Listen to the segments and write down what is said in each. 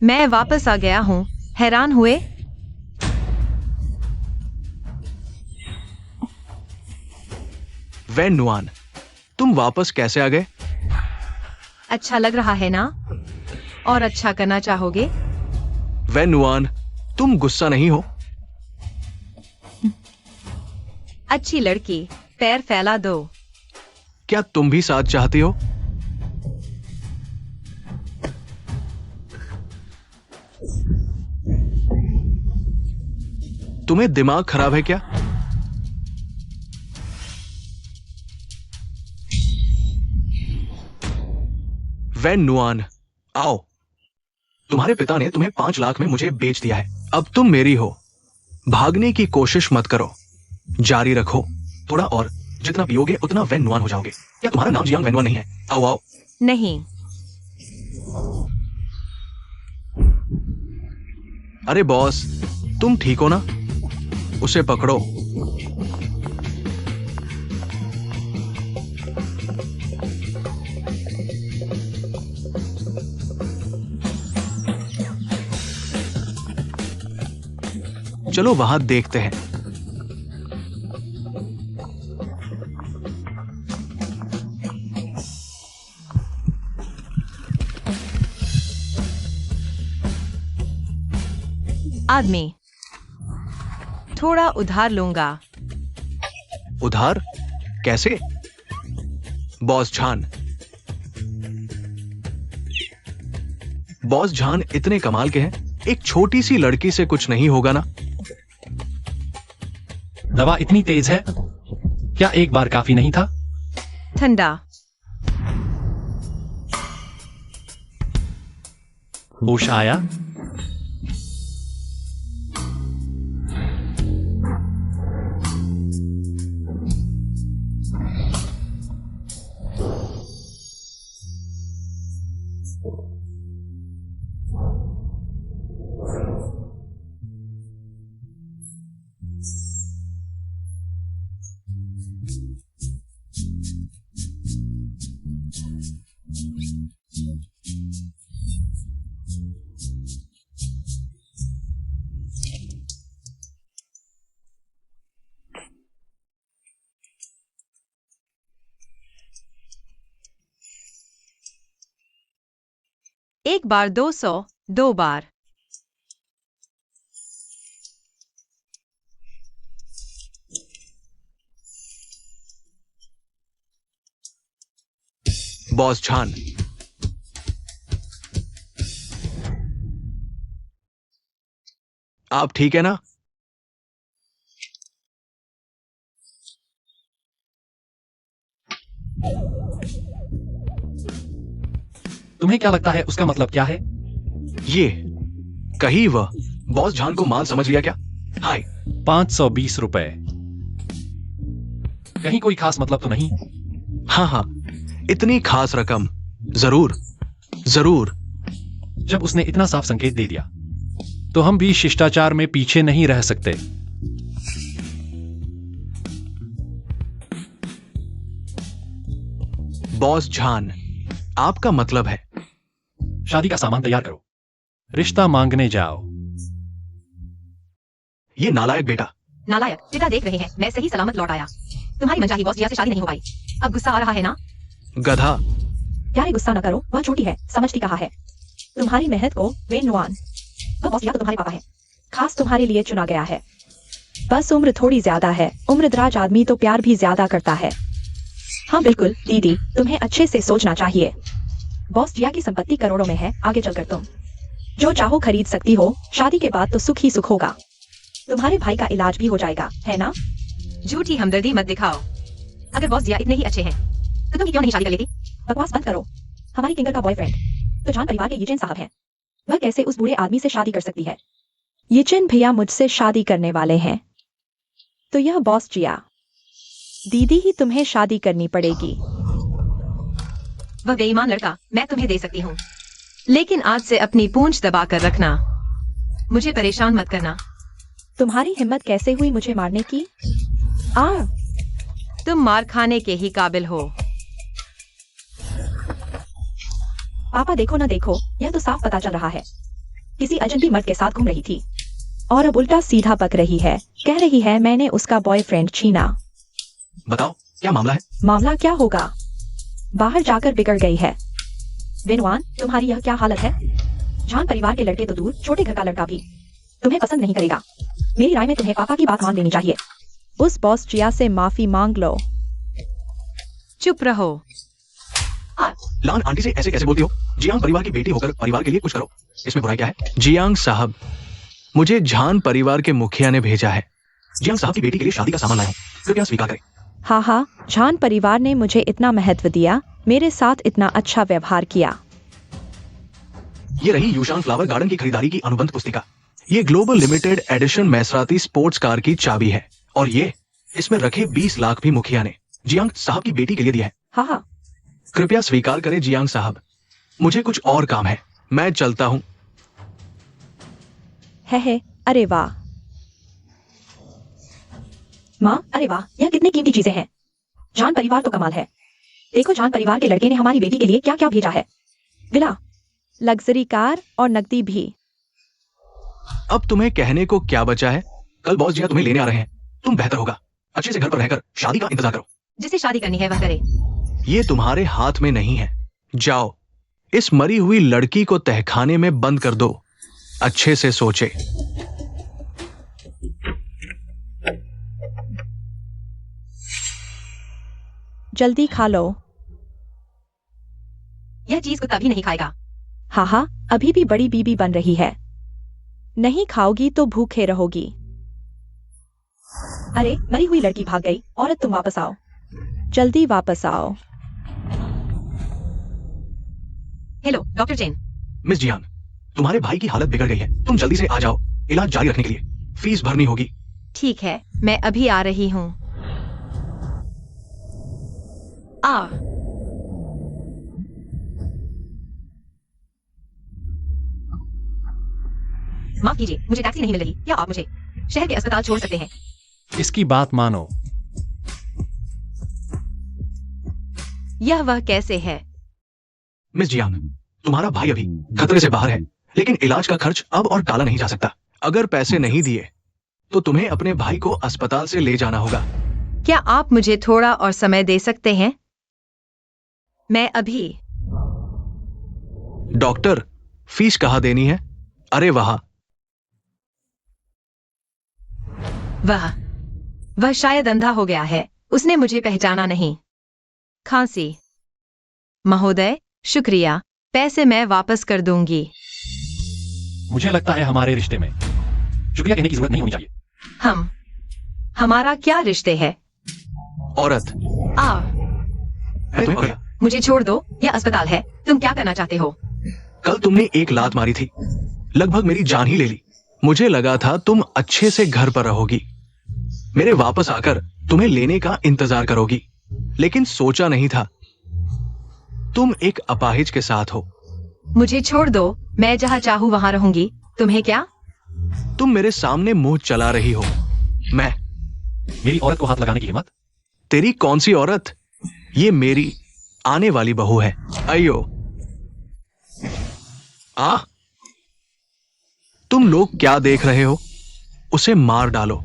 मैं वापस आ गया हूँ। हैरान हुए? वैन नुआन, तुम वापस कैसे आ गए? अच्छा लग रहा है ना? और अच्छा करना चाहोगे? वैन नुआन, तुम गुस्सा नहीं हो? अच्छी लड़की, पैर फैला दो। क्या तुम भी साथ चाहती हो? तुम्हें दिमाग खराब है क्या? वैन नुआन, आओ। तुम्हारे पिता ने तुम्हें 5 लाख में मुझे बेच दिया है। अब तुम मेरी हो। भागने की कोशिश मत करो, जारी रखो। थोड़ा और, जितना पियोगे उतना वैन नुआन हो जाओगे। क्या तुम्हारा नाम जियांग वैन नुआन नहीं है? आओ आओ। नहीं। अरे बॉस, तुम ठीक हो ना? उसे पकड़ो। चलो वहां देखते हैं। आदमी, थोड़ा उधार लूंगा। उधार? कैसे? बॉस झान। बॉस झान इतने कमाल के हैं, एक छोटी सी लड़की से कुछ नहीं होगा ना? दवा इतनी तेज है, क्या एक बार काफी नहीं था? ठंडा। होश आया? एक बार 200, 2 बार। बॉस झान, आप ठीक है ना? तुम्हें क्या लगता है उसका मतलब क्या है? ये कहीं वह बॉस झान को माल समझ लिया क्या? हाय। 520 रुपए। कहीं कोई खास मतलब तो नहीं? हाँ हाँ, इतनी खास रकम। जरूर जरूर। जब उसने इतना साफ संकेत दे दिया तो हम भी शिष्टाचार में पीछे नहीं रह सकते। बॉस झान, आपका मतलब है? शादी का सामान तैयार करो, रिश्ता मांगने जाओ। ये नालायक बेटा। नालायक, पिता देख रहे हैं, मैं सही सलामत लौट आया। तुम्हारी मनचाही बॉस जिया से शादी नहीं हो पाई। अब गुस्सा आ रहा है ना? गधा। यार गुस्सा न करो, वह छोटी है, समझती कहा है। तुम्हारी मेहनत को वैन नुआन, वह बॉस जिया तो तुम्हारे पापा है, खास तुम्हारे लिए चुना गया है। बस उम्र थोड़ी ज्यादा है, उम्रदराज आदमी तो प्यार भी ज्यादा करता है। हाँ बिल्कुल दीदी, तुम्हें अच्छे से सोचना चाहिए। बॉस जिया की संपत्ति करोड़ों में है, आगे चलकर तुम जो चाहो खरीद सकती हो। शादी के बाद तो सुख ही सुख होगा। तुम्हारे भाई का इलाज भी हो जाएगा, है ना? झूठी हमदर्दी मत दिखाओ। अगर बॉस जिया इतने ही अच्छे हैं तो तुम क्यों नहीं शादी कर लेती? बकवास बंद करो। हमारी किंगर का बॉयफ्रेंड तो जान परिवार के यिचेन साहब हैं। वह कैसे उस बूढ़े आदमी से शादी कर सकती है? यिचेन भैया मुझसे शादी करने वाले हैं, तो यह बॉस जिया दीदी ही तुम्हें शादी करनी पड़ेगी। वह बेईमान लड़का मैं तुम्हें दे सकती हूँ, लेकिन आज से अपनी पूंछ दबा कर रखना। मुझे परेशान मत करना। तुम्हारी हिम्मत कैसे हुई मुझे मारने की? आ तुम मार खाने के ही काबिल हो। पापा देखो ना देखो, यह तो साफ पता चल रहा है। किसी अजनबी मर्द के साथ घूम रही थी और अब उल्टा सीधा बक रही है, कह रही है मैंने उसका बॉयफ्रेंड छीना। बताओ क्या मामला है? मामला क्या होगा, बाहर जाकर बिगड़ गई है। विनवान, तुम्हारी यह क्या हालत है? जान परिवार के लड़के तो दूर, छोटे घर का लड़का भी तुम्हें पसंद नहीं करेगा। मेरी राय में तुम्हें पापा की बात मान लेनी चाहिए। उस बॉस जिया से माफी मांग लो। चुप रहो। लान आंटी से ऐसे कैसे बोलती हो? जियांग परिवार की बेटी होकर परिवार के लिए कुछ करो, इसमें बुराई क्या है? जियांग साहब, मुझे झान परिवार के मुखिया ने भेजा है। जियांग साहब की बेटी के लिए शादी का सामान लाया हूं, कृपया स्वीकार करें। हाँ हाँ, झान परिवार ने मुझे इतना महत्व दिया, मेरे साथ इतना अच्छा व्यवहार किया। ये रही यूशान फ्लावर गार्डन की खरीदारी की अनुबंध पुस्तिका। ये global limited edition Maserati sports car की चाबी है और ये इसमें रखे 20 लाख भी मुखिया ने जियांग साहब की बेटी के लिए दिया है। हाँ हाँ, कृपया स्वीकार करें जियांग साहब, मुझे कुछ और काम है, मैं चलता हूं। है, अरे वाह माँ, अरे वाह, यह कितनी कीमती चीजें हैं। जान परिवार तो कमाल है। देखो जान परिवार के लड़के ने हमारी बेटी के लिए क्या क्या भेजा है। विला, लग्जरी कार और नकदी भी। अब तुम्हें कहने को क्या बचा है? कल बॉस जिया तुम्हें लेने आ रहे हैं, तुम बेहतर होगा अच्छे से घर पर रहकर शादी का इंतजार करो। जिसे शादी करनी है वह करे। ये तुम्हारे हाथ में नहीं है। जाओ, इस मरी हुई लड़की को तहखाने में बंद कर दो। अच्छे से सोचे। जल्दी खा लो। यह चीज कुत्ता भी नहीं खाएगा। हाँ हाँ, अभी भी बड़ी बीबी बन रही है। नहीं खाओगी तो भूखे रहोगी। अरे मरी हुई लड़की भाग गई। औरत तुम वापस आओ, जल्दी वापस आओ। Hello doctor Jain. मिस जियान, तुम्हारे भाई की हालत बिगड़ गई है, तुम जल्दी से आ जाओ। इलाज जारी रखने के लिए फीस भरनी होगी। ठीक है, मैं अभी आ रही हूँ। माफ कीजिए, मुझे टैक्सी नहीं मिल रही। क्या आप मुझे शहर के अस्पताल छोड़ सकते हैं? इसकी बात मानो। यह वह कैसे है? मिस जियान, तुम्हारा भाई अभी खतरे से बाहर है, लेकिन इलाज का खर्च अब और टाला नहीं जा सकता। अगर पैसे नहीं दिए तो तुम्हें अपने भाई को अस्पताल से ले जाना होगा। क्या आप मुझे थोड़ा और समय दे सकते हैं? मैं अभी। डॉक्टर, फीस कहाँ देनी है? अरे वह शायद अंधा हो गया है, उसने मुझे पहचाना नहीं। खांसी। महोदय, शुक्रिया, पैसे मैं वापस कर दूंगी। मुझे लगता है हमारे रिश्ते में शुक्रिया कहने की जरूरत नहीं होनी चाहिए। हमारा क्या रिश्ते है? औरत। मैं तुम्हें पकड़ा। मुझे छोड़ दो, यह अस्पताल है। तुम क्या करना चाहते हो? कल तुमने एक लात मारी थी, लगभग मेरी जान ही ले ली। मुझे लगा था तुम अच्छे से घर पर रहोगी, मेरे वापस आकर तुम्हें लेने का इंतजार करोगी, लेकिन सोचा नहीं था तुम एक अपाहिज के साथ हो। मुझे छोड़ दो, मैं जहां चाहूं वहां रहूंगी। तुम्हें क्या? तुम मेरे सामने मुंह चला रही हो। मैं मेरी औरत को हाथ लगाने की हिम्मत? तेरी कौन सी औरत? ये मेरी आने वाली बहू है। अयो तुम लोग क्या देख रहे हो? उसे मार डालो।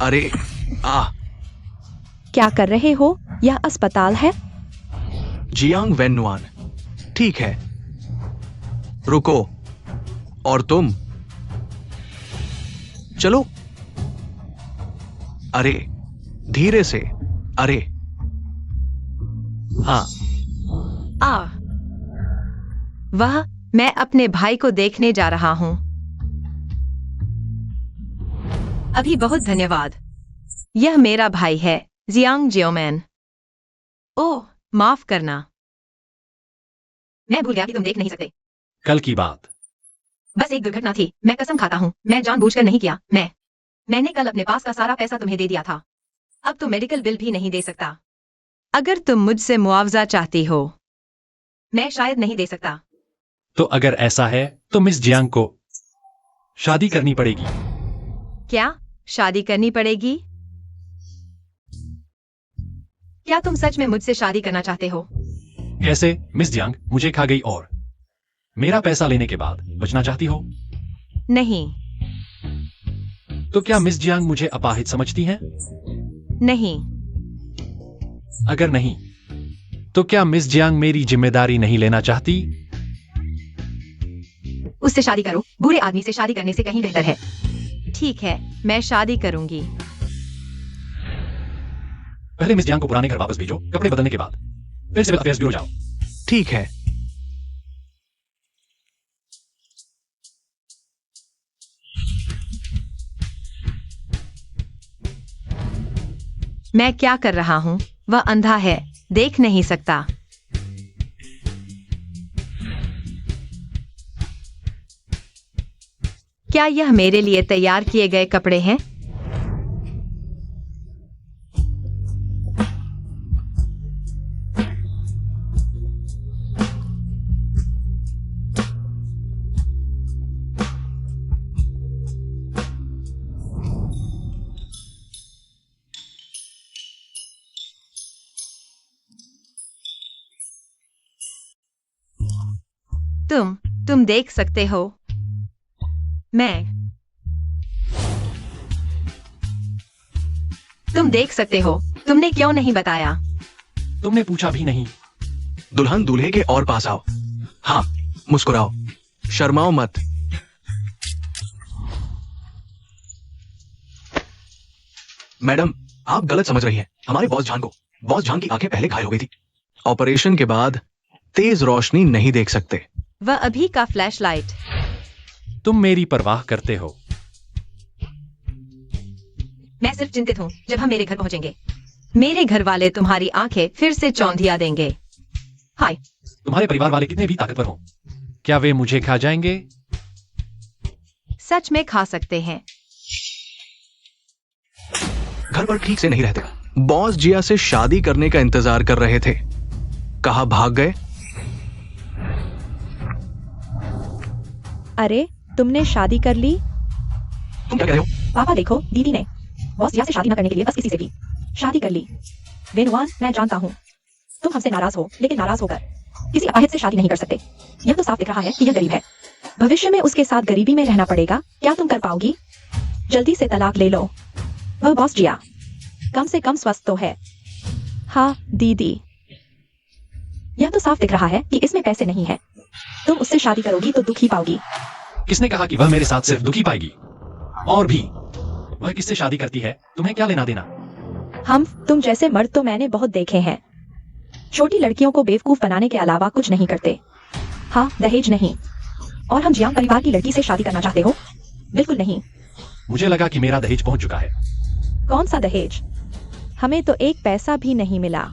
अरे क्या कर रहे हो? यह अस्पताल है। जियांग वेन्नुआन, ठीक है, रुको। और तुम चलो। अरे धीरे से। अरे मैं अपने भाई को देखने जा रहा हूं। अभी बहुत धन्यवाद। यह मेरा भाई है, जियांग जियोमैन। ओह, माफ करना, मैं भूल गया कि तुम देख नहीं सकते। कल की बात। बस एक दुर्घटना थी, मैं कसम खाता हूँ, मैं जानबूझकर नहीं किया। मैंने कल अपने पास का सारा पैसा तुम्हें दे दिया था। अब तुम मेडिकल बिल भी नहीं दे सकता। अगर तुम मुझसे मुआवजा चाहती हो, मैं शायद नहीं दे सकता। तो अगर ऐसा है तो मिस जियांग को शादी करनी पड़ेगी। क्या शादी करनी पड़ेगी? क्या तुम सच में मुझसे शादी करना चाहते हो? कैसे मिस जियांग मुझे खा गई और मेरा पैसा लेने के बाद बचना चाहती हो? नहीं। तो क्या मिस जियांग मुझे अपाहिज समझती हैं? नहीं। अगर नहीं तो क्या मिस जियांग मेरी जिम्मेदारी नहीं लेना चाहती? उससे शादी करो। बुरे आदमी से शादी करने से कहीं बेहतर है। ठीक है, मैं शादी करूंगी। पहले मिस जियांग को पुराने घर वापस भेजो, कपड़े बदलने के बाद फिर सिविल अफेयर्स ब्यूरो जाओ। ठीक है। मैं क्या कर रहा हूँ? वह अंधा है, देख नहीं सकता। क्या यह मेरे लिए तैयार किए गए कपड़े हैं? तुम देख सकते हो। तुम देख सकते हो। तुमने क्यों नहीं बताया? तुमने पूछा भी नहीं। दुल्हन दूल्हे के और पास आओ। हाँ, मुस्कुराओ, शर्माओ मत। मैडम, आप गलत समझ रही हैं। हमारे बॉस जान की आंखें पहले घायल हो गई थी। ऑपरेशन के बाद तेज रोशनी नहीं देख सकते। वह अभी का फ्लैश लाइट। तुम मेरी परवाह करते हो। मैं सिर्फ चिंतित हूँ जब हम मेरे घर पहुंचेंगे। मेरे घर वाले तुम्हारी आंखें फिर से चौंधिया देंगे। हाय। तुम्हारे परिवार वाले कितने भी ताकतवर हों, क्या वे मुझे खा जाएंगे? सच में खा सकते हैं। घर पर ठीक से नहीं रहते। बॉस जिया से शादी करने का इंतजार कर रहे थे। कहाँ भाग गए? अरे, तुमने शादी कर ली? तुम क्या कह रहे हो? पापा देखो, दीदी ने बॉस जिया से शादी न करने के लिए बस किसी से भी शादी कर ली। वेनुआन, मैं जानता हूँ तुम हमसे नाराज हो, लेकिन नाराज होकर किसी अपाहिज से शादी नहीं कर सकते। यह तो साफ दिख रहा है कि यह गरीब है। भविष्य में उसके साथ गरीबी में रहना पड़ेगा। क्या तुम कर पाओगी? जल्दी से तलाक ले लो। वह बॉस जिया कम से कम स्वस्थ तो है। हाँ दीदी, यह तो साफ दिख रहा है कि इसमें पैसे नहीं है। तुम उससे शादी करोगी तो दुखी पाओगी। किसने कहा कि वह मेरे साथ सिर्फ दुखी पाएगी? और भी वह किससे शादी करती है, तुम्हें क्या लेना देना? तुम जैसे मर्द तो मैंने बहुत देखे हैं। छोटी लड़कियों को बेवकूफ बनाने के अलावा कुछ नहीं करते। हाँ, दहेज नहीं। और हम जियांग परिवार की लड़की से शादी करना चाहते हो? बिल्कुल नहीं। मुझे लगा कि मेरा दहेज पहुंच चुका है। कौन सा दहेज? हमें तो एक पैसा भी नहीं मिला।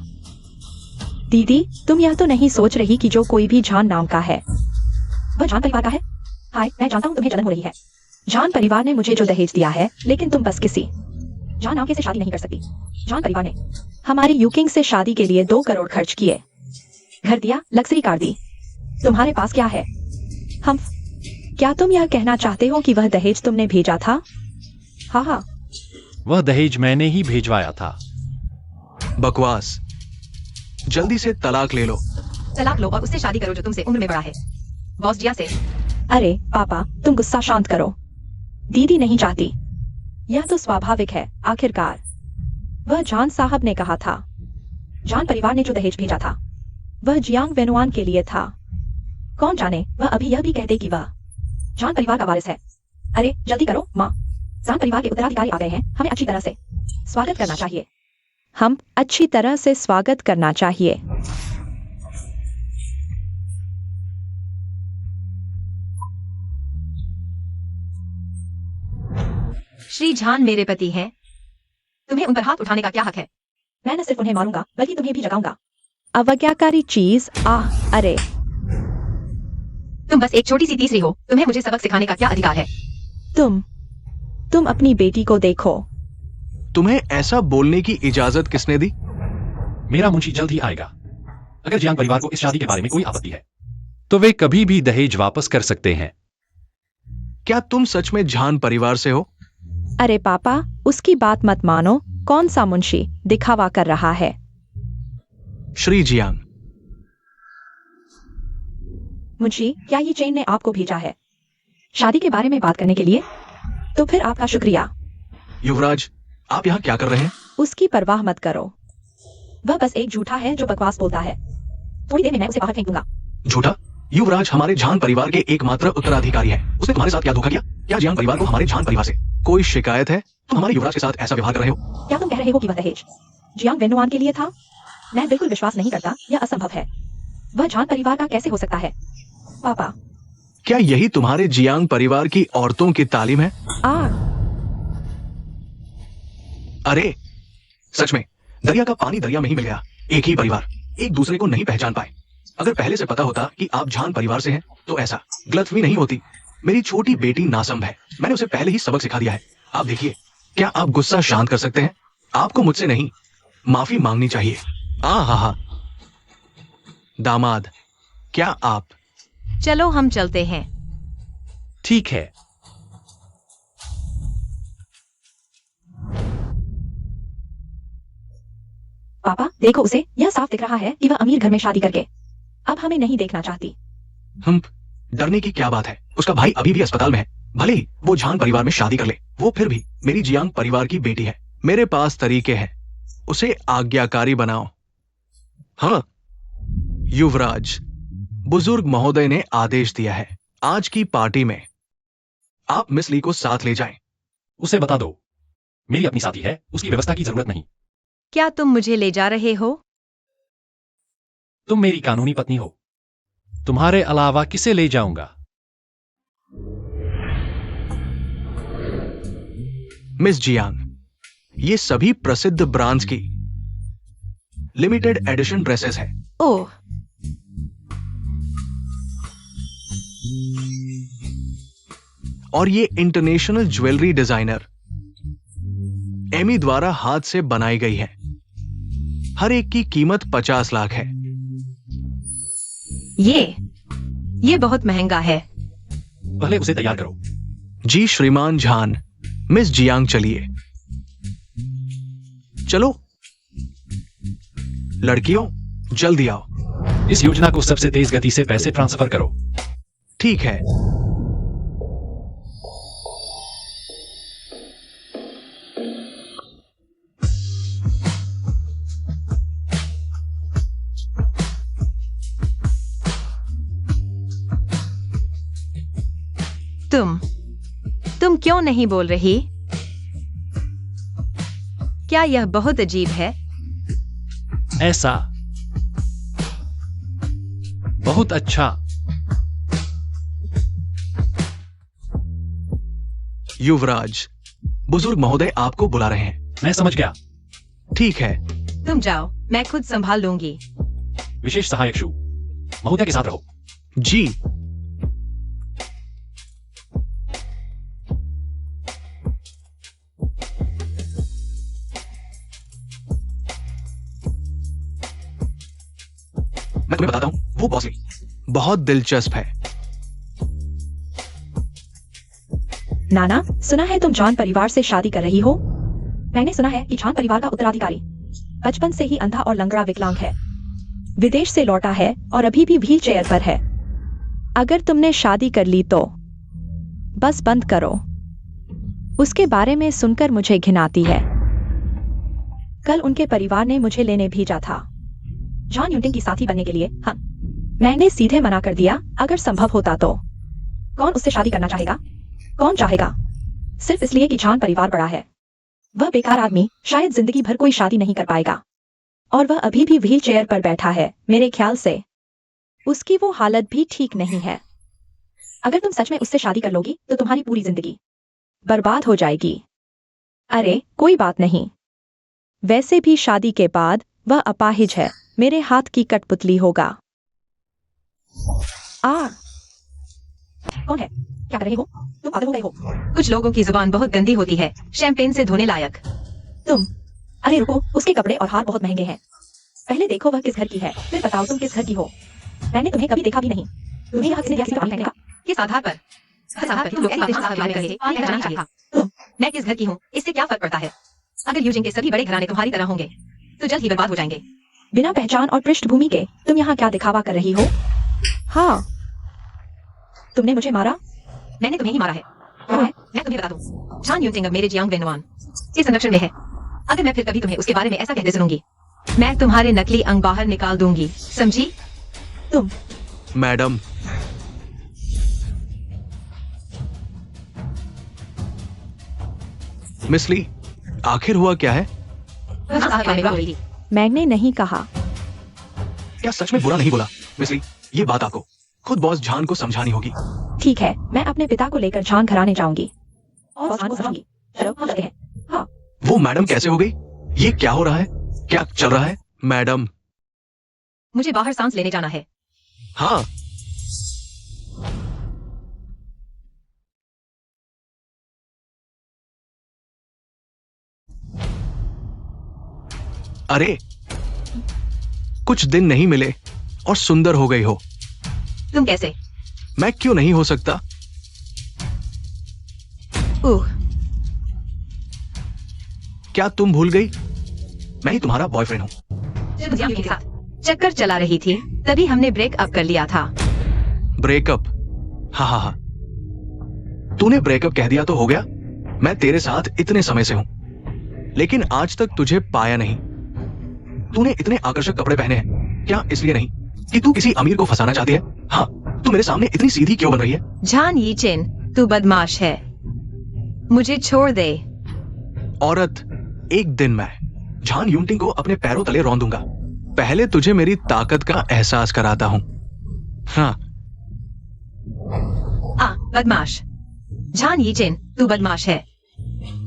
दीदी, तुम यह तो नहीं सोच रही कि जो कोई भी जान नाम का है वह जान परिवार का है? हाय, मैं जानता हूँ तुम्हें जलन हो रही है। जान परिवार ने मुझे जो दहेज दिया है, लेकिन तुम बस किसी जान नाम के से शादी नहीं कर सकती। जान परिवार ने हमारी यूकिंग से शादी के लिए 2 करोड़ खर्च किए, घर दिया, लग्जरी कार दी। तुम्हारे पास क्या है? क्या तुम यह कहना चाहते हो कि वह दहेज तुमने भेजा था? हाँ, वह दहेज मैंने ही भेजवाया था। बकवास। जल्दी से तलाक ले लो। तलाक लो और उससे शादी करो जो तुमसे उम्र में बड़ा है। बॉस जिया से। अरे पापा, तुम गुस्सा शांत करो। दीदी नहीं चाहती। यह तो स्वाभाविक है। आखिरकार वह जान साहब ने कहा था। जान परिवार ने जो दहेज भेजा था वह जियांग वेनुआन के लिए था। कौन जाने, वह अभी यह भी कहते कि वह जान परिवार का वारिस है। अरे जल्दी करो माँ, जान परिवार के उत्तराधिकारी आ गए हैं। हमें अच्छी तरह से स्वागत करना चाहिए। हम अच्छी तरह से स्वागत करना चाहिए। श्री झान मेरे पति हैं। तुम्हें उन पर हाथ उठाने का क्या हक है? मैं न सिर्फ उन्हें मारूंगा बल्कि तुम्हें भी जगाऊंगा। अवज्ञाकारी चीज। अरे तुम बस एक छोटी सी तीसरी हो। तुम्हें मुझे सबक सिखाने का क्या अधिकार है? तुम अपनी बेटी को देखो। तुम्हें ऐसा बोलने की इजाजत किसने दी? मेरा मुंशी जल्द ही आएगा। अगर जियांग परिवार को इस शादी के बारे में कोई आपत्ति है तो वे कभी भी दहेज वापस कर सकते हैं। क्या तुम सच में झान परिवार से हो? अरे पापा, उसकी बात मत मानो। कौन सा मुंशी दिखावा कर रहा है? श्री जियांग। मुंशी, क्या ये चेन ने आपको भेजा है शादी के बारे में बात करने के लिए? तो फिर आपका शुक्रिया। युवराज, आप यहाँ क्या कर रहे हैं? उसकी परवाह मत करो, वह बस एक झूठा है जो बकवास बोलता है। थोड़ी देर में मैं उसे बाहर फेंक दूंगा। झूठा? युवराज हमारे झान परिवार के एकमात्र उत्तराधिकारी है। उसने तुम्हारे साथ क्या धोखा किया? क्या जियांग परिवार को हमारे झान परिवार से कोई शिकायत है? तुम हमारे युवराज के साथ ऐसा व्यवहार कर रहे हो? क्या तुम कह रहे हो कि वह दहेज जियांग वेन्नुआन के लिए था? मैं बिल्कुल विश्वास नहीं करता, यह असंभव है। वह झान परिवार का कैसे हो सकता है? पापा, क्या यही तुम्हारे जियांग परिवार की औरतों की तालीम है? अरे सच में, दरिया का पानी दरिया में ही मिल गया। एक ही परिवार एक दूसरे को नहीं पहचान पाए। अगर पहले से पता होता कि आप झान परिवार से हैं तो ऐसा गलतफहमी नहीं होती। मेरी छोटी बेटी नासंभ है, मैंने उसे पहले ही सबक सिखा दिया है। आप देखिए, क्या आप गुस्सा शांत कर सकते हैं? आपको मुझसे नहीं, माफी मांगनी चाहिए। हा। दामाद, क्या आप? चलो हम चलते हैं। ठीक है। पापा देखो उसे, यह साफ दिख रहा है कि वह अमीर घर में शादी करके अब हमें नहीं देखना चाहती। हम डरने की क्या बात है? उसका भाई अभी भी अस्पताल में है। भले ही वो झान परिवार में शादी कर ले, वो फिर भी मेरी जियांग परिवार की बेटी है। मेरे पास तरीके हैं, उसे आज्ञाकारी बनाओ। हाँ युवराज, बुजुर्ग महोदय ने आदेश दिया है, आज की पार्टी में आप मिस ली को साथ ले जाएं। उसे बता दो, मेरी अपनी साथी है, उसकी व्यवस्था की जरूरत नहीं। क्या तुम मुझे ले जा रहे हो? तुम मेरी कानूनी पत्नी हो, तुम्हारे अलावा किसे ले जाऊंगा? मिस जियांग, ये सभी प्रसिद्ध ब्रांड्स की लिमिटेड एडिशन ड्रेसेस है। ओह, और ये इंटरनेशनल ज्वेलरी डिजाइनर एमी द्वारा हाथ से बनाई गई है। हर एक की कीमत 50 लाख है। ये बहुत महंगा है। पहले उसे तैयार करो। जी श्रीमान झान। मिस जियांग चलिए। चलो लड़कियों, जल्दी आओ। इस योजना को सबसे तेज गति से पैसे ट्रांसफर करो। ठीक है। तुम क्यों नहीं बोल रही? क्या यह बहुत अजीब है? ऐसा बहुत अच्छा। युवराज, बुजुर्ग महोदय आपको बुला रहे हैं। मैं समझ गया। ठीक है। तुम जाओ, मैं खुद संभाल लूंगी। विशेष सहायक शू, महोदय के साथ रहो। जी। मैं तुम्हें बताता हूं, वो बॉसी बहुत दिलचस्प है। नाना, सुना है तुम जॉन परिवार से शादी कर रही हो? मैंने सुना है कि जॉन परिवार का उत्तराधिकारी बचपन से ही अंधा और लंगड़ा विकलांग है, विदेश से लौटा है और अभी भी व्हील चेयर पर है। अगर तुमने शादी कर ली तो बस बंद करो। उसके बारे में सुनकर मुझे घिनाती है। कल उनके परिवार ने मुझे लेने भेजा था जॉन यूटिंग की साथी बनने के लिए। हाँ, मैंने सीधे मना कर दिया अगर संभव होता तो। कौन उससे शादी करना चाहेगा? कौन चाहेगा? सिर्फ इसलिए कि जॉन परिवार बड़ा है। वह बेकार आदमी शायद जिंदगी भर कोई शादी नहीं कर पाएगा, और वह अभी भी व्हील चेयर पर बैठा है। मेरे ख्याल से उसकी वो हालत भी ठीक नहीं है। अगर तुम सच में उससे शादी कर लोगी तो तुम्हारी पूरी जिंदगी बर्बाद हो जाएगी। अरे कोई बात नहीं, वैसे भी शादी के बाद वह अपाहिज है, मेरे हाथ की कठपुतली होगा। कौन है? क्या कर रहे हो? तुम पागल हो गए हो? कुछ लोगों की जुबान बहुत गंदी होती है, शैंपेन से धोने लायक। तुम, अरे रुको, उसके कपड़े और हार बहुत महंगे हैं। पहले देखो वह किस घर की है, फिर बताओ तुम किस घर की हो। मैंने तुम्हें कभी देखा भी नहीं। तुम्हें यहाँ किसने दिया पहनने का? किस आधार पर? तुम लोग ऐसे देश में रहे, आगे जाना चाहिए था। मैं किस घर की हूँ, इससे क्या फर्क पड़ता है? अगर यूजिंग के सभी बड़े घराने तुम्हारी तरह होंगे तो जल्द ही बर्बाद हो जाएंगे। बिना पहचान और पृष्ठभूमि के तुम यहाँ क्या दिखावा कर रही हो? हाँ, तुमने मुझे मारा? मैंने तुम्हें ही मारा है। मैं तुम्हें बता दूं, झान यूनटिंग अब मेरे जियांग वेनुआन के संरक्षण में है। अगर मैं फिर कभी तुम्हें उसके बारे में ऐसा कहते सुनूंगी, मैं तुम्हारे नकली अंग बाहर निकाल दूंगी, समझी? तुम मैडम, मिस ली, आखिर हुआ क्या है? बस साहब में हुई थी। मैंने नहीं कहा। क्या सच में बुरा नहीं बोला? मिस ली, ये बात आपको खुद बॉस झान को समझानी होगी। ठीक है, मैं अपने पिता को लेकर झान घराने जाऊंगी और बॉस झान को समझाऊंगी। चलो हम चलते हैं। हाँ, वो मैडम कैसे हो गई? ये क्या हो रहा है? क्या चल रहा है? मैडम, मुझे बाहर सांस लेने जाना है। हाँ, अरे कुछ दिन नहीं मिले और सुंदर हो गई हो। तुम कैसे? मैं क्यों नहीं हो सकता? क्या तुम भूल गई? मैं ही तुम्हारा बॉयफ्रेंड हूं। जब जियांग के साथ चक्कर चला रही थी तभी हमने ब्रेकअप कर लिया था। ब्रेकअप? हाँ हाँ हाँ, तूने ब्रेकअप कह दिया तो हो गया। मैं तेरे साथ इतने समय से हूं, लेकिन आज तक तुझे पाया नहीं। तूने इतने आकर्षक कपड़े पहने हैं, क्या इसलिए नहीं कि तू किसी अमीर को फंसाना चाहती है? हाँ, तू मेरे सामने इतनी सीधी क्यों बन रही है? झान यीचेन, तू बदमाश है, मुझे छोड़ दे। औरत, एक दिन मैं झान यूनटिंग को अपने पैरों तले रौंद दूंगा। पहले तुझे मेरी ताकत का एहसास कराता हूं। हाँ, बदमाश। झान यीचेन, तू बदमाश है,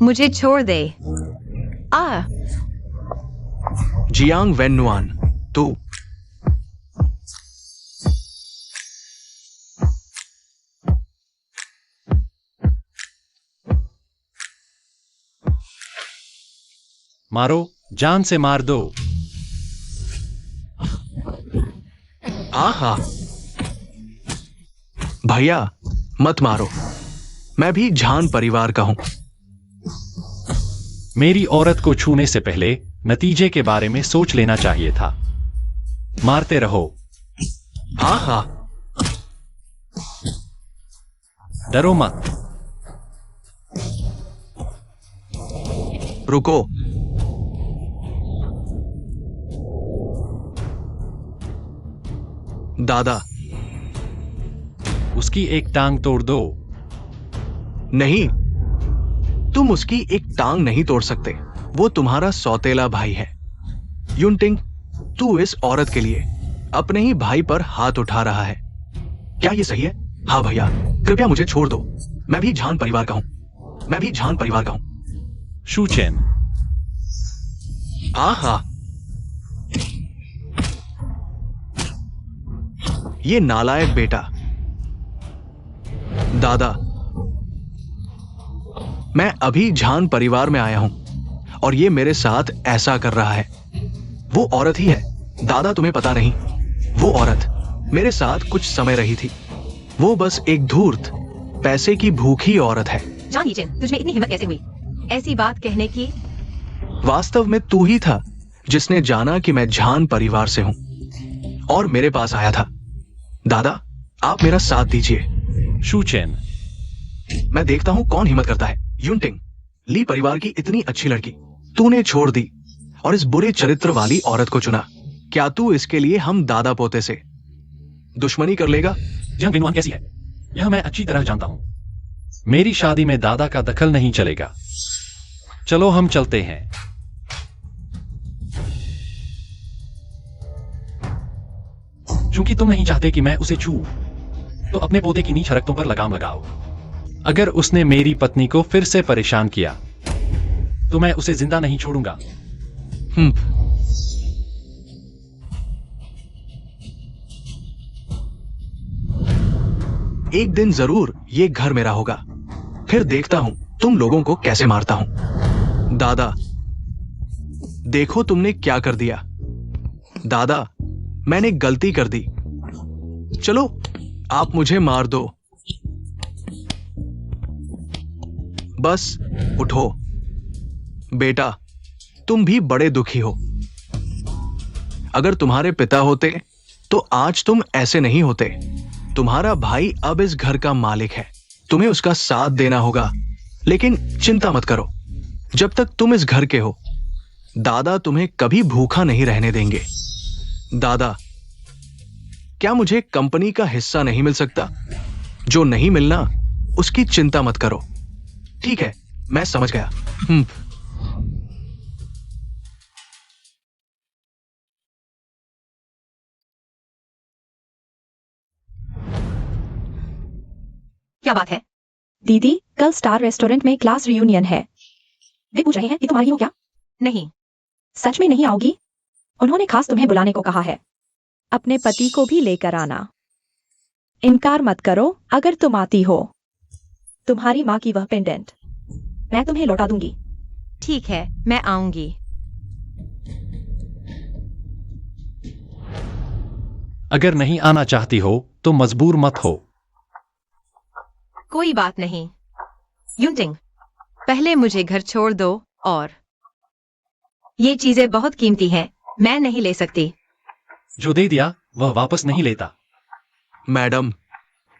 मुझे छोड़ दे। जियांग वेनुआन, तू मारो, जान से मार दो। आहा, भैया मत मारो, मैं भी झान परिवार का हूं। मेरी औरत को छूने से पहले नतीजे के बारे में सोच लेना चाहिए था। मारते रहो। आहा, डरो मत। रुको। दादा, उसकी एक टांग तोड़ दो। नहीं, तुम उसकी एक टांग नहीं तोड़ सकते। वो तुम्हारा सौतेला भाई है। यूनटिंग, तू इस औरत के लिए अपने ही भाई पर हाथ उठा रहा है। क्या ये सही है? हाँ भैया, कृपया मुझे छोड़ दो। मैं भी झान परिवार का हूं। मैं भी झान परिवार का हूं। शूचेन, आहा, ये नालायक बेटा। दादा, मैं अभी झान परिवार में आया हूं और ये मेरे साथ ऐसा कर रहा है। वो औरत ही है। दादा, तुम्हें पता नहीं, वो औरत मेरे साथ कुछ समय रही थी। वो बस एक धूर्त, पैसे की भूखी औरत है। झान यीचेन, तुझमें इतनी हिम्मत कैसे हुई ऐसी बात कहने की? वास्तव में तू ही था जिसने जाना कि मैं झान परिवार से हूं और मेरे पास आया था। दादा, आप मेरा साथ दीजिए। शूचेन, मैं देखता हूं कौन हिम्मत करता है। यूनटिंग, ली परिवार की इतनी अच्छी लड़की तूने छोड़ दी और इस बुरे चरित्र वाली औरत को चुना। क्या तू इसके लिए हम दादा पोते से दुश्मनी कर लेगा? जियांग वेनुआन कैसी है यह मैं अच्छी तरह जानता हूं। मेरी शादी में दादा का दखल नहीं चलेगा। चलो हम चलते हैं। चूंकि तुम नहीं चाहते कि मैं उसे छू, तो अपने पोते की नीच हरकतों पर लगाम लगाओ। अगर उसने मेरी पत्नी को फिर से परेशान किया तो मैं उसे जिंदा नहीं छोड़ूंगा। एक दिन जरूर ये घर मेरा होगा। फिर देखता हूं तुम लोगों को कैसे मारता हूं। दादा, देखो तुमने क्या कर दिया। दादा, मैंने गलती कर दी। चलो आप मुझे मार दो। बस उठो। बेटा, तुम भी बड़े दुखी हो। अगर तुम्हारे पिता होते तो आज तुम ऐसे नहीं होते। तुम्हारा भाई अब इस घर का मालिक है, तुम्हें उसका साथ देना होगा। लेकिन चिंता मत करो, जब तक तुम इस घर के हो दादा तुम्हें कभी भूखा नहीं रहने देंगे। दादा, क्या मुझे कंपनी का हिस्सा नहीं मिल सकता? जो नहीं मिलना उसकी चिंता मत करो। ठीक है, मैं समझ गया। क्या बात है? दीदी, कल स्टार रेस्टोरेंट में क्लास रियूनियन है। वे पूछ रहे हैं कि तुम आ रही हो क्या? नहीं। सच में नहीं आओगी? उन्होंने खास तुम्हें बुलाने को कहा है। अपने पति को भी लेकर आना। इनकार मत करो अगर तुम आती हो। तुम्हारी माँ की वह पेंडेंट मैं तुम्हें लौटा दूंगी। ठीक है, मैं आऊंगी। अगर नहीं आना चाहती हो तो मजबूर मत हो। कोई बात नहीं। यूनटिंग, पहले मुझे घर छोड़ दो। और ये चीजें बहुत कीमती हैं, मैं नहीं ले सकती। जो दे दिया वह वापस नहीं लेता। मैडम,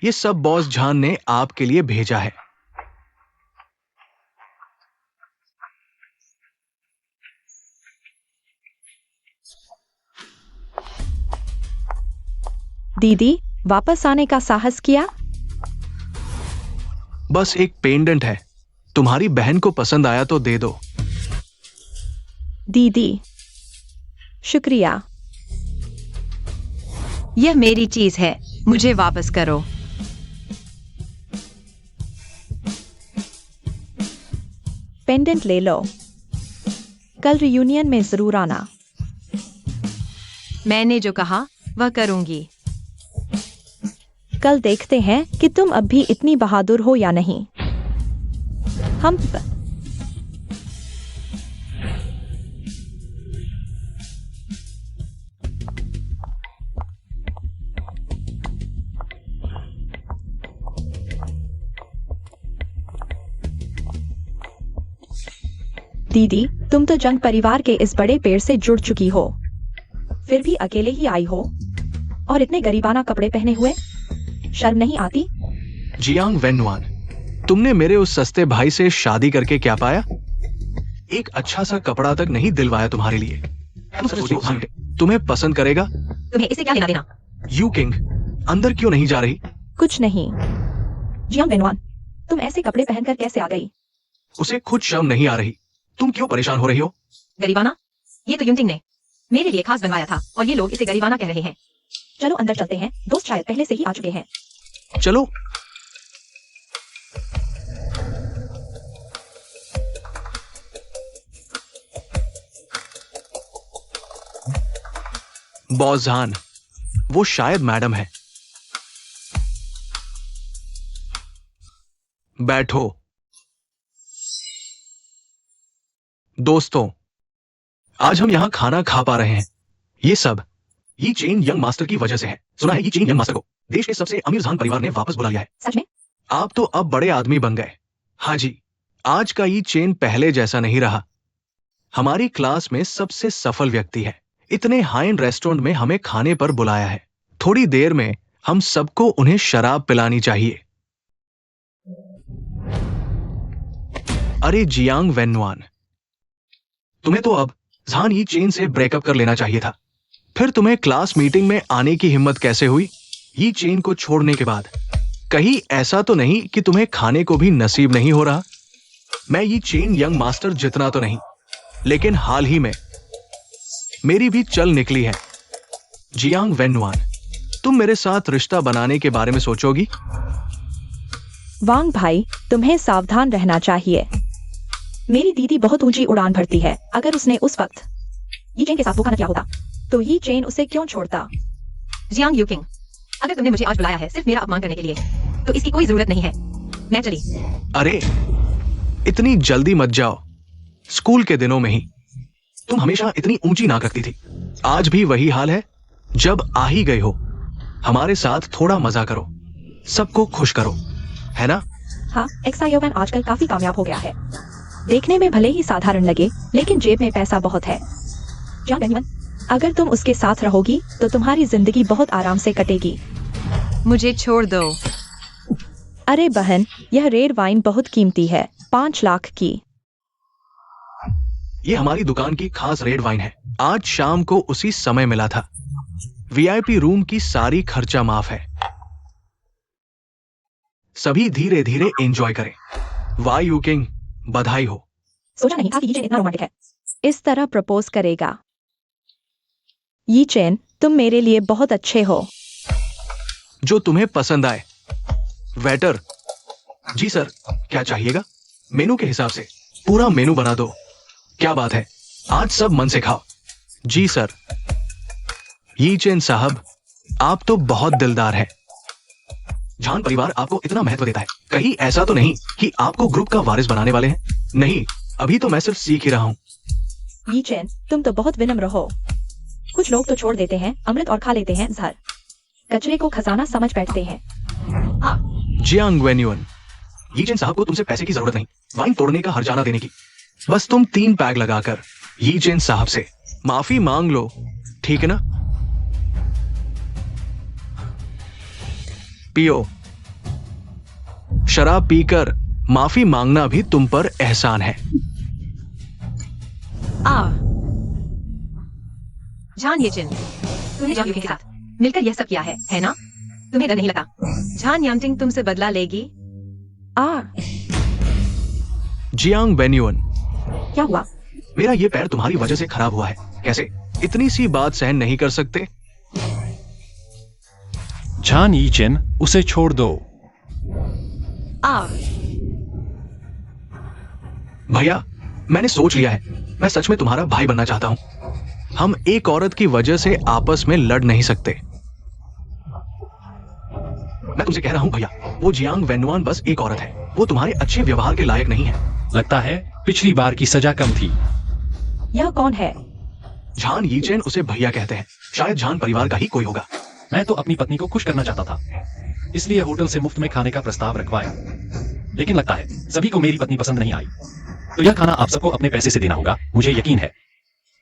ये सब बॉस झान ने आपके लिए भेजा है। दीदी, वापस आने का साहस किया? बस एक पेंडेंट है, तुम्हारी बहन को पसंद आया तो दे दो। दीदी, शुक्रिया। यह मेरी चीज है, मुझे वापस करो। पेंडेंट ले लो। कल रियूनियन में जरूर आना। मैंने जो कहा वह करूंगी। कल देखते हैं कि तुम अब भी इतनी बहादुर हो या नहीं। हम दीदी, तुम तो जंग परिवार के इस बड़े पेड़ से जुड़ चुकी हो, फिर भी अकेले ही आई हो और इतने गरीबाना कपड़े पहने हुए। शर्म नहीं आती? जियांग वेन्नुआन, तुमने मेरे उस सस्ते भाई से शादी करके क्या पाया? एक अच्छा सा कपड़ा तक नहीं दिलवाया तुम्हारे लिए। तुम्हें पसंद करेगा? तुम्हें इसे क्या लेना देना? यू किंग, अंदर क्यों नहीं जा रही? कुछ नहीं। जियांग वेन्नुआन, तुम ऐसे कपड़े पहनकर कैसे आ गई? उसे खुद शर्म नहीं आ रही, तुम क्यों परेशान हो रही हो? गरीबाना? ये तो यूनटिंग ने मेरे लिए खास बनवाया था और ये लोग इसे गरीबाना कह रहे हैं। चलो अंदर चलते हैं, दोस्त शायद पहले से ही आ चुके हैं। चलो। बॉस झान, वो शायद मैडम है। बैठो। दोस्तों, आज हम यहां खाना खा पा रहे हैं, ये चेन यंग मास्टर की वजह से है। सुना है ये चेन यंग मास्टर को देश के सबसे अमीर झान परिवार ने वापस बुला लिया है। सच में? आप तो अब बड़े आदमी बन गए। हाँ जी, आज का ये चेन पहले जैसा नहीं रहा। हमारी क्लास में सबसे सफल व्यक्ति है, इतने हाई एंड रेस्टोरेंट में हमें खाने पर बुलाया है। थोड़ी देर में हम सबको उन्हें शराब पिलानी चाहिए। अरे जियांग वेन्नुआन, तुम्हें तो अब झान यी चेन से ब्रेकअप कर लेना चाहिए था। फिर तुम्हें क्लास मीटिंग में आने की हिम्मत कैसे हुई? यी चेन को छोड़ने के बाद कहीं ऐसा तो नहीं कि तुम्हें खाने को भी नसीब नहीं हो रहा? मैं यी चेन यंग मास्टर जितना तो नहीं, लेकिन हाल ही में मेरी भी चल निकली है। जियांग वेन्नुआन, तुम मेरे साथ रिश्ता बनाने के बारे में सोचोगी? वांग भाई, तुम्हें सावधान रहना चाहिए। मेरी दीदी बहुत ऊंची उड़ान भरती है। अगर उसने उस वक्त ये चेन के साथ धोखा न किया होता तो ये चेन उसे क्यों छोड़ता? जियांग यूकिंग, अगर तुमने मुझे आज बुलाया है सिर्फ मेरा अपमान करने के लिए तो इसकी कोई जरूरत नहीं है। मैं चली। अरे इतनी जल्दी मत जाओ। स्कूल के दिनों में ही तुम हमेशा इतनी ऊंची नाक रखती थी, आज भी वही हाल है। जब आ ही गए हो, हमारे साथ थोड़ा मजा करो, सबको खुश करो, है ना? हाँ, एक्सायोवैन आजकल काफी कामयाब हो गया है। देखने में भले ही साधारण लगे, लेकिन जेब में पैसा बहुत है। जियांग वेन्युआन, अगर तुम उसके साथ रहोगी तो तुम्हारी जिंदगी बहुत आराम से कटेगी। मुझे छोड़ दो। अरे बहन, यह रेड वाइन बहुत कीमती है, 5 लाख की। ये हमारी दुकान की खास रेड वाइन है। आज शाम को उसी समय मिला था। वीआईपी रूम की सारी खर्चा माफ है। सभी धीरे धीरे एंजॉय करें। वाई यू किंग, बधाई हो। सोचा नहीं था कि ये चेन इतना रोमांटिक है। इस तरह प्रपोज करेगा। ये चेन, तुम मेरे लिए बहुत अच्छे हो। जो तुम्हें पसंद आए। वेटर, जी सर, क्या चाहिएगा? मेनू के हिसाब से पूरा मेनू बना दो। क्या बात है, आज सब मन से खाओ। जी सर। ये चेन साहब, आप तो बहुत दिलदार हैं। झान परिवार आपको इतना महत्व देता है, कहीं ऐसा तो नहीं कि आपको ग्रुप का वारिस बनाने वाले हैं? नहीं, अभी तो मैं सिर्फ सीख ही रहा हूँ। ये चेन, तुम तो बहुत विनम्र हो। कुछ लोग तो छोड़ देते हैं अमृत और खा लेते हैं जहर। कचरे को खजाना समझ बैठते हैं। जियांग वेन्युअन, ये चेन साहब को तुमसे पैसे की जरूरत नहीं, वाइन तोड़ने का हर्जाना देने की। बस तुम 3 पैग लगाकर ये चेन साहब से माफी मांग लो, ठीक है ना? पियो। शराब पीकर माफी मांगना भी तुम पर एहसान है। जान ये चिन, तूने जॉन के साथ मिलकर यह सब किया है ना? तुम्हें डर नहीं लगा? जान यांटिंग तुमसे बदला लेगी? जियांग वेन्युअन, क्या हुआ? मेरा ये पैर तुम्हारी वजह से खराब हुआ है। कैसे इतनी सी बात सहन नहीं कर सकते? झान यीचेन, उसे छोड़ दो। भैया, मैंने सोच लिया है, मैं सच में तुम्हारा भाई बनना चाहता हूं। हम एक औरत की वजह से आपस में लड़ नहीं सकते। मैं तुमसे कह रहा हूं भैया, वो जियांग वेन्युआन बस एक औरत है। वो तुम्हारे अच्छे व्यवहार के लायक नहीं है। लगता है पिछली बार की सजा कम थी। यह कौन है? झान यीचेन उसे भैया कहते हैं। शायद झान परिवार का ही कोई होगा। मैं तो अपनी पत्नी को खुश करना चाहता था, इसलिए होटल से मुफ्त में खाने का प्रस्ताव रखवाया। लेकिन लगता है सभी को मेरी पत्नी पसंद नहीं आई, तो यह खाना आप सबको अपने पैसे से देना होगा। मुझे यकीन है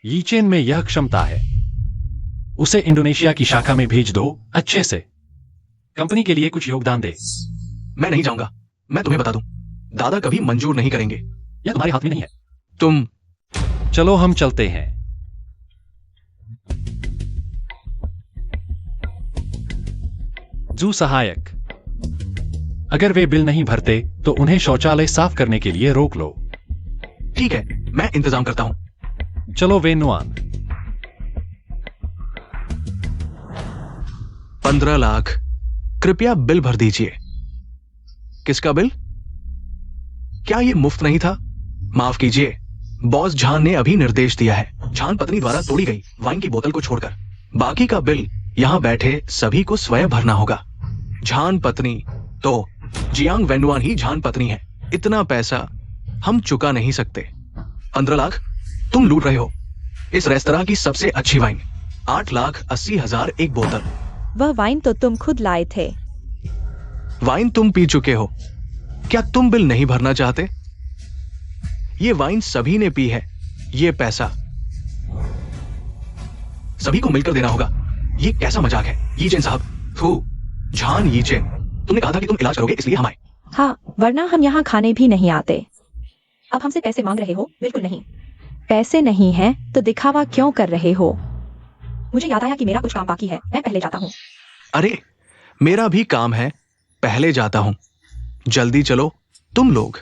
यीचेन में यह क्षमता है। उसे इंडोनेशिया की शाखा में भेज दो, अच्छे से। कंपनी के लिए कुछ योगदान दे। मैं नहीं जाऊंगा, मैं तुम्हें बता दूं, दादा कभी मंजूर नहीं करेंगे। यह तुम्हारे हाथ में नहीं है। तुम चलो हम चलते हैं। जू सहायक, अगर वे बिल नहीं भरते तो उन्हें शौचालय साफ करने के लिए रोक लो। ठीक है, मैं इंतजाम करता हूं। चलो वेनुआन। 15 लाख, कृपया बिल भर दीजिए। किसका बिल? क्या ये मुफ्त नहीं था? माफ कीजिए, बॉस झान ने अभी निर्देश दिया है। झान पत्नी द्वारा तोड़ी गई वाइन की बोतल को छोड़कर बाकी का बिल यहां बैठे सभी को स्वयं भरना होगा। झान पत्नी तो जियांग वेन्युआन ही झान पत्नी है। इतना पैसा हम चुका नहीं सकते। 15 लाख तुम लूट रहे हो। इस रेस्तरां की सबसे अच्छी वाइन 8,80,000 एक बोतल। वह वाइन तो तुम खुद लाए थे। वाइन तुम पी चुके हो, क्या तुम बिल नहीं भरना चाहते? ये वाइन सभी ने पी है। ये पैसा सभी को मिलकर देना होगा। ये कैसा मजाक है? यीचेन साहब, थू, झान यीचेन, तुमने कहा था कि तुम इलाज करोगे, इसलिए हम आए। हाँ, वरना हम यहाँ खाने भी नहीं आते। अब हमसे पैसे मांग रहे हो? बिल्कुल नहीं। पैसे नहीं है तो दिखावा क्यों कर रहे हो? मुझे याद आया कि मेरा कुछ काम बाकी है, मैं पहले जाता हूँ। अरे, मेरा भी काम है, पहले जाता हूं। जल्दी चलो तुम लोग।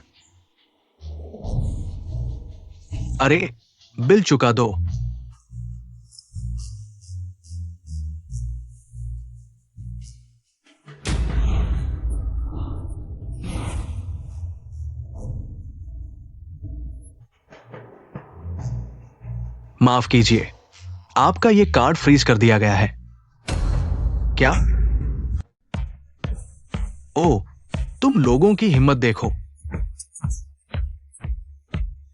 अरे, बिल चुका दो। माफ कीजिए, आपका यह कार्ड फ्रीज कर दिया गया है। क्या? ओ, तुम लोगों की हिम्मत देखो।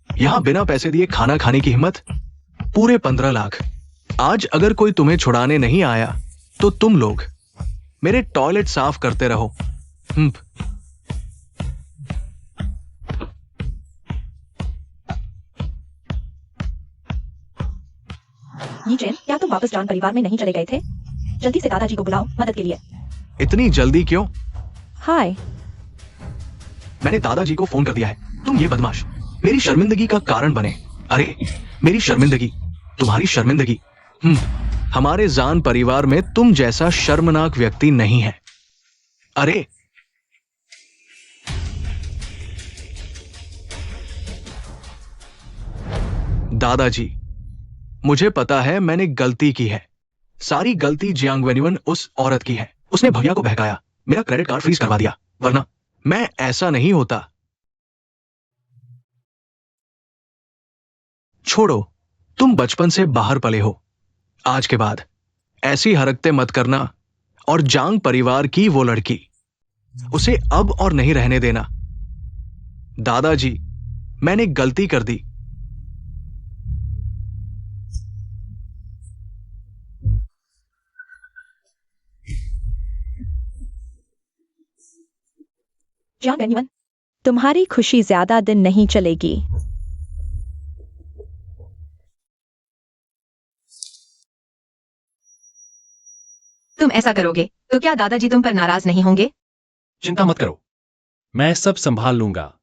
यहां बिना पैसे दिए खाना खाने की हिम्मत। पूरे 15 लाख। आज अगर कोई तुम्हें छुड़ाने नहीं आया तो तुम लोग मेरे टॉयलेट साफ करते रहो। यीचेन, क्या तुम वापस जान परिवार में नहीं चले गए थे? जल्दी से दादाजी को बुलाओ मदद के लिए। इतनी जल्दी क्यों? हाय। मैंने दादाजी को फोन कर दिया है। तुम ये बदमाश मेरी शर्मिंदगी का कारण बने। अरे मेरी शर्मिंदगी, तुम्हारी शर्मिंदगी। हमारे जान परिवार में तुम जैसा शर्मनाक व्यक्ति नहीं है। अरे दादाजी, मुझे पता है मैंने गलती की है। सारी गलती जियांग वेन्युअन उस औरत की है। उसने भैया को बहकाया, मेरा क्रेडिट कार्ड फ्रीज करवा दिया, वरना मैं ऐसा नहीं होता। छोड़ो, तुम बचपन से बाहर पले हो। आज के बाद ऐसी हरकतें मत करना। और जांग परिवार की वो लड़की, उसे अब और नहीं रहने देना। दादाजी, मैंने गलती कर दी। जियांग वेन्युअन, तुम्हारी खुशी ज्यादा दिन नहीं चलेगी। तुम ऐसा करोगे तो क्या दादाजी तुम पर नाराज नहीं होंगे? चिंता मत करो, मैं सब संभाल लूंगा।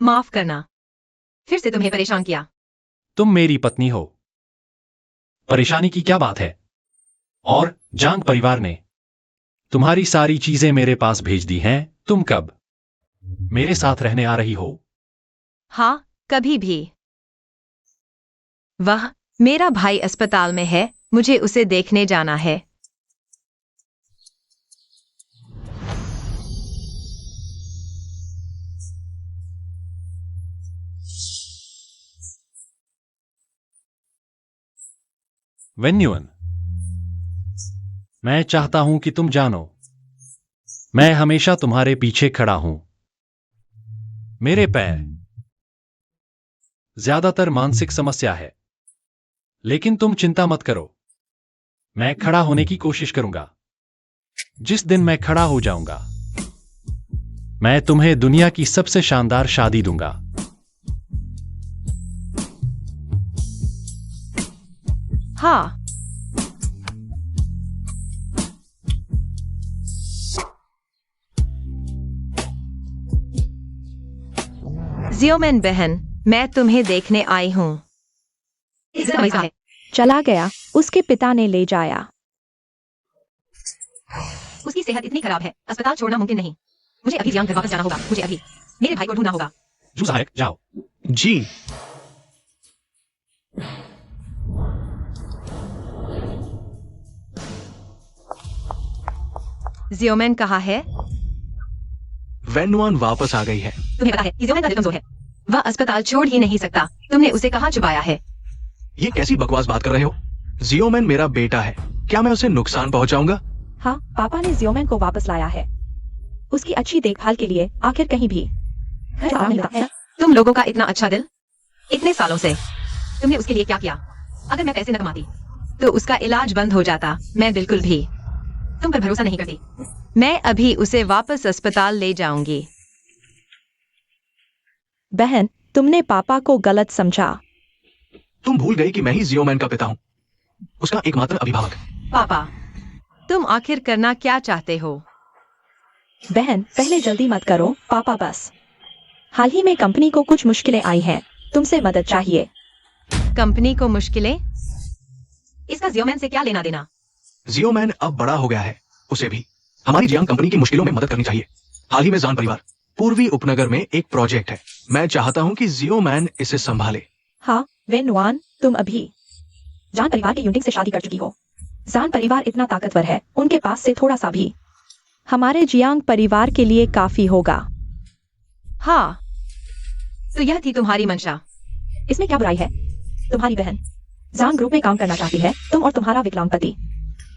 माफ करना, फिर से तुम्हें परेशान किया। तुम मेरी पत्नी हो, परेशानी की क्या बात है? और जांग परिवार ने तुम्हारी सारी चीजें मेरे पास भेज दी हैं। तुम कब मेरे साथ रहने आ रही हो? हाँ, कभी भी। वह मेरा भाई अस्पताल में है, मुझे उसे देखने जाना है। वेन्युअन, मैं चाहता हूं कि तुम जानो, मैं हमेशा तुम्हारे पीछे खड़ा हूं। मेरे पैर ज्यादातर मानसिक समस्या है, लेकिन तुम चिंता मत करो, मैं खड़ा होने की कोशिश करूंगा। जिस दिन मैं खड़ा हो जाऊंगा, मैं तुम्हें दुनिया की सबसे शानदार शादी दूंगा। हाँ, जियोमेन बहन, मैं तुम्हें देखने आई हूँ। है। चला गया, उसके पिता ने ले जाया। उसकी सेहत इतनी खराब है, अस्पताल छोड़ना मुमकिन नहीं। मुझे अभी जियांग घर वापस जाना होगा। मुझे अभी मेरे भाई को ढूंढना होगा। जू सहायक, जाओ। जी। जियोमेन कहाँ है? वेन्युअन वापस आ गई है। तुम्हें पता है कि जियोमेन का दिल कमजोर है। वह अस्पताल छोड़ ही नहीं सकता। तुमने उसे कहाँ छुपाया है? ये कैसी बकवास बात कर रहे हो? जियोमेन मेरा बेटा है, क्या मैं उसे नुकसान पहुंचाऊंगा? हाँ, पापा ने जियोमेन को वापस लाया है, उसकी अच्छी देखभाल के लिए। आखिर कहीं भी घर आराम मिलता है। तुम लोगों का इतना अच्छा दिल, इतने सालों से तुमने उसके लिए क्या किया? अगर मैं पैसे न कमाती तो उसका इलाज बंद हो जाता। मैं बिल्कुल भी तुम पर भरोसा नहीं करती। मैं अभी उसे वापस अस्पताल ले जाऊंगी। बहन, तुमने पापा को गलत समझा। तुम भूल गई कि मैं ही जियोमैन का पिता हूं, उसका एकमात्र अभिभावक। पापा, तुम आखिर करना क्या चाहते हो? बहन, पहले जल्दी मत करो पापा, बस हाल ही में कंपनी को कुछ मुश्किलें आई हैं, तुमसे मदद चाहिए। कंपनी को मुश्किलें? इसका जियोमैन से क्या लेना देना? जियोमैन अब बड़ा हो गया है, उसे भी हमारी जियांग कंपनी की मुश्किलों में मदद करनी चाहिए। हाल ही में जान परिवार पूर्वी उपनगर में एक प्रोजेक्ट है, मैं चाहता हूं कि जियोमैन इसे संभाले। हाँ वेन्युआन, तुम अभी जान परिवार के यूनिट से शादी कर चुकी हो। जान परिवार इतना ताकतवर है, उनके पास से थोड़ा सा भी हमारे जियांग परिवार के लिए काफी होगा। हाँ, तो यह थी तुम्हारी मंशा। इसमें क्या बुराई है? तुम्हारी बहन जान ग्रुप में काम करना चाहती है, तुम और तुम्हारा विकलांग पति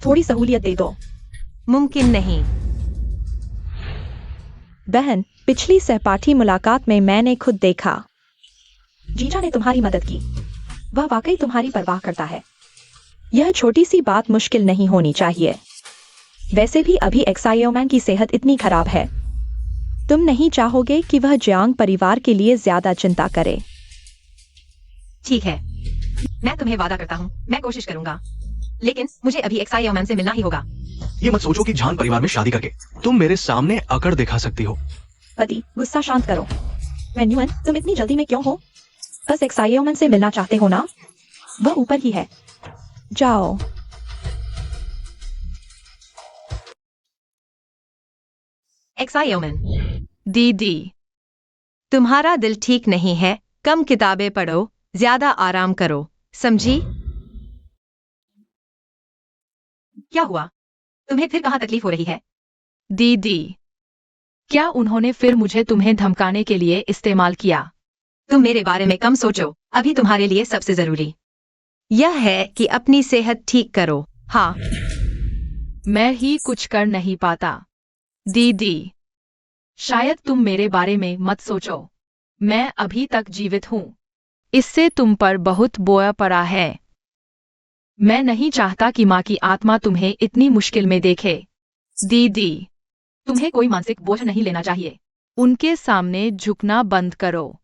थोड़ी सहूलियत दे दो। मुमकिन नहीं। बहन, पिछली सहपाठी मुलाकात में मैंने खुद देखा, जीजा ने तुम्हारी मदद की। वह वाकई तुम्हारी परवाह करता है। यह छोटी सी बात मुश्किल नहीं होनी चाहिए। वैसे भी अभी एक्साइयोमैन की सेहत इतनी खराब है, तुम नहीं चाहोगे कि वह जियांग परिवार के लिए ज्यादा चिंता करे। ठीक है। मैं तुम्हें वादा करता हूँ मैं कोशिश करूंगा, लेकिन मुझे अभी एक्साई ओमैन से मिलना ही होगा। ये मत सोचो कि झान परिवार में शादी करके तुम मेरे सामने अकड़ दिखा सकती हो। पति, गुस्सा शांत करो। वेन्यूअन, तुम इतनी जल्दी में क्यों हो? बस एक्साइओमन से मिलना चाहते हो ना? वह ऊपर ही है, जाओ। एक्साई ओमैन। दीदी, तुम्हारा दिल ठीक नहीं है, कम किताबें पढ़ो, ज्यादा आराम करो, समझी? क्या हुआ? तुम्हें फिर कहाँ तकलीफ हो रही है? दीदी, क्या उन्होंने फिर मुझे तुम्हें धमकाने के लिए इस्तेमाल किया? तुम मेरे बारे में कम सोचो, अभी तुम्हारे लिए सबसे जरूरी यह है कि अपनी सेहत ठीक करो। हाँ, मैं ही कुछ कर नहीं पाता। दीदी, शायद तुम मेरे बारे में मत सोचो, मैं अभी तक जीवित हूँ, इससे तुम पर बहुत बोझ पड़ा है। मैं नहीं चाहता कि माँ की आत्मा तुम्हें इतनी मुश्किल में देखे। दीदी, तुम्हें कोई मानसिक बोझ नहीं लेना चाहिए, उनके सामने झुकना बंद करो।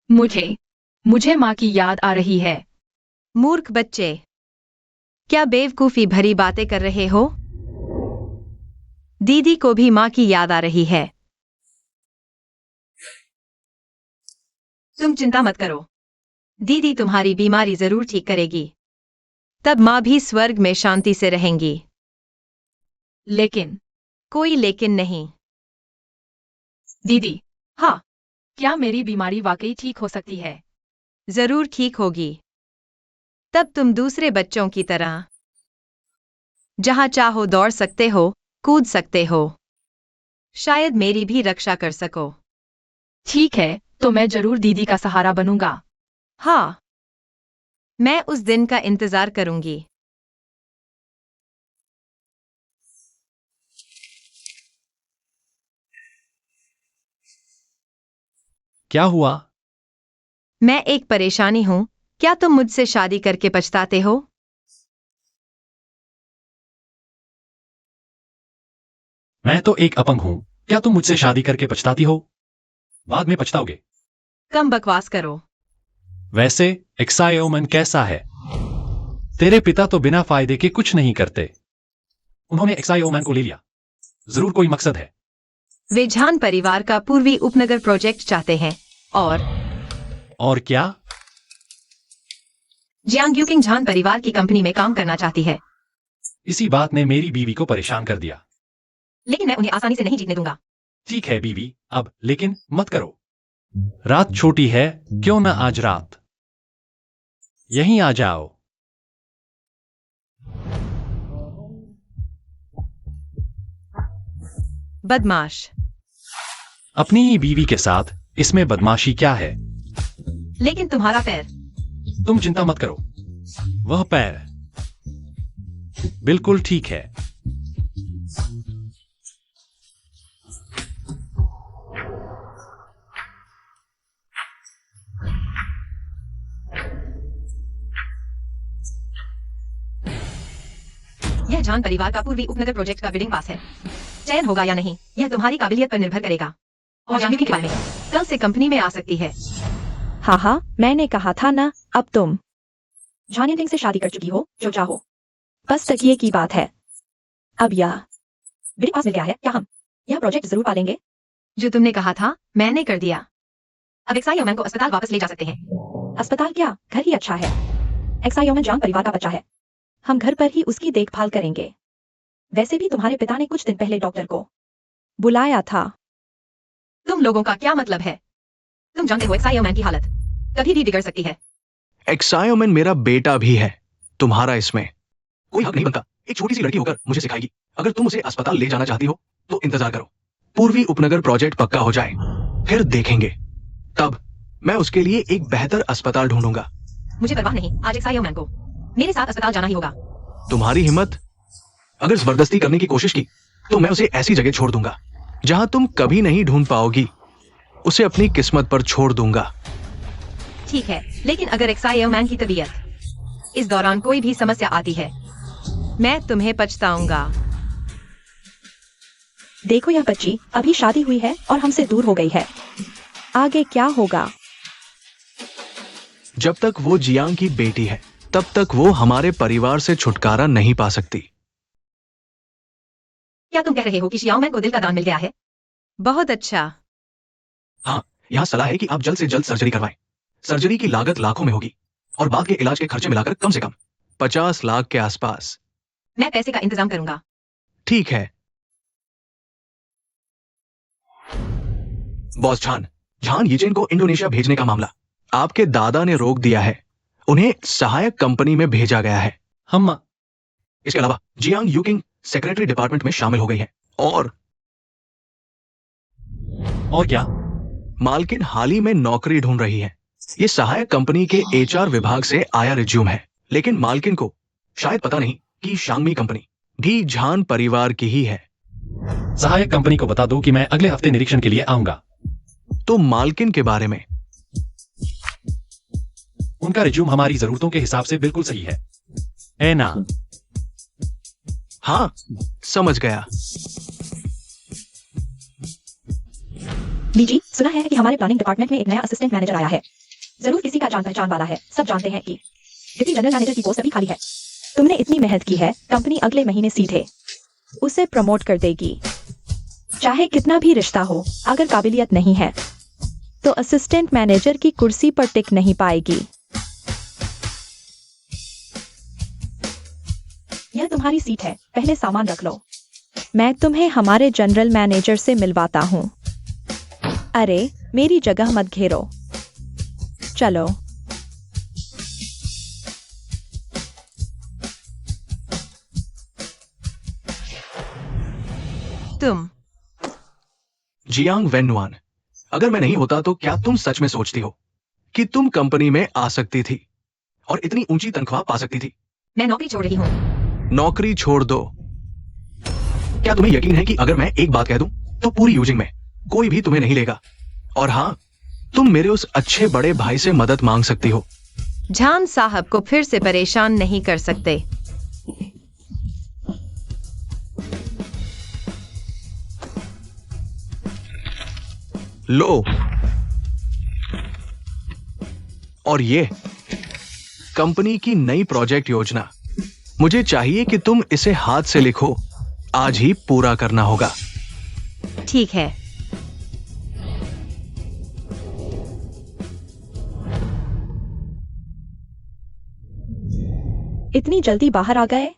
मुझे माँ की याद आ रही है। मूर्ख बच्चे, क्या बेवकूफी भरी बातें कर रहे हो? दीदी को भी माँ की याद आ रही है। तुम चिंता मत करो, दीदी तुम्हारी बीमारी जरूर ठीक करेगी, तब माँ भी स्वर्ग में शांति से रहेंगी। लेकिन कोई लेकिन नहीं। दीदी, हाँ, क्या मेरी बीमारी वाकई ठीक हो सकती है? जरूर ठीक होगी, तब तुम दूसरे बच्चों की तरह जहां चाहो दौड़ सकते हो, कूद सकते हो, शायद मेरी भी रक्षा कर सको। ठीक है, तो मैं जरूर दीदी का सहारा बनूंगा। हाँ, मैं उस दिन का इंतजार करूंगी। क्या हुआ? मैं एक परेशानी हूं, क्या तुम मुझसे शादी करके पछताते हो? मैं तो एक अपंग हूँ, क्या तुम मुझसे शादी करके पछताती हो? बाद में पछताओगे। कम बकवास करो। वैसे एक्साइओमन कैसा है? तेरे पिता तो बिना फायदे के कुछ नहीं करते, उन्होंने एक्साइओमन को ले लिया, जरूर कोई मकसद है। वे झान परिवार का पूर्वी उपनगर प्रोजेक्ट चाहते हैं और क्या? जियांग यूकिंग झान परिवार की कंपनी में काम करना चाहती है। इसी बात ने मेरी बीवी को परेशान कर दिया। लेकिन मैं उन्हें आसानी से नहीं जीतने दूंगा। ठीक है बीवी, अब लेकिन मत करो। रात छोटी है, क्यों न आज रात यहीं आ जाओ। बदमाश। अपनी ही बीवी के साथ इसमें बदमाशी क्या है? लेकिन तुम्हारा पैर। तुम चिंता मत करो, वह पैर बिल्कुल ठीक है। यह झान परिवार का पूर्वी उपनगर प्रोजेक्ट का बिडिंग पास है। चयन होगा या नहीं, यह तुम्हारी काबिलियत पर निर्भर करेगा। और जानवी के बारे में कल से कंपनी में आ सकती है। हाँ हाँ, मैंने कहा था ना, अब तुम झानियटिंग से शादी कर चुकी हो, जो चाहो। बस तकिए की बात है। अब यह बिडिंग पास मिल गया है, क्या हम यह प्रोजेक्ट जरूर पालेंगे? जो तुमने कहा था मैंने कर दिया। अब एक्साइओमन को अस्पताल वापस ले जा सकते हैं। अस्पताल क्या, घर ही अच्छा है। एक्साइओमन जान परिवार का बच्चा है, हम घर पर ही उसकी देखभाल करेंगे। वैसे भी तुम्हारे पिता ने कुछ दिन पहले डॉक्टर को बुलाया था। तुम लोगों का क्या मतलब है? तुम जानते हो एक्साइओमन की हालत कभी भी बिगड़ सकती है। एक्साइओमन मेरा बेटा भी है, तुम्हारा इसमें कोई हक नहीं बनता। एक छोटी सी लड़की होकर मुझे सिखाएगी। अगर तुम उसे अस्पताल ले जाना चाहती हो तो इंतजार करो, पूर्वी उपनगर प्रोजेक्ट पक्का हो जाए, फिर देखेंगे। तब मैं उसके लिए एक बेहतर अस्पताल ढूंढूंगा। मुझे परवाह नहीं, आज एक्साइओमन को मेरे साथ अस्पताल जाना ही होगा। तुम्हारी हिम्मत, अगर जबरदस्ती करने की कोशिश की तो मैं उसे ऐसी जगह छोड़ दूंगा जहां तुम कभी नहीं ढूंढ पाओगी। उसे अपनी किस्मत पर छोड़ दूंगा। ठीक है, लेकिन अगर एक्साइओमन की तबीयत इस दौरान कोई भी समस्या आती है, मैं तुम्हें पछताऊंगा। देखो यह बच्ची अभी शादी हुई है और हमसे दूर हो गई है, आगे क्या होगा? जब तक वो जियांग की बेटी है तब तक वो हमारे परिवार से छुटकारा नहीं पा सकती। क्या तुम कह रहे हो कि शियाओमैन को दिल का दान मिल गया है? बहुत अच्छा। हाँ, यहाँ सलाह है कि आप जल्द से जल्द सर्जरी करवाएं। सर्जरी की लागत लाखों में होगी और बाद के इलाज के खर्चे मिलाकर कम से कम 50 लाख के आसपास। मैं पैसे का इंतजाम करूंगा। ठीक है बॉस झान यीचेन को इंडोनेशिया भेजने का मामला आपके दादा ने रोक दिया है। उन्हें सहायक कंपनी में भेजा गया है। हम इसके अलावा जियांग यूकिंग सेक्रेटरी डिपार्टमेंट में शामिल हो गई है और क्या? मालकिन हाल ही में नौकरी ढूंढ रही है। ये सहायक कंपनी के एचआर विभाग से आया रिज्यूम है, लेकिन मालकिन को शायद पता नहीं कि शांगमी कंपनी भी झान परिवार की ही है। सहायक कंपनी को बता दो कि मैं अगले हफ्ते निरीक्षण के लिए आऊंगा। तो मालकिन के बारे में? उनका रिज्यूम हमारी जरूरतों के हिसाब से बिल्कुल सही है, है ना? हाँ, समझ गया। बीजी, सुना है कि हमारे प्लानिंग डिपार्टमेंट में एक नया असिस्टेंट मैनेजर आया है। जरूर किसी का जान पहचान वाला है। सब जानते हैं कि डिप्टी जनरल मैनेजर की पोस्ट अभी खाली है। तुमने इतनी मेहनत की है, कंपनी अगले महीने सीधे उसे प्रमोट कर देगी। चाहे कितना भी रिश्ता हो, अगर काबिलियत नहीं है तो असिस्टेंट मैनेजर की कुर्सी पर टिक नहीं पाएगी। यह तुम्हारी सीट है, पहले सामान रख लो। मैं तुम्हें हमारे जनरल मैनेजर से मिलवाता हूँ। अरे, मेरी जगह मत घेरो। चलो। तुम जियांग वेन्नुआन, अगर मैं नहीं होता तो क्या तुम सच में सोचती हो कि तुम कंपनी में आ सकती थी और इतनी ऊंची तनख्वाह पा सकती थी? मैं नौकरी छोड़ रही हूँ। नौकरी छोड़ दो। क्या तुम्हें यकीन है कि अगर मैं एक बात कह दूं तो पूरी यूजिंग में कोई भी तुम्हें नहीं लेगा? और हाँ, तुम मेरे उस अच्छे बड़े भाई से मदद मांग सकती हो। झान साहब को फिर से परेशान नहीं कर सकते। लो, और ये कंपनी की नई प्रोजेक्ट योजना। मुझे चाहिए कि तुम इसे हाथ से लिखो। आज ही पूरा करना होगा। ठीक है। इतनी जल्दी बाहर आ गए?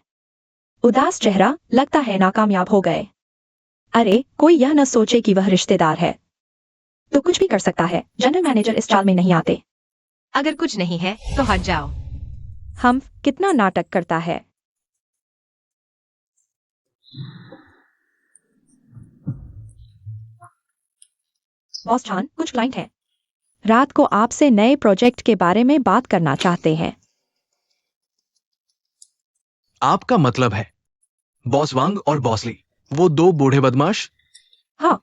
उदास चेहरा, लगता है नाकामयाब हो गए। अरे, कोई यह न सोचे कि वह रिश्तेदार है तो कुछ भी कर सकता है। जनरल मैनेजर इस चाल में नहीं आते। अगर कुछ नहीं है तो हट जाओ। हम कितना नाटक करता है। बॉस जान, कुछ क्लाइंट हैं। रात को आपसे नए प्रोजेक्ट के बारे में बात करना चाहते हैं। आपका मतलब है बॉस वांग और बॉस ली, वो दो बूढ़े बदमाश? हाँ,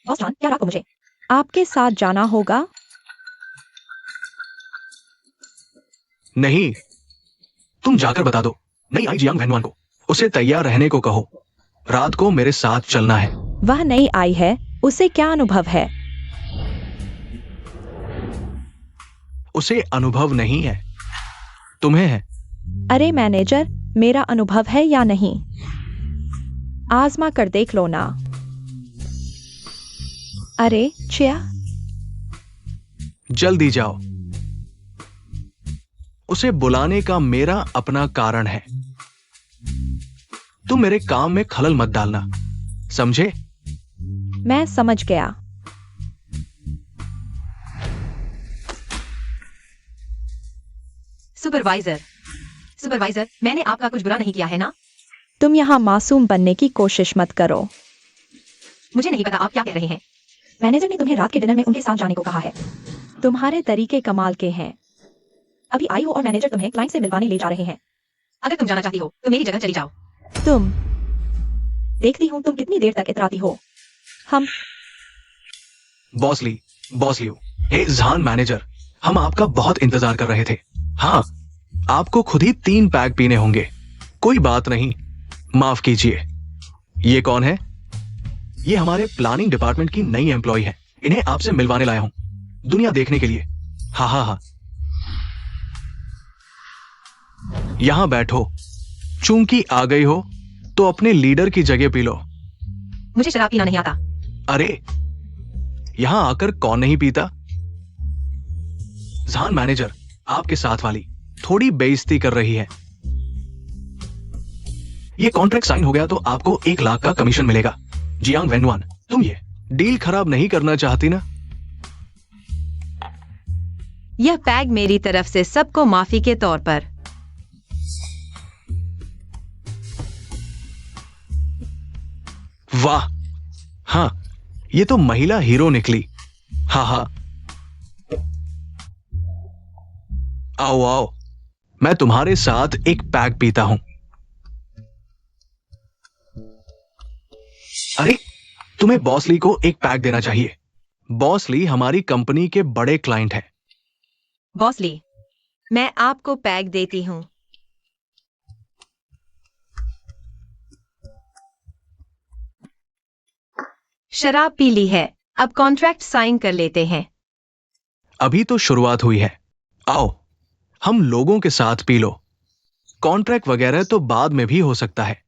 बॉस जान, क्या रात को मुझे आपके साथ जाना होगा? नहीं, तुम जाकर बता दो नई आई जियांग वेन्नुआन को, उसे तैयार रहने को कहो। रात को मेरे साथ चलना है। वह नई आई है, उसे क्या अनुभव है? उसे अनुभव नहीं है, तुम्हें है। अरे मैनेजर, मेरा अनुभव है या नहीं, आजमा कर देख लो ना। अरे चिया, जल्दी जाओ। उसे बुलाने का मेरा अपना कारण है। तुम मेरे काम में खलल मत डालना, समझे? मैं समझ गया। सुपरवाइजर, मैंने आपका कुछ बुरा नहीं किया है ना? तुम यहाँ मासूम बनने की कोशिश मत करो। मुझे नहीं पता आप क्या कह रहे हैं। मैनेजर ने तुम्हें रात के डिनर में उनके साथ जाने को कहा है। तुम्हारे तरीके कमाल के हैं। अभी आई हो और मैनेजर तुम्हें क्लाइंट से मिलवाने ले जा रहे हैं। अगर तुम जाना चाहती हो तो मेरी जगह चली जाओ। तुम देखती हूँ तुम कितनी देर तक इतराती हो। हम बॉस लियो, हे झान मैनेजर, हम आपका बहुत इंतजार कर रहे थे। हाँ, आपको खुद ही 3 पैक पीने होंगे। कोई बात नहीं, माफ कीजिए। ये कौन है? ये हमारे प्लानिंग डिपार्टमेंट की नई एम्प्लॉय है। इन्हें आपसे मिलवाने लाया हूं, दुनिया देखने के लिए। हाँ हाँ हाँ। यहां बैठो। चूंकि आ गई हो तो अपने लीडर की जगह पी लो। मुझे शराब पीना नहीं आता। अरे यहां आकर कौन नहीं पीता? जहान मैनेजर, आपके साथ वाली थोड़ी बेइज्जती कर रही है। ये कॉन्ट्रैक्ट साइन हो गया तो आपको 1 लाख का कमीशन मिलेगा। जियांग वेनुआन, तुम ये डील खराब नहीं करना चाहती ना? यह पैग मेरी तरफ से सबको माफी के तौर पर। वाह, हाँ, ये तो महिला हीरो निकली। हाँ हाँ, आओ आओ, मैं तुम्हारे साथ एक पैग पीता हूं। अरे तुम्हें बॉसली को एक पैग देना चाहिए। बॉसली हमारी कंपनी के बड़े क्लाइंट हैं। बॉसली, मैं आपको पैग देती हूं। शराब पी ली है, अब कॉन्ट्रैक्ट साइन कर लेते हैं। अभी तो शुरुआत हुई है। आओ, हम लोगों के साथ पी लो। कॉन्ट्रैक्ट वगैरह तो बाद में भी हो सकता है।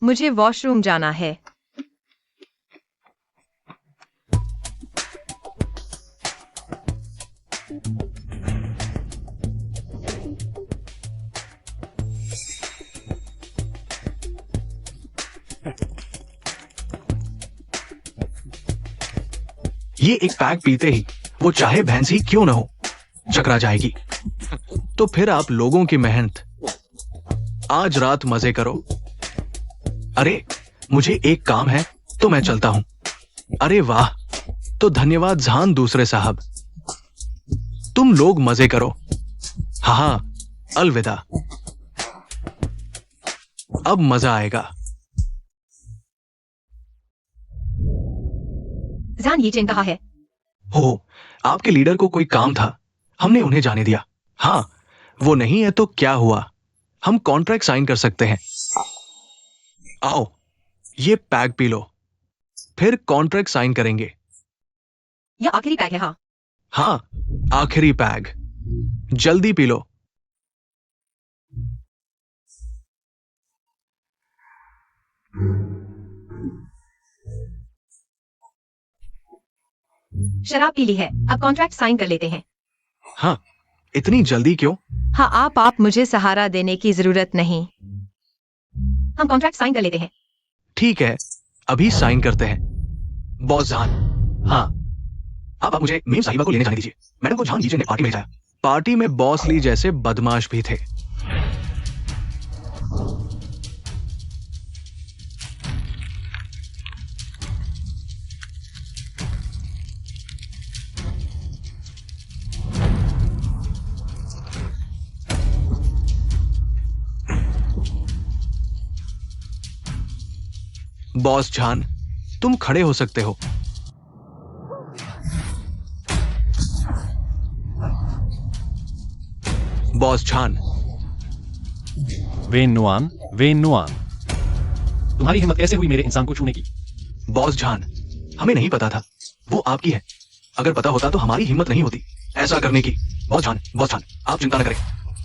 मुझे वॉशरूम जाना है। ये एक पैग पीते ही वो चाहे भैंस ही क्यों ना हो चकरा जाएगी। तो फिर आप लोगों की मेहनत। आज रात मजे करो। अरे मुझे एक काम है तो मैं चलता हूं। अरे वाह, तो धन्यवाद जहान दूसरे साहब। तुम लोग मजे करो। हाँ हाँ, अलविदा। अब मजा आएगा। जान यीचेन कहाँ है? हो, आपके लीडर को कोई काम था, हमने उन्हें जाने दिया। हाँ, वो नहीं है तो क्या हुआ, हम कॉन्ट्रैक्ट साइन कर सकते हैं। आओ, ये पैग पी लो, फिर कॉन्ट्रैक्ट साइन करेंगे। यह आखिरी पैग है। हाँ, हाँ, आखिरी पैग। जल्दी पी लो। शराब पी ली है, अब कॉन्ट्रैक्ट साइन कर लेते हैं। हाँ, इतनी जल्दी क्यों? हाँ, आप मुझे सहारा देने की जरूरत नहीं। हम कॉन्ट्रैक्ट साइन कर लेते हैं। ठीक है, अभी साइन करते हैं। बॉस जहान, हाँ, आप मुझे मेम साहिबा को लेने जाने दीजिए। मैडम को जहान यीचेन ने पार्टी में भेजा। पार्टी में बॉस ली जैसे बदमाश भी थे। बॉस जान, तुम खड़े हो सकते हो। बॉस जान, वेन नुआन, तुम्हारी हिम्मत कैसे हुई मेरे इंसान को छूने की? बॉस जान, हमें नहीं पता था वो आपकी है। अगर पता होता तो हमारी हिम्मत नहीं होती ऐसा करने की। बॉस जान, आप चिंता न करें,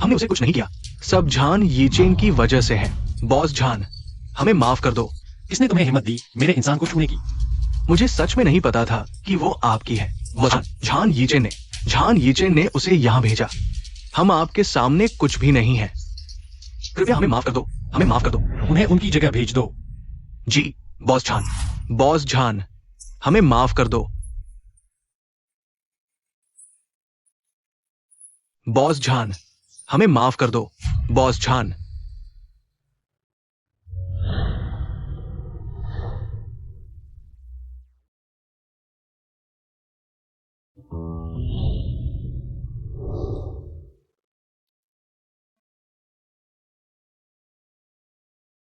हमने उसे कुछ नहीं किया। सब जान यीचेन की वजह से है। बॉस जान, हमें माफ कर दो। किसने तुम्हें हिम्मत दी मेरे इंसान को छूने की? मुझे सच में नहीं पता था कि वो आपकी है। बॉस जान, झान यीचेन ने उसे यहां भेजा। हम आपके सामने कुछ भी नहीं है। कृपया हमें माफ कर दो, हमें माफ कर दो। उन्हें उनकी जगह भेज दो। जी बॉस जान, हमें माफ कर दो। बॉस जान, हमें माफ कर दो। बॉस जान,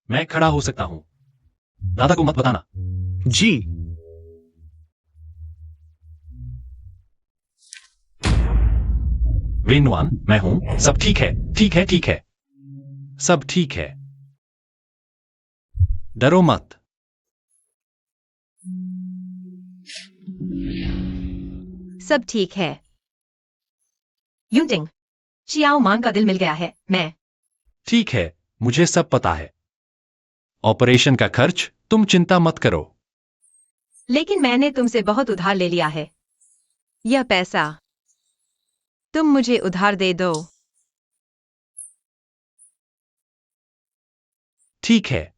मैं खड़ा हो सकता हूं, दादा को मत बताना। जी वेनुआन, मैं हूं। सब ठीक है, ठीक है, सब ठीक है, डरो मत। सब ठीक है। यूटिंग, चियाओ मांग का दिल मिल गया है। मैं ठीक है, मुझे सब पता है। ऑपरेशन का खर्च तुम चिंता मत करो। लेकिन मैंने तुमसे बहुत उधार ले लिया है। यह पैसा तुम मुझे उधार दे दो। ठीक है।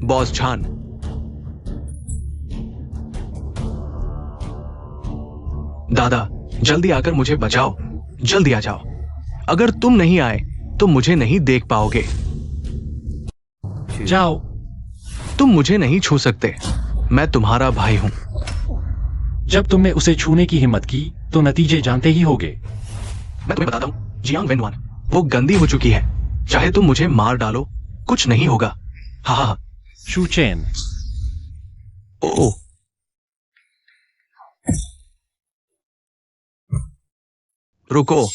बॉस झान, दादा जल्दी आकर मुझे बचाओ, जल्दी आ जाओ। अगर तुम नहीं आए तो मुझे नहीं देख पाओगे। जाओ। तुम मुझे नहीं छू सकते, मैं तुम्हारा भाई हूं। जब तुमने उसे छूने की हिम्मत की तो नतीजे जानते ही होगे। मैं तुम्हें बताता हूं जियांग वेनवान, वो गंदी हो चुकी है। चाहे तुम मुझे मार डालो, कुछ नहीं होगा। हा हा। शू चेन। ओ रुको,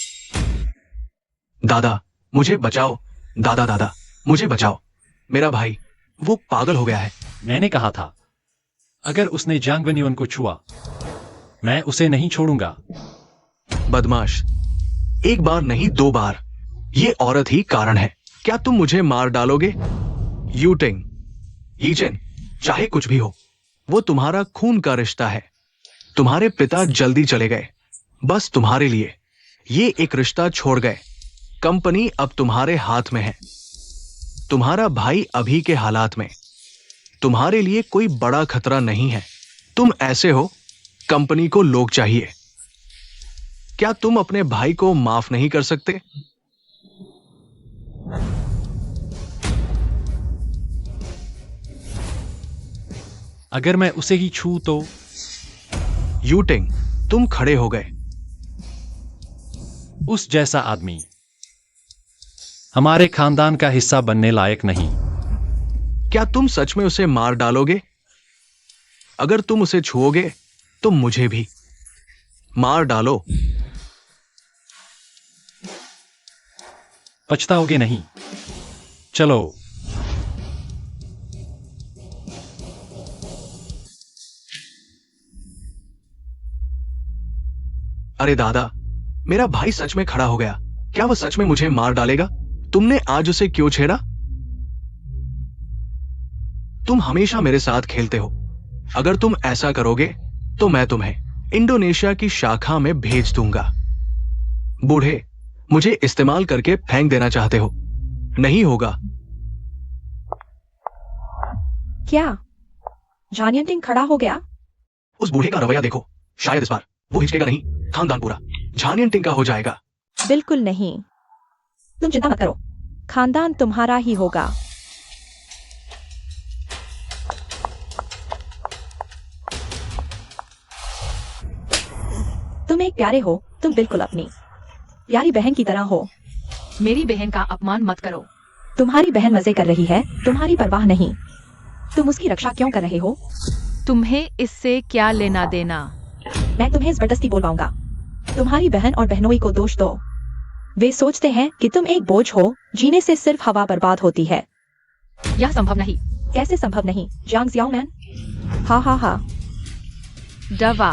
दादा मुझे बचाओ। दादा दादा मुझे बचाओ, मेरा भाई वो पागल हो गया है। मैंने कहा था, अगर उसने जांग वेन्युअन को छुआ, मैं उसे नहीं छोड़ूंगा। बदमाश, एक बार नहीं 2 बार। ये औरत ही कारण है। क्या तुम मुझे मार डालोगे? यूटिंग, यीचेन, चाहे कुछ भी हो, वो तुम्हारा खून का रिश्ता है। तुम्हारे पिता जल्दी चले गए, बस तुम्हारे लिए। ये एक रिश्ता छोड़ गए। कंपनी अब तुम्हारे हाथ में है। तुम्हारा भाई अभी के हालात में तुम्हारे लिए कोई बड़ा खतरा नहीं है। तुम ऐसे हो, कंपनी को लोग चाहिए। क्या तुम अपने भाई को माफ नहीं कर सकते? अगर मैं उसे ही छू तो? यूटिंग, तुम खड़े हो गए। उस जैसा आदमी हमारे खानदान का हिस्सा बनने लायक नहीं। क्या तुम सच में उसे मार डालोगे? अगर तुम उसे छुओगे तो मुझे भी मार डालो। पछताओगे नहीं। चलो। अरे दादा, मेरा भाई सच में खड़ा हो गया। क्या वह सच में मुझे मार डालेगा? तुमने आज उसे क्यों छेड़ा? तुम हमेशा मेरे साथ खेलते हो। अगर तुम ऐसा करोगे तो मैं तुम्हें इंडोनेशिया की शाखा में भेज दूंगा। बूढ़े, मुझे इस्तेमाल करके फेंक देना चाहते हो? नहीं होगा। क्या जानियंटिंग खड़ा हो गया? उस बूढ़े का रवैया देखो। शायद इस बार वो हिचकेगा नहीं। खानदान पूरा झानियंटिंग का हो जाएगा। बिल्कुल नहीं। तुम चिंता मत करो, खानदान तुम्हारा ही होगा। तुम एक प्यारे हो, तुम बिल्कुल अपनी प्यारी बहन की तरह हो। मेरी बहन का अपमान मत करो। तुम्हारी बहन मजे कर रही है, तुम्हारी परवाह नहीं। तुम उसकी रक्षा क्यों कर रहे हो? तुम्हें इससे क्या लेना देना? मैं तुम्हें जबरदस्ती बोलवाऊंगा। तुम्हारी बहन और बहनोई को दोष दो। वे सोचते हैं कि तुम एक बोझ हो, जीने से सिर्फ हवा बर्बाद होती है। यह संभव नहीं। कैसे संभव नहीं? जांग ज़ियाओमैन। हा हा हा। दवा।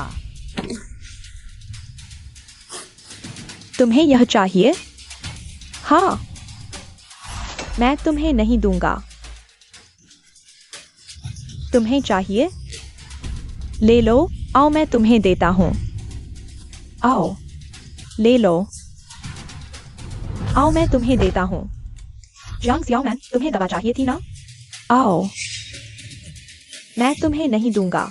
तुम्हें यह चाहिए? हाँ, मैं तुम्हें नहीं दूंगा। तुम्हें चाहिए? ले लो, आओ मैं तुम्हें देता हूं। आओ, ले लो। आओ मैं तुम्हें देता हूं। जांग ज़ियाओमैन, तुम्हें दवा चाहिए थी ना? आओ। मैं तुम्हें नहीं दूंगा।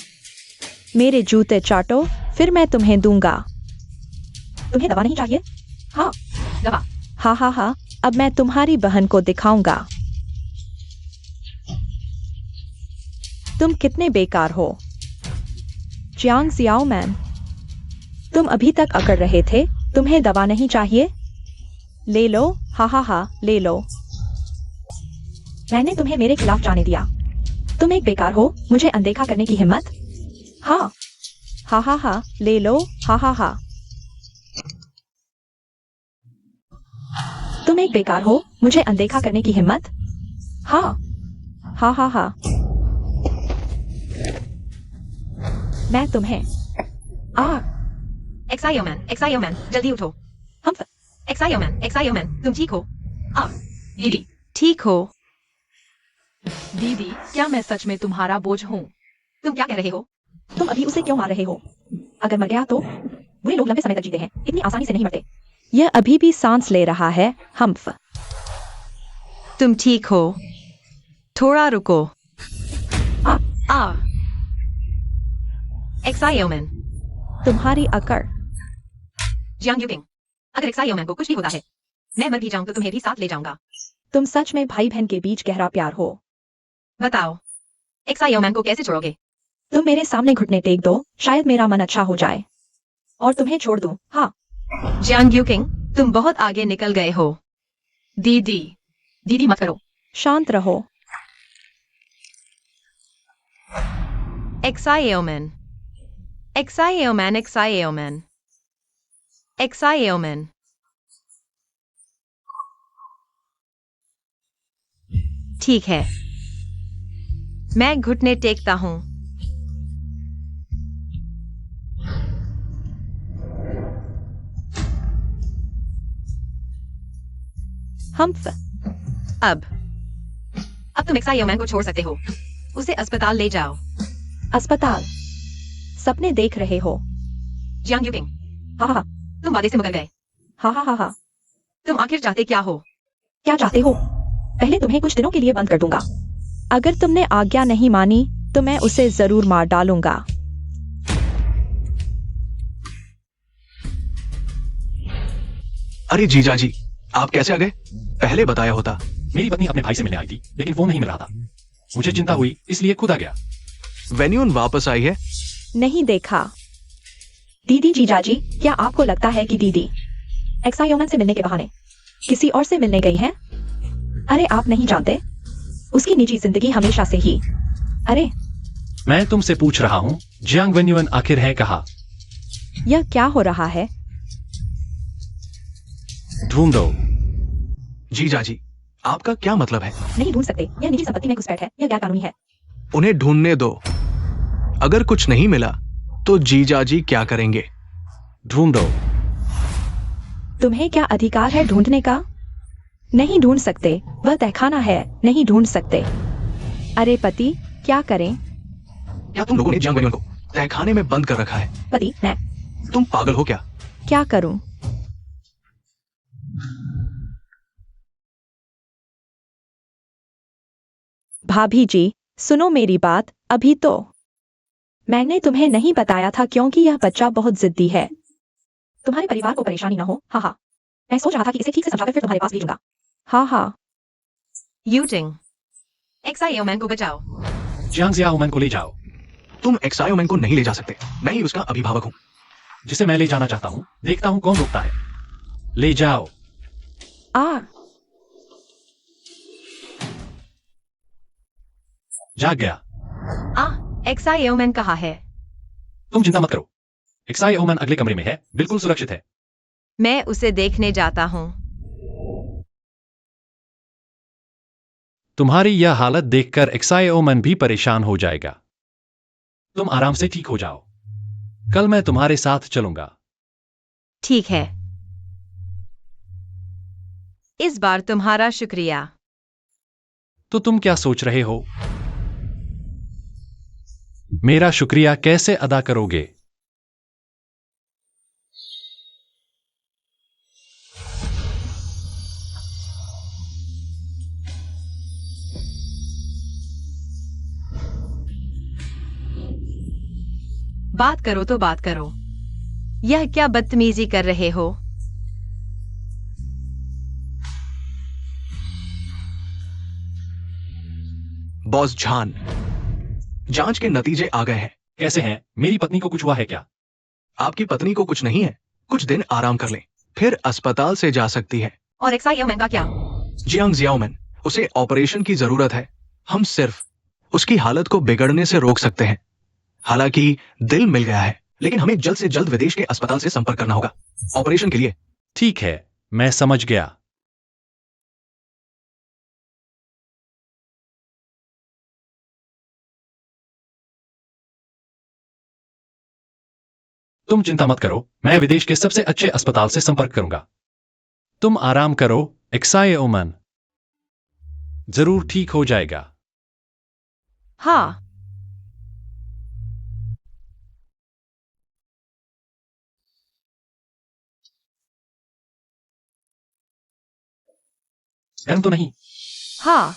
मेरे जूते चाटो, फिर मैं तुम्हें दूंगा। तुम्हें दवा नहीं चाहिए? हाँ, दवा। हा हा हा। अब मैं तुम्हारी बहन को दिखाऊंगा तुम कितने बेकार हो। जांग ज़ियाओमैन, तुम अभी तक अकड़ रहे थे। तुम्हें दवा नहीं चाहिए? ले लो, हा हा हा, ले लो। मैंने तुम्हें मेरे खिलाफ जाने दिया। तुम एक बेकार हो, मुझे अनदेखा करने की हिम्मत। हाँ हा हा हा, ले लो, हा हा हा। तुम एक बेकार हो, मुझे अनदेखा करने की हिम्मत। हाँ हा हा हा। मैं तुम्हें एक्साइयो मैन, जल्दी उठो। हम एक्साइयो मैन, तुम ठीक हो? दीदी, ठीक हो? दीदी, क्या मैं सच में तुम्हारा बोझ हूँ? तुम क्या कह रहे हो? तुम अभी उसे क्यों मार रहे हो? अगर मर गया तो? बुरे लोग लंबे समय तक जीते हैं, इतनी आसानी से नहीं मरते। यह अभी भी सांस ले रहा है, हम्फ। तुम ठीक हो? थोड़ा रुको। एक्साइयो मैन, तुम्हारी अकड़। जियांग यूकिंग, अगर एक्साइयो मैन को कुछ भी होता है, मैं मर भी जाऊं तो तुम्हें भी साथ ले जाऊंगा। तुम सच में भाई बहन के बीच गहरा प्यार हो। बताओ, एक्साइयो मैन को कैसे छोड़ोगे? तुम मेरे सामने घुटने टेक दो, शायद मेरा मन अच्छा हो जाए और तुम्हें छोड़ दूं। हाँ, जियांग यूकिंग, तुम बहुत आगे निकल गए हो। दीदी मत करो। शांत रहो। एक्साइयो मैन, ठीक है, मैं घुटने टेकता हूं। हम्फ। अब तुम एक्साइयो मैन को छोड़ सकते हो। उसे अस्पताल ले जाओ। अस्पताल? सपने देख रहे हो? जियांग यूकिंग, हा हा तुम वादे से मुकर गए। हा हा हा हा। तुम आखिर चाहते क्या हो? क्या चाहते हो? पहले तुम्हें कुछ दिनों के लिए बंद कर दूंगा। अगर तुमने आज्ञा नहीं मानी तो मैं उसे जरूर मार डालूंगा। अरे जीजा जी, आप कैसे आ गए? पहले बताया होता। मेरी पत्नी अपने भाई से मिलने आई थी, लेकिन फोन नहीं मिल रहा था। मुझे चिंता हुई, इसलिए खुद आ गया। वेन्यून वापस आई है? नहीं देखा। दीदी जीजाजी, क्या आपको लगता है कि दीदी एक्सायोमन से मिलने के बहाने किसी और से मिलने गई है? अरे आप नहीं जानते, उसकी निजी जिंदगी हमेशा से ही। अरे मैं तुमसे पूछ रहा हूँ, जियांग वेन्युअन आखिर है कहाँ? यह क्या हो रहा है? ढूंढो। जीजा जी, आपका क्या मतलब है? नहीं ढूंढ सकते, यह निजी संपत्ति में घुसपैठ है, यह गैर कानूनी है। उन्हें ढूंढने दो। अगर कुछ नहीं मिला तो जीजा जी क्या करेंगे? ढूंढो। तुम्हें क्या अधिकार है ढूंढने का? नहीं ढूंढ सकते, वह तहखाना है, नहीं ढूंढ सकते। अरे पति, क्या करें? क्या तुम लोगों ने जियांग वेन्युअन को तहखाने में बंद कर रखा है? पति, मैं तुम पागल हो क्या? क्या करूं? भाभी जी, सुनो मेरी बात, अभी तो मैंने तुम्हें नहीं बताया था क्योंकि यह बच्चा बहुत जिद्दी है। तुम्हारे परिवार को परेशानी ना हो। हाँ हाँ, मैं सोच रहा था कि इसे ठीक से समझाकर फिर तुम्हारे पास भेजूंगा। हाँ हाँ। यूटिंग, एक्साइयो मैन को बचाओ। जियांग जियाओमैन को ले जाओ। तुम एक्सायोमैन को नहीं ले जा सकते, मैं ही उसका अभिभावक हूं। जिसे मैं ले जाना चाहता हूँ, देखता हूँ कौन रोकता है। ले जाओ। जाग गया। एक्साइयो मैन कहाँ है? तुम चिंता मत करो, एक्सायोमैन अगले कमरे में है, बिल्कुल सुरक्षित है। मैं उसे देखने जाता हूँ। तुम्हारी यह हालत देखकर एक्सायोमैन भी परेशान हो जाएगा। तुम आराम से ठीक हो जाओ, कल मैं तुम्हारे साथ चलूंगा। ठीक है, इस बार तुम्हारा शुक्रिया। तो तुम क्या सोच रहे हो? मेरा शुक्रिया कैसे अदा करोगे? बात करो तो बात करो। यह क्या बदतमीजी कर रहे हो? बॉस झान, जांच के नतीजे आ गए हैं। कैसे हैं? मेरी पत्नी को कुछ हुआ है क्या? आपकी पत्नी को कुछ नहीं है, कुछ दिन आराम कर लें, फिर अस्पताल से जा सकती है। और एक्साइयो मैन का क्या? जियांग जियाओमैन उसे ऑपरेशन की जरूरत है। हम सिर्फ उसकी हालत को बिगड़ने से रोक सकते हैं। हालांकि दिल मिल गया है, लेकिन हमें जल्द से जल्द विदेश के अस्पताल से संपर्क करना होगा ऑपरेशन के लिए। ठीक है, मैं समझ गया। तुम चिंता मत करो, मैं विदेश के सबसे अच्छे अस्पताल से संपर्क करूंगा। तुम आराम करो, एक्साए ओमन। जरूर ठीक हो जाएगा। हाँ, गर्म तो नहीं? हाँ,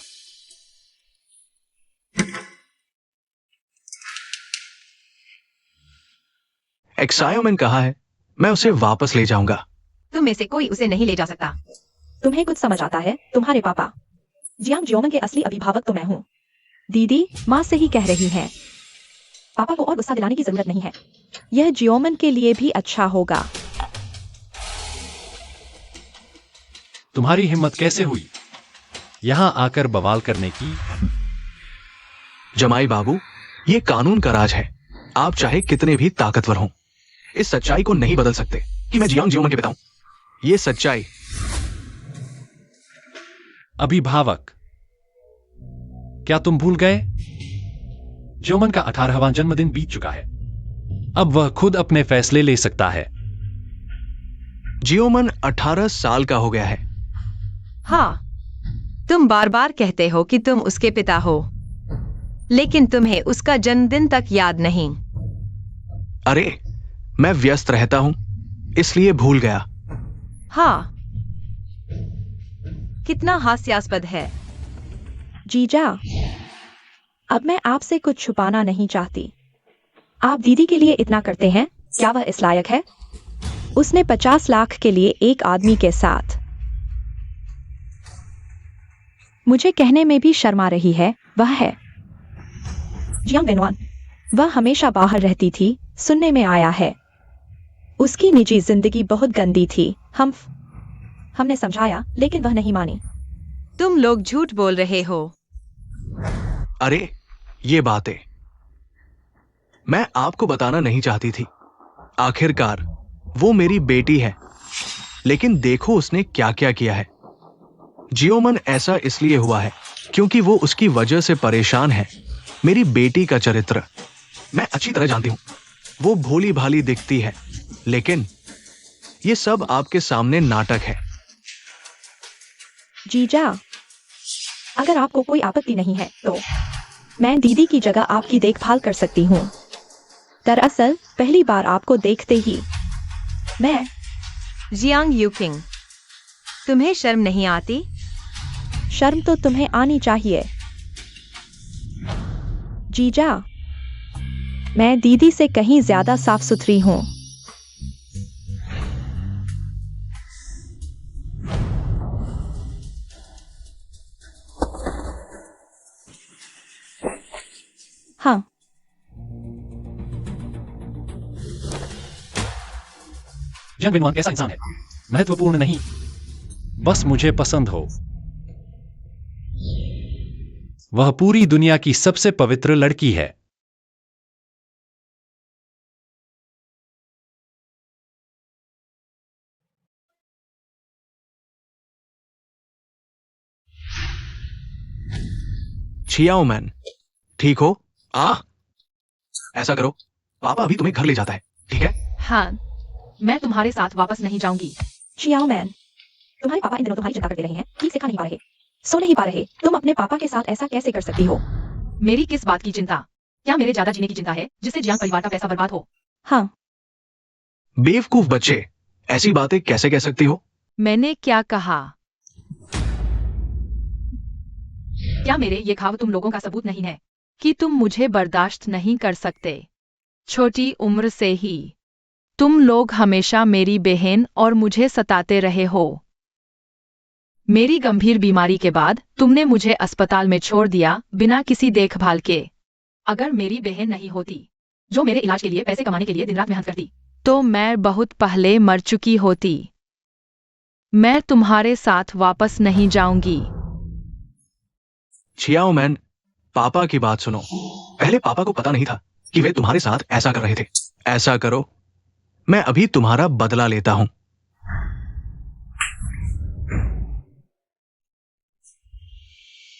एक्सायोमैन कहा है, मैं उसे वापस ले जाऊंगा। तुम में से कोई उसे नहीं ले जा सकता। तुम्हें कुछ समझ आता है? तुम्हारे पापा जियांग जियोमन के असली अभिभावक तो मैं हूँ। दीदी माँ से ही कह रही हैं। पापा को और गुस्सा दिलाने की जरूरत नहीं है। यह जियोमन के लिए भी अच्छा होगा। तुम्हारी हिम्मत कैसे हुई यहां आकर बवाल करने की? जमाई बाबू, ये कानून का राज है। आप चाहे कितने भी ताकतवर हों, इस सच्चाई को नहीं बदल सकते कि मैं जियांग जियोमन के पिता हूं। ये सच्चाई। अभिभावक, क्या तुम भूल गए? जियोमन का 18वां जन्मदिन बीत चुका है। अब वह खुद अपने फैसले ले सकता है। जियोमन 18 साल का हो गया है। हाँ, तुम बार बार कहते हो कि तुम उसके पिता हो, लेकिन तुम्हें उसका जन्मदिन तक याद नहीं। अरे, मैं व्यस्त रहता हूं, इसलिए भूल गया। हाँ, कितना हास्यास्पद है। जीजा, अब मैं आपसे कुछ छुपाना नहीं चाहती। आप दीदी के लिए इतना करते हैं, क्या वह इस लायक है? उसने 50 लाख के लिए एक आदमी के साथ। मुझे कहने में भी शर्म आ रही है, वह है जियांग वेनवान। वह हमेशा बाहर रहती थी, सुनने में आया है। उसकी निजी जिंदगी बहुत गंदी थी। हमने समझाया, लेकिन वह नहीं मानी। तुम लोग झूठ बोल रहे हो। अरे, ये बातें मैं आपको बताना नहीं चाहती थी। आखिरकार वो मेरी बेटी है, लेकिन देखो उसने क्या क्या किया है। जियोमन ऐसा इसलिए हुआ है क्योंकि वो उसकी वजह से परेशान है। मेरी बेटी का चरित्र मैं अच्छी तरह जानती हूं। वो भोली भाली दिखती है, लेकिन ये सब आपके सामने नाटक है। जीजा, अगर आपको कोई आपत्ति नहीं है तो मैं दीदी की जगह आपकी देखभाल कर सकती हूँ। दरअसल पहली बार आपको देखते ही मैं जियांग यूकिंग, तुम्हें शर्म नहीं आती? शर्म तो तुम्हें आनी चाहिए। जीजा, मैं दीदी से कहीं ज्यादा साफ सुथरी हूँ। हाँ, जियांग वेनवान कैसा इंसान है? महत्वपूर्ण नहीं, बस मुझे पसंद हो। वह पूरी दुनिया की सबसे पवित्र लड़की है। छियाओमैन, ठीक हो? ऐसा करो, पापा अभी तुम्हें घर ले जाता है, ठीक है? हाँ, मैं तुम्हारे साथ वापस नहीं जाऊंगी। चियाओ मैन, तुम्हारे पापा इन दिनों तुम्हारी चिंता करते रहे हैं। ठीक से खा नहीं पा रहे, सो नहीं पा रहे। तुम अपने पापा के साथ ऐसा कैसे कर सकती हो? मेरी किस बात की चिंता? क्या मेरे ज्यादा जीने की चिंता है, जिससे जियांग परिवार का पैसा बर्बाद हो? हाँ, बेवकूफ बच्चे, ऐसी बातें कैसे कह सकती हो? मैंने क्या कहा? क्या मेरे ये ख्वाब तुम लोगों का सबूत नहीं है कि तुम मुझे बर्दाश्त नहीं कर सकते? छोटी उम्र से ही तुम लोग हमेशा मेरी बहन और मुझे सताते रहे हो। मेरी गंभीर बीमारी के बाद तुमने मुझे अस्पताल में छोड़ दिया बिना किसी देखभाल के। अगर मेरी बहन नहीं होती, जो मेरे इलाज के लिए पैसे कमाने के लिए दिन रात मेहनत करती, तो मैं बहुत पहले मर चुकी होती। मैं तुम्हारे साथ वापस नहीं जाऊंगी। छियाओ मैन, पापा की बात सुनो। पहले पापा को पता नहीं था कि वे तुम्हारे साथ ऐसा कर रहे थे। ऐसा करो, मैं अभी तुम्हारा बदला लेता हूं।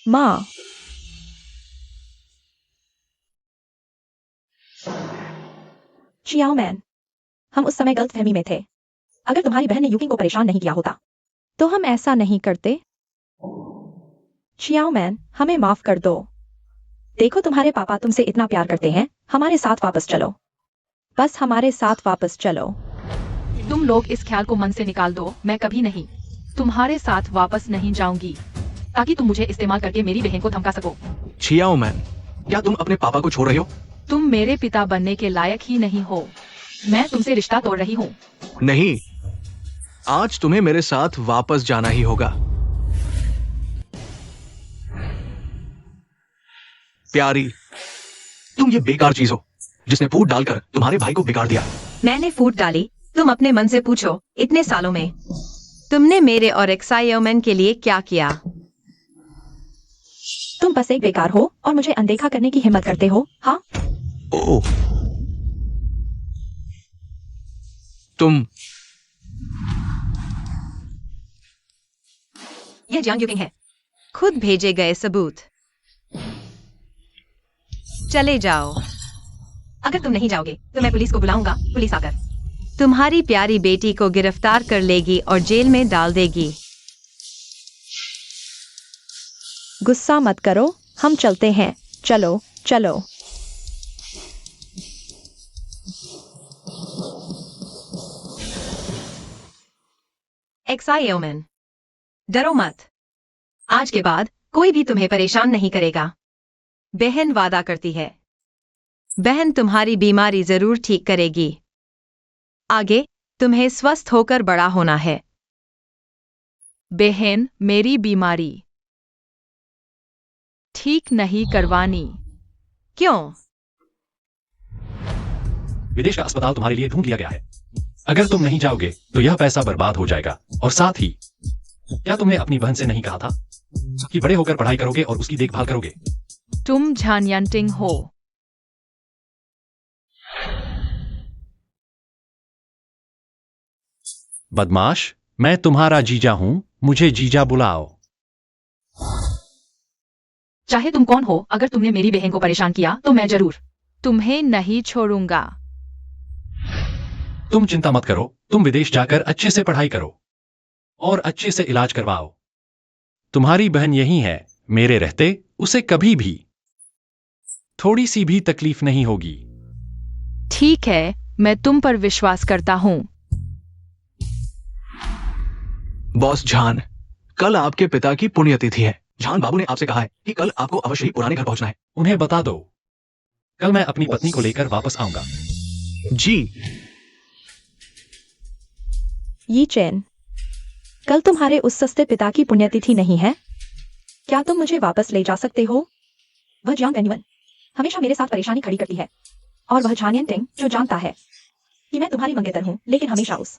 माँ, चियाओ मैन, हम उस समय गलतफहमी में थे। अगर तुम्हारी बहन ने यूकिंग को परेशान नहीं किया होता तो हम ऐसा नहीं करते। चियाओ मैन, हमें माफ कर दो। देखो, तुम्हारे पापा तुमसे इतना प्यार करते हैं। हमारे साथ वापस चलो, बस हमारे साथ वापस चलो। तुम लोग इस ख्याल को मन से निकाल दो, मैं कभी नहीं तुम्हारे साथ वापस नहीं जाऊंगी, ताकि तुम मुझे इस्तेमाल करके मेरी बहन को धमका सको। छियाओ मैन, क्या तुम अपने पापा को छोड़ रही हो? तुम मेरे पिता बनने के लायक ही नहीं हो। मैं तुमसे रिश्ता तोड़ रही हूँ। नहीं, आज तुम्हें मेरे साथ वापस जाना ही होगा। प्यारी, तुम ये बेकार चीज हो जिसने फूट डालकर तुम्हारे भाई को बिगाड़ दिया। मैंने फूट डाली? तुम अपने मन से पूछो, इतने सालों में तुमने मेरे और एक्साइओमैन के लिए क्या किया? तुम बस एक बेकार हो और मुझे अनदेखा करने की हिम्मत करते हो। हाँ, ओह, तुम यह जियांग यूकिंग है। खुद भेजे गए सबूत। चले जाओ। अगर तुम नहीं जाओगे तो मैं पुलिस को बुलाऊंगा। पुलिस आकर तुम्हारी प्यारी बेटी को गिरफ्तार कर लेगी और जेल में डाल देगी। गुस्सा मत करो, हम चलते हैं। चलो चलो। एक्साइओमैन, डरो मत। आज के बाद कोई भी तुम्हें परेशान नहीं करेगा। बहन वादा करती है। बहन तुम्हारी बीमारी जरूर ठीक करेगी। आगे तुम्हें स्वस्थ होकर बड़ा होना है। बहन, मेरी बीमारी ठीक नहीं करवानी। क्यों? विदेश का अस्पताल तुम्हारे लिए ढूंढ लिया गया है। अगर तुम नहीं जाओगे तो यह पैसा बर्बाद हो जाएगा। और साथ ही, क्या तुमने अपनी बहन से नहीं कहा था कि बड़े होकर पढ़ाई करोगे और उसकी देखभाल करोगे? तुम झानयंटिंग हो। बदमाश, मैं तुम्हारा जीजा हूं, मुझे जीजा बुलाओ। चाहे तुम कौन हो, अगर तुमने मेरी बहन को परेशान किया तो मैं जरूर तुम्हें नहीं छोड़ूंगा। तुम चिंता मत करो, तुम विदेश जाकर अच्छे से पढ़ाई करो और अच्छे से इलाज करवाओ। तुम्हारी बहन यही है, मेरे रहते उसे कभी भी थोड़ी सी भी तकलीफ नहीं होगी। ठीक है, मैं तुम पर विश्वास करता हूँ। बॉस झान, कल आपके पिता की पुण्यतिथि है। झान बाबू ने आपसे कहा है कि कल आपको अवश्य ही पुराने घर पहुंचना है। उन्हें बता दो, कल मैं अपनी पत्नी को लेकर वापस आऊंगा। जी। ये चैन, कल तुम्हारे उस सस्ते पिता की पुण्यतिथि नहीं है? क्या तुम मुझे वापस ले जा सकते हो? वह जियांग एनिवन हमेशा मेरे साथ परेशानी खड़ी करती है, और वह झानयंटिंग जो जानता है कि मैं तुम्हारी मंगेतर हूँ, लेकिन हमेशा उस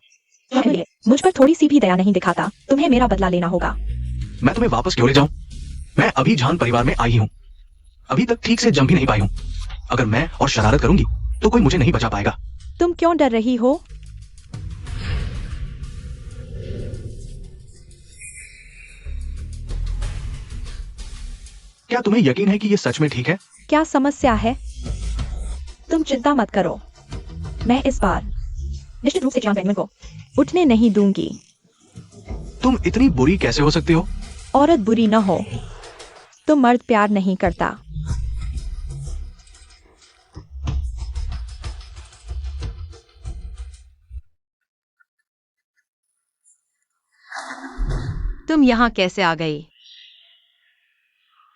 लिए मुझ पर थोड़ी सी भी दया नहीं दिखाता। तुम्हें मेरा बदला लेना होगा। मैं तुम्हें वापस क्यों ले जाऊं? मैं अभी झान परिवार में आई हूं। अभी तक ठीक से जम भी नहीं पाई हूं। अगर मैं और शरारत करूंगी तो कोई मुझे नहीं बचा पाएगा। तुम क्यों डर रही हो? क्या तुम्हें यकीन है कि ये सच में ठीक है? क्या समस्या है? तुम चिंता मत करो, मैं इस बार निश्चित रूप से जियांग एनिवन को उठने नहीं दूंगी। तुम इतनी बुरी कैसे हो सकती हो? औरत बुरी न हो तो मर्द प्यार नहीं करता। तुम यहाँ कैसे आ गई?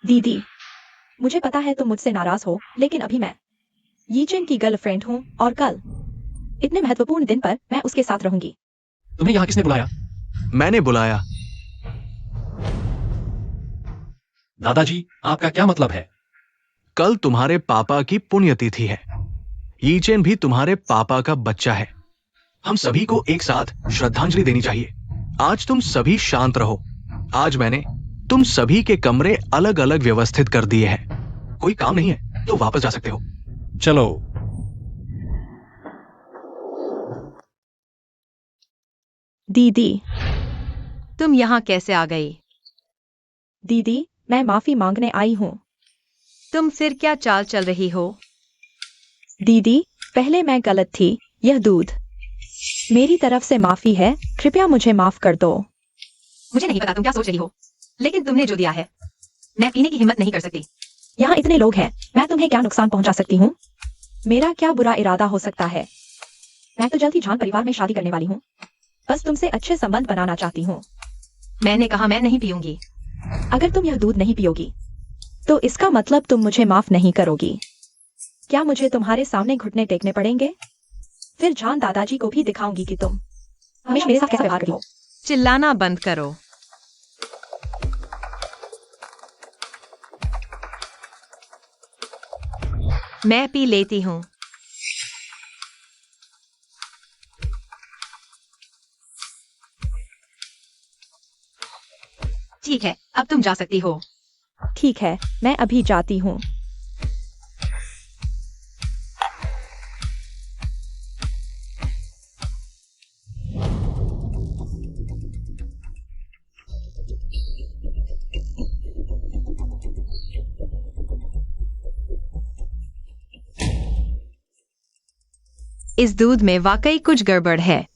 दीदी, मुझे पता है तुम मुझसे नाराज हो, लेकिन अभी मैं यीचेन की गर्लफ्रेंड हूँ और कल इतने महत्वपूर्ण दिन पर मैं उसके साथ रहूंगी। तुम्हें यहाँ किसने बुलाया? मैंने बुलाया। दादाजी, आपका क्या मतलब है? कल तुम्हारे पापा की पुण्यतिथि है। यीचेन भी तुम्हारे पापा का बच्चा है। हम सभी को एक साथ श्रद्धांजलि देनी चाहिए। आज तुम सभी शांत रहो। आज मैंने तुम सभी के कमरे अलग अलग व्यवस्थित कर दिए हैं। कोई काम नहीं है तो वापस जा सकते हो। चलो। दीदी, तुम यहाँ कैसे आ गई? दीदी, मैं माफी मांगने आई हूँ। तुम फिर क्या चाल चल रही हो? दीदी, पहले मैं गलत थी। यह दूध मेरी तरफ से माफी है, कृपया मुझे माफ कर दो। मुझे नहीं पता तुम क्या सोच रही हो, लेकिन तुमने जो दिया है मैं पीने की हिम्मत नहीं कर सकती। यहाँ इतने लोग हैं, मैं तुम्हें क्या नुकसान पहुंचा सकती हूँ? मेरा क्या बुरा इरादा हो सकता है? मैं तो जल्द ही जान परिवार में शादी करने वाली हूँ। बस तुमसे अच्छे संबंध बनाना चाहती हूँ। मैंने कहा मैं नहीं पीऊंगी। अगर तुम यह दूध नहीं पियोगी तो इसका मतलब तुम मुझे माफ नहीं करोगी। क्या मुझे तुम्हारे सामने घुटने टेकने पड़ेंगे? फिर जान दादाजी को भी दिखाऊंगी कि तुम हमेशा मेरे साथ कैसा व्यवहार करती हो। चिल्लाना बंद करो। मैं पी लेती हूँ। ठीक है, अब तुम जा सकती हो। ठीक है, मैं अभी जाती हूँ। इस दूध में वाकई कुछ गड़बड़ है।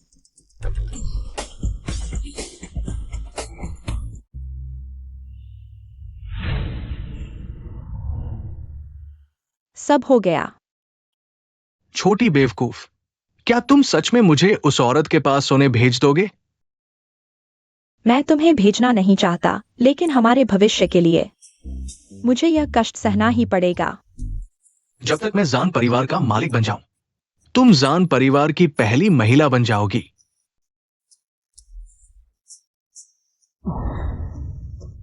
सब हो गया। छोटी बेवकूफ, क्या तुम सच में मुझे उस औरत के पास सोने भेज दोगे? मैं तुम्हें भेजना नहीं चाहता, लेकिन हमारे भविष्य के लिए मुझे यह कष्ट सहना ही पड़ेगा। जब तक मैं जान परिवार का मालिक बन जाऊं, तुम जान परिवार की पहली महिला बन जाओगी।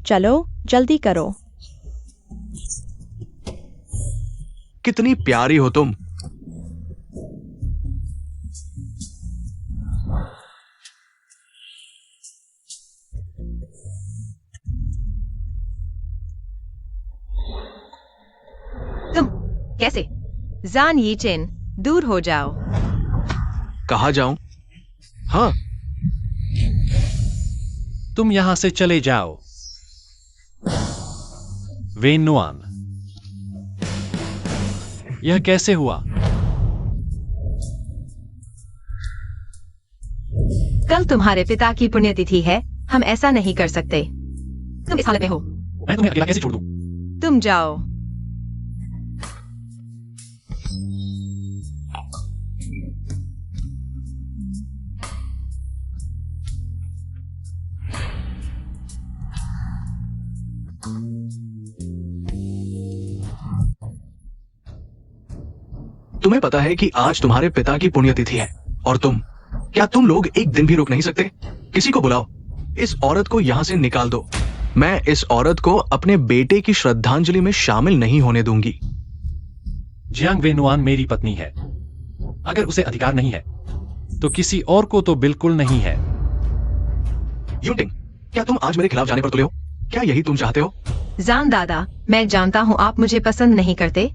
चलो, जल्दी करो। कितनी प्यारी हो तुम। तुम कैसे? जान यीचेन, दूर हो जाओ। कहाँ जाऊं? हाँ, तुम यहां से चले जाओ। वेन नुआन, यह कैसे हुआ? कल तुम्हारे पिता की पुण्यतिथि है, हम ऐसा नहीं कर सकते। तुम इस हालत में हो। मैं तुम्हें अकेला कैसे छोड़ दूं? तुम जाओ। तुम्हें पता है कि आज तुम्हारे पिता की पुण्यतिथि है और क्या तुम लोग एक दिन भी रुक नहीं सकते? किसी को बुलाओ, इस औरत को यहां से निकाल दो। मैं इस औरत को अपने बेटे की श्रद्धांजलि में शामिल नहीं होने दूंगी। जियांग वेनुआन मेरी पत्नी है। अगर उसे अधिकार नहीं है तो किसी और को तो बिल्कुल नहीं है। यूटिंग, क्या तुम आज मेरे खिलाफ जाने पर तुले हो? क्या यही तुम चाहते हो? जान दादा, मैं जानता हूँ आप मुझे पसंद नहीं करते,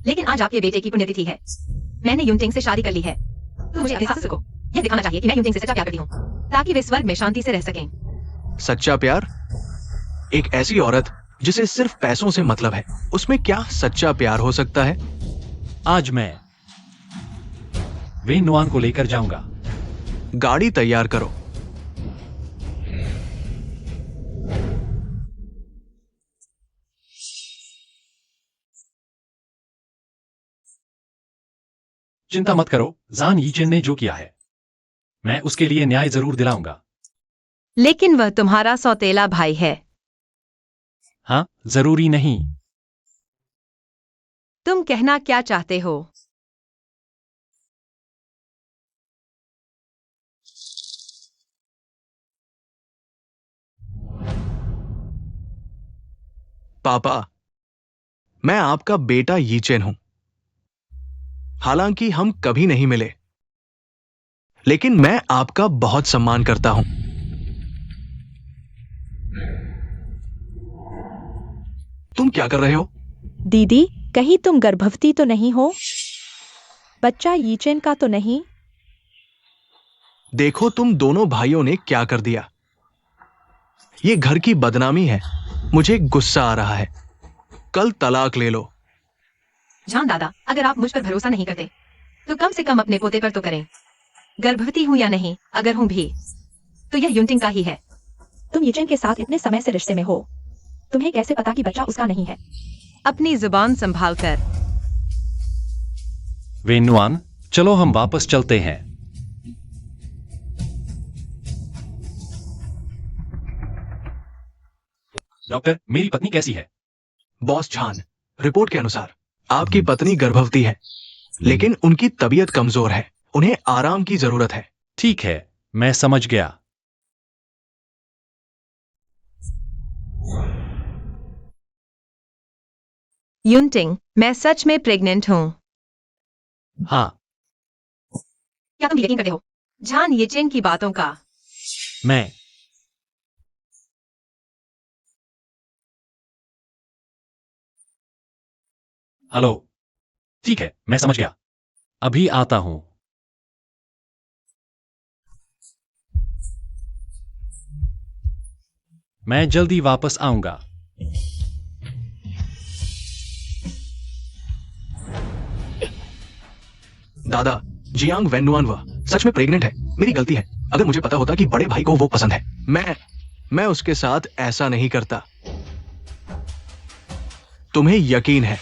लेकिन आज आपके बेटे की पुण्यतिथि है। मैंने युनटिंग से शादी कर ली है, तो मुझे अपने सास को यह दिखाना चाहिए कि मैं युनटिंग से सच्चा प्यार करती हूँ, ताकि वे स्वर्ग में शांति से रह सकें। सच्चा प्यार? एक ऐसी औरत जिसे सिर्फ पैसों से मतलब है, उसमें क्या सच्चा प्यार हो सकता है? आज मैं वेन नुआन को लेकर जाऊंगा। गाड़ी तैयार करो। चिंता मत करो, जान यीचेन ने जो किया है मैं उसके लिए न्याय जरूर दिलाऊंगा। लेकिन वह तुम्हारा सौतेला भाई है। हाँ, जरूरी नहीं। तुम कहना क्या चाहते हो? पापा, मैं आपका बेटा यीचेन हूं। हालांकि हम कभी नहीं मिले, लेकिन मैं आपका बहुत सम्मान करता हूं। तुम क्या कर रहे हो? दीदी, कहीं तुम गर्भवती तो नहीं हो? बच्चा यीचेन का तो नहीं? देखो तुम दोनों भाइयों ने क्या कर दिया। ये घर की बदनामी है। मुझे गुस्सा आ रहा है। कल तलाक ले लो। जान दादा, अगर आप मुझ पर भरोसा नहीं करते तो कम से कम अपने पोते पर तो करें। गर्भवती हूं या नहीं, अगर हूं भी तो यह युनटिंग का ही है। तुम यीचेन के साथ इतने समय से रिश्ते में हो, तुम्हें कैसे पता कि बच्चा उसका नहीं है? अपनी जुबान संभाल कर। वेनुआन, चलो हम वापस चलते हैं। डॉक्टर, मेरी पत्नी कैसी है? बॉस झान, रिपोर्ट के अनुसार आपकी पत्नी गर्भवती है, लेकिन उनकी तबीयत कमजोर है। उन्हें आराम की जरूरत है। ठीक है, मैं समझ गया। युनटिंग, मैं सच में प्रेग्नेंट हूं। हाँ, क्या तुम यकीन करते हो झान येचेन की बातों का? मैं हेलो। ठीक है, मैं समझ गया। अभी आता हूं। मैं जल्दी वापस आऊंगा। दादा, जियांग वेनुआन वह सच में प्रेग्नेंट है। मेरी गलती है। अगर मुझे पता होता कि बड़े भाई को वो पसंद है, मैं उसके साथ ऐसा नहीं करता। तुम्हें यकीन है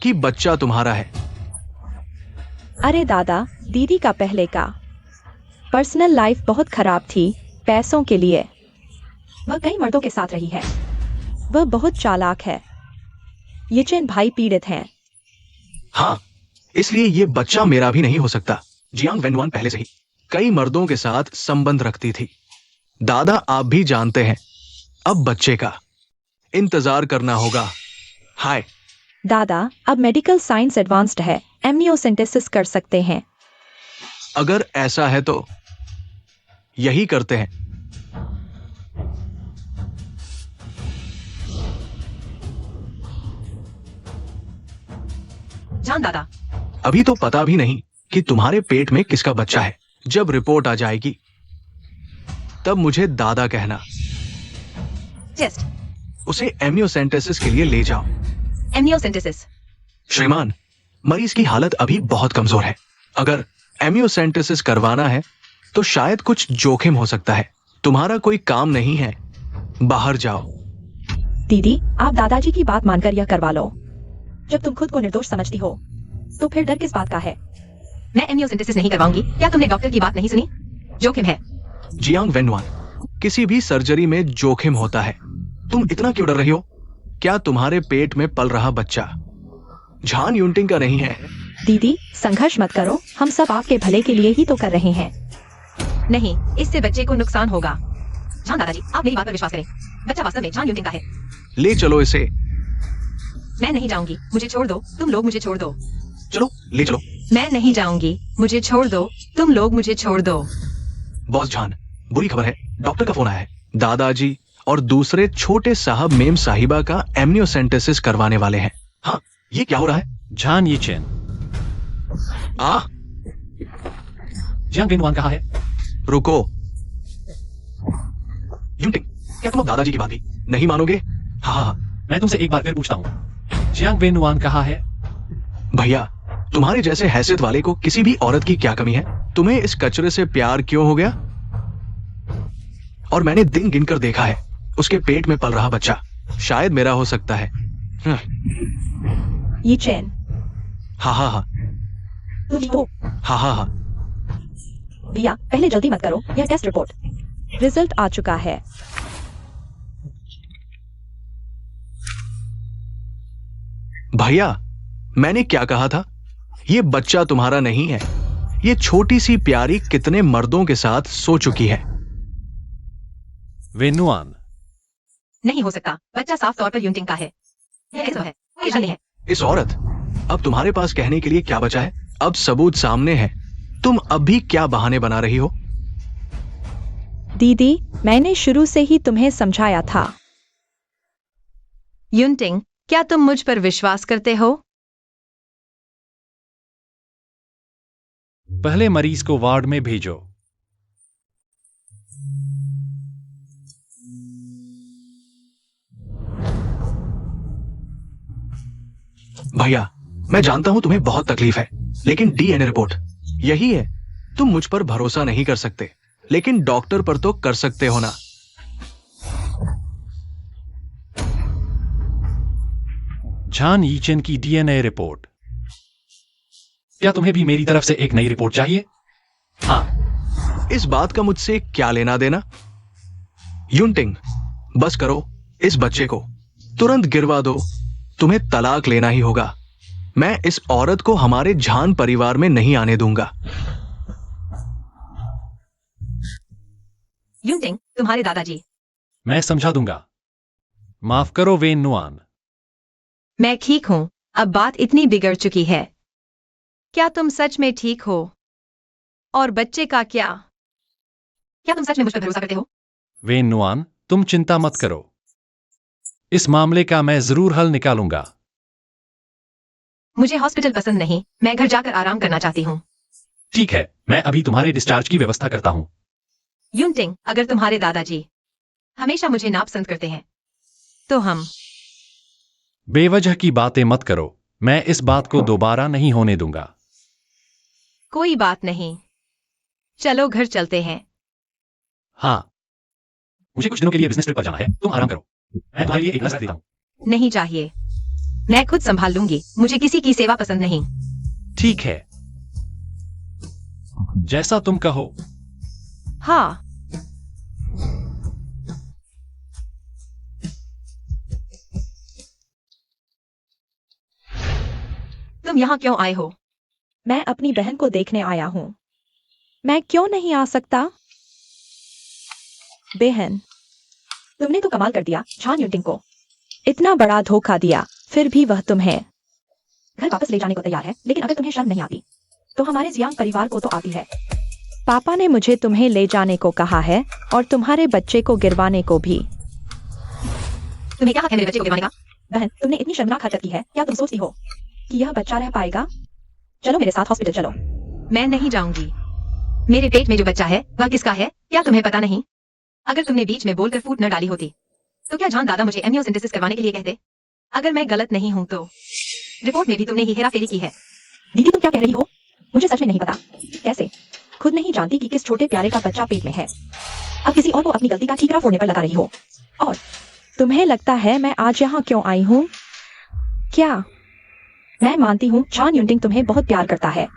कि बच्चा तुम्हारा है? अरे दादा, दीदी का पहले का पर्सनल लाइफ बहुत खराब थी पैसों के लिए। वह कई मर्दों के साथ रही है। वह बहुत चालाक है। यीचेन भाई पीड़ित हैं। हाँ, इसलिए ये बच्चा मेरा भी नहीं हो सकता। जियांग वेनुआन पहले से ही कई मर्दों के साथ संबंध रखती थी। दादा, आप भी जानते हैं। अब बच्चे का इंतजार करना होगा। हाय दादा, अब मेडिकल साइंस एडवांस्ड है, एमनियोसेंटेसिस कर सकते हैं। अगर ऐसा है तो यही करते हैं। जान दादा, अभी तो पता भी नहीं कि तुम्हारे पेट में किसका बच्चा है। जब रिपोर्ट आ जाएगी तब मुझे दादा कहना। टेस्ट उसे एमनियोसेंटेसिस के लिए ले जाओ। एमनियोसेंटेसिस। श्रीमान, मरीज की हालत अभी बहुत कमजोर है। अगर एमनियोसेंटेसिस करवाना है तो शायद कुछ जोखिम हो सकता है। तुम्हारा कोई काम नहीं है, बाहर जाओ। दीदी, आप दादाजी की बात मानकर यह करवा लो। जब तुम खुद को निर्दोष समझती हो तो फिर डर किस बात का है? मैं एमनियोसेंटेसिस नहीं करवाऊंगी। क्या तुमने डॉक्टर की बात नहीं सुनी? जोखिम है। जियांग वेनुआन, किसी भी सर्जरी में जोखिम होता है। तुम इतना क्यों डर रही हो? क्या तुम्हारे पेट में पल रहा बच्चा झान युनटिंग का नहीं है? दीदी, संघर्ष मत करो। हम सब आपके भले के लिए ही तो कर रहे हैं। नहीं, इससे बच्चे को नुकसान होगा। जान दादाजी, आप मेरी बात पर विश्वास करें। बच्चा वास्तव में झान युनटिंग का है। ले चलो इसे। मैं नहीं जाऊंगी, मुझे छोड़ दो। तुम लोग मुझे छोड़ दो। चलो, ले चलो। मैं नहीं जाऊंगी, मुझे छोड़ दो। तुम लोग मुझे छोड़ दो। बॉस झान, बुरी खबर है। डॉक्टर का फोन आया है। दादाजी और दूसरे छोटे साहब मेम साहिबा का एमनियोसेंटेसिस करवाने वाले हैं। हाँ, ये क्या हो रहा है? झान यीचेन। जियांग वेनुआन कहाँ है? रुको। युनटिंग, क्या तुम अब दादाजी की बात भी नहीं मानोगे? हाँ हाँ हाँ। मैं तुमसे एक बार फिर पूछता हूँ, जियांग वेनुआन कहाँ है? भैया, तुम्हारे जैसे हैसियत वाले को किसी भी औरत की क्या कमी है? तुम्हें इस कचरे से प्यार क्यों हो गया? और मैंने दिन गिनकर देखा है, उसके पेट में पल रहा बच्चा शायद मेरा हो सकता है। यीचेन, हाँ हाँ हाँ तुम हो? हाँ हाँ हाँ। भैया, पहले जल्दी मत करो। यह टेस्ट रिपोर्ट रिजल्ट आ चुका है। भैया, मैंने क्या कहा था? ये बच्चा तुम्हारा नहीं है। ये छोटी सी प्यारी कितने मर्दों के साथ सो चुकी है। वेनुआन, नहीं हो सकता। बच्चा साफ तौर पर युनटिंग का है। यह ऐसा है, ये नहीं है। इस औरत, अब तुम्हारे पास कहने के लिए क्या बचा है? अब सबूत सामने है। तुम अब भी क्या बहाने बना रही हो? दीदी, मैंने शुरू से ही तुम्हें समझाया था। युनटिंग, क्या तुम मुझ पर विश्वास करते हो? पहले मरीज को वार्ड में भेजो। भैया, मैं जानता हूं तुम्हें बहुत तकलीफ है, लेकिन डीएनए रिपोर्ट यही है। तुम मुझ पर भरोसा नहीं कर सकते, लेकिन डॉक्टर पर तो कर सकते हो ना। जान यीचेन की डीएनए रिपोर्ट। क्या तुम्हें भी मेरी तरफ से एक नई रिपोर्ट चाहिए? हाँ। इस बात का मुझसे क्या लेना देना? युनटिंग, बस करो, इस बच्चे को तुरंत गिरवा दो। तुम्हें तलाक लेना ही होगा। मैं इस औरत को हमारे झान परिवार में नहीं आने दूंगा। युनटिंग, तुम्हारे दादाजी। मैं समझा दूंगा। माफ करो वेन नुआन। मैं ठीक हूं। अब बात इतनी बिगड़ चुकी है। क्या तुम सच में ठीक हो? और बच्चे का क्या? क्या तुम सच में मुझ पर भरोसा करते हो? वेन नुआन, तुम चिंता मत करो। इस मामले का मैं जरूर हल निकालूंगा। मुझे हॉस्पिटल पसंद नहीं, मैं घर जाकर आराम करना चाहती हूँ। ठीक है, मैं अभी तुम्हारे डिस्चार्ज की व्यवस्था करता हूं। युनटिंग, अगर तुम्हारे दादाजी हमेशा मुझे नापसंद करते हैं, तो हम बेवजह की बातें मत करो। मैं इस बात को दोबारा नहीं होने दूंगा। कोई बात नहीं। चलो घर चलते हैं। हाँ, मुझे कुछ दिनों के लिए बिजनेस ट्रिप पर जाना है। तुम आराम करो। मैं तुम्हारे लिए एक नजर देता हूं। नहीं चाहिए, मैं खुद संभाल लूंगी। मुझे किसी की सेवा पसंद नहीं। ठीक है, जैसा तुम कहो। हाँ। तुम यहाँ क्यों आए हो? मैं अपनी बहन को देखने आया हूँ। मैं क्यों नहीं आ सकता? बहन, तुमने तो कमाल कर दिया झान युनटिंग को। इतना बड़ा धोखा दिया, फिर भी वह तुम्हें घर वापस ले जाने को तैयार है। लेकिन अगर तुम्हें शर्म नहीं आती, तो हमारे जियांग परिवार को तो आती है। पापा ने मुझे तुम्हें ले जाने को कहा है और तुम्हारे बच्चे को गिरवाने को भी। तुम्हें क्या हक है मेरे बच्चे को गिरवाने का? बहन, तुमने इतनी शर्मनाक हरकत की है। क्या तुम सोचती हो कि यह बच्चा रह पाएगा? चलो मेरे साथ हॉस्पिटल चलो। मैं नहीं जाऊंगी। मेरे पेट में जो बच्चा है वह किसका है, क्या तुम्हें पता नहीं? अगर तुमने बीच में बोलकर फूट न डाली होती, तो क्या जान दादा मुझे एमनियोसेंटेसिस करवाने के लिए कहते? अगर मैं गलत नहीं हूं तो रिपोर्ट में भी तुमने ही हेराफेरी की है। दीदी, तुम क्या कह रही हो? मुझे सच में नहीं पता। कैसे? खुद नहीं जानती कि किस छोटे प्यारे का बच्चा पेट में है। अब किसी और को अपनी गलती का ठीकरा फोड़ने पर लगा रही हो। और तुम्हें लगता है मैं आज यहाँ क्यों आई हूँ? क्या? मैं मानती हूँ झान युनटिंग तुम्हें बहुत प्यार करता है,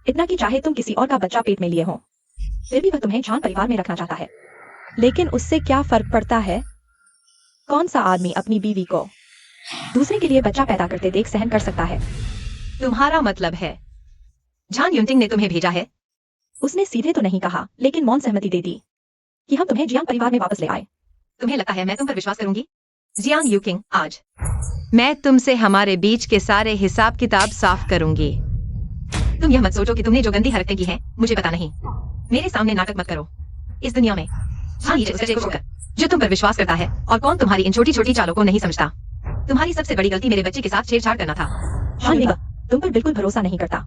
इतना कि चाहे तुम किसी और का बच्चा पेट में लिए हो, फिर भी वह तुम्हें झान परिवार में रखना चाहता है। लेकिन उससे क्या फर्क पड़ता है? कौन सा आदमी अपनी बीवी को दूसरे के लिए बच्चा पैदा करते देख सहन कर सकता है? तुम्हारा मतलब है झान युनटिंग ने तुम्हें भेजा है? उसने सीधे तो नहीं कहा, लेकिन मौन सहमति दे दी कि हम तुम्हें जियांग परिवार में वापस ले आए। तुम्हें लगता है मैं तुम पर विश्वास करूंगी? जियांग यूकिंग, आज मैं तुमसे हमारे बीच के सारे हिसाब किताब साफ करूंगी। तुम यह मत सोचो कि तुमने जो गंदी हरकतें की हैं, मुझे पता नहीं। मेरे सामने नाटक मत करो। इस दुनिया में हाँ, ये उस बच्चे को छोड़कर जो तुम पर विश्वास करता है, और कौन तुम्हारी इन छोटी छोटी चालों को नहीं समझता। तुम्हारी सबसे बड़ी गलती मेरे बच्चे के साथ छेड़छाड़ करना था। हाँ निगा, तुम पर बिल्कुल भरोसा नहीं करता।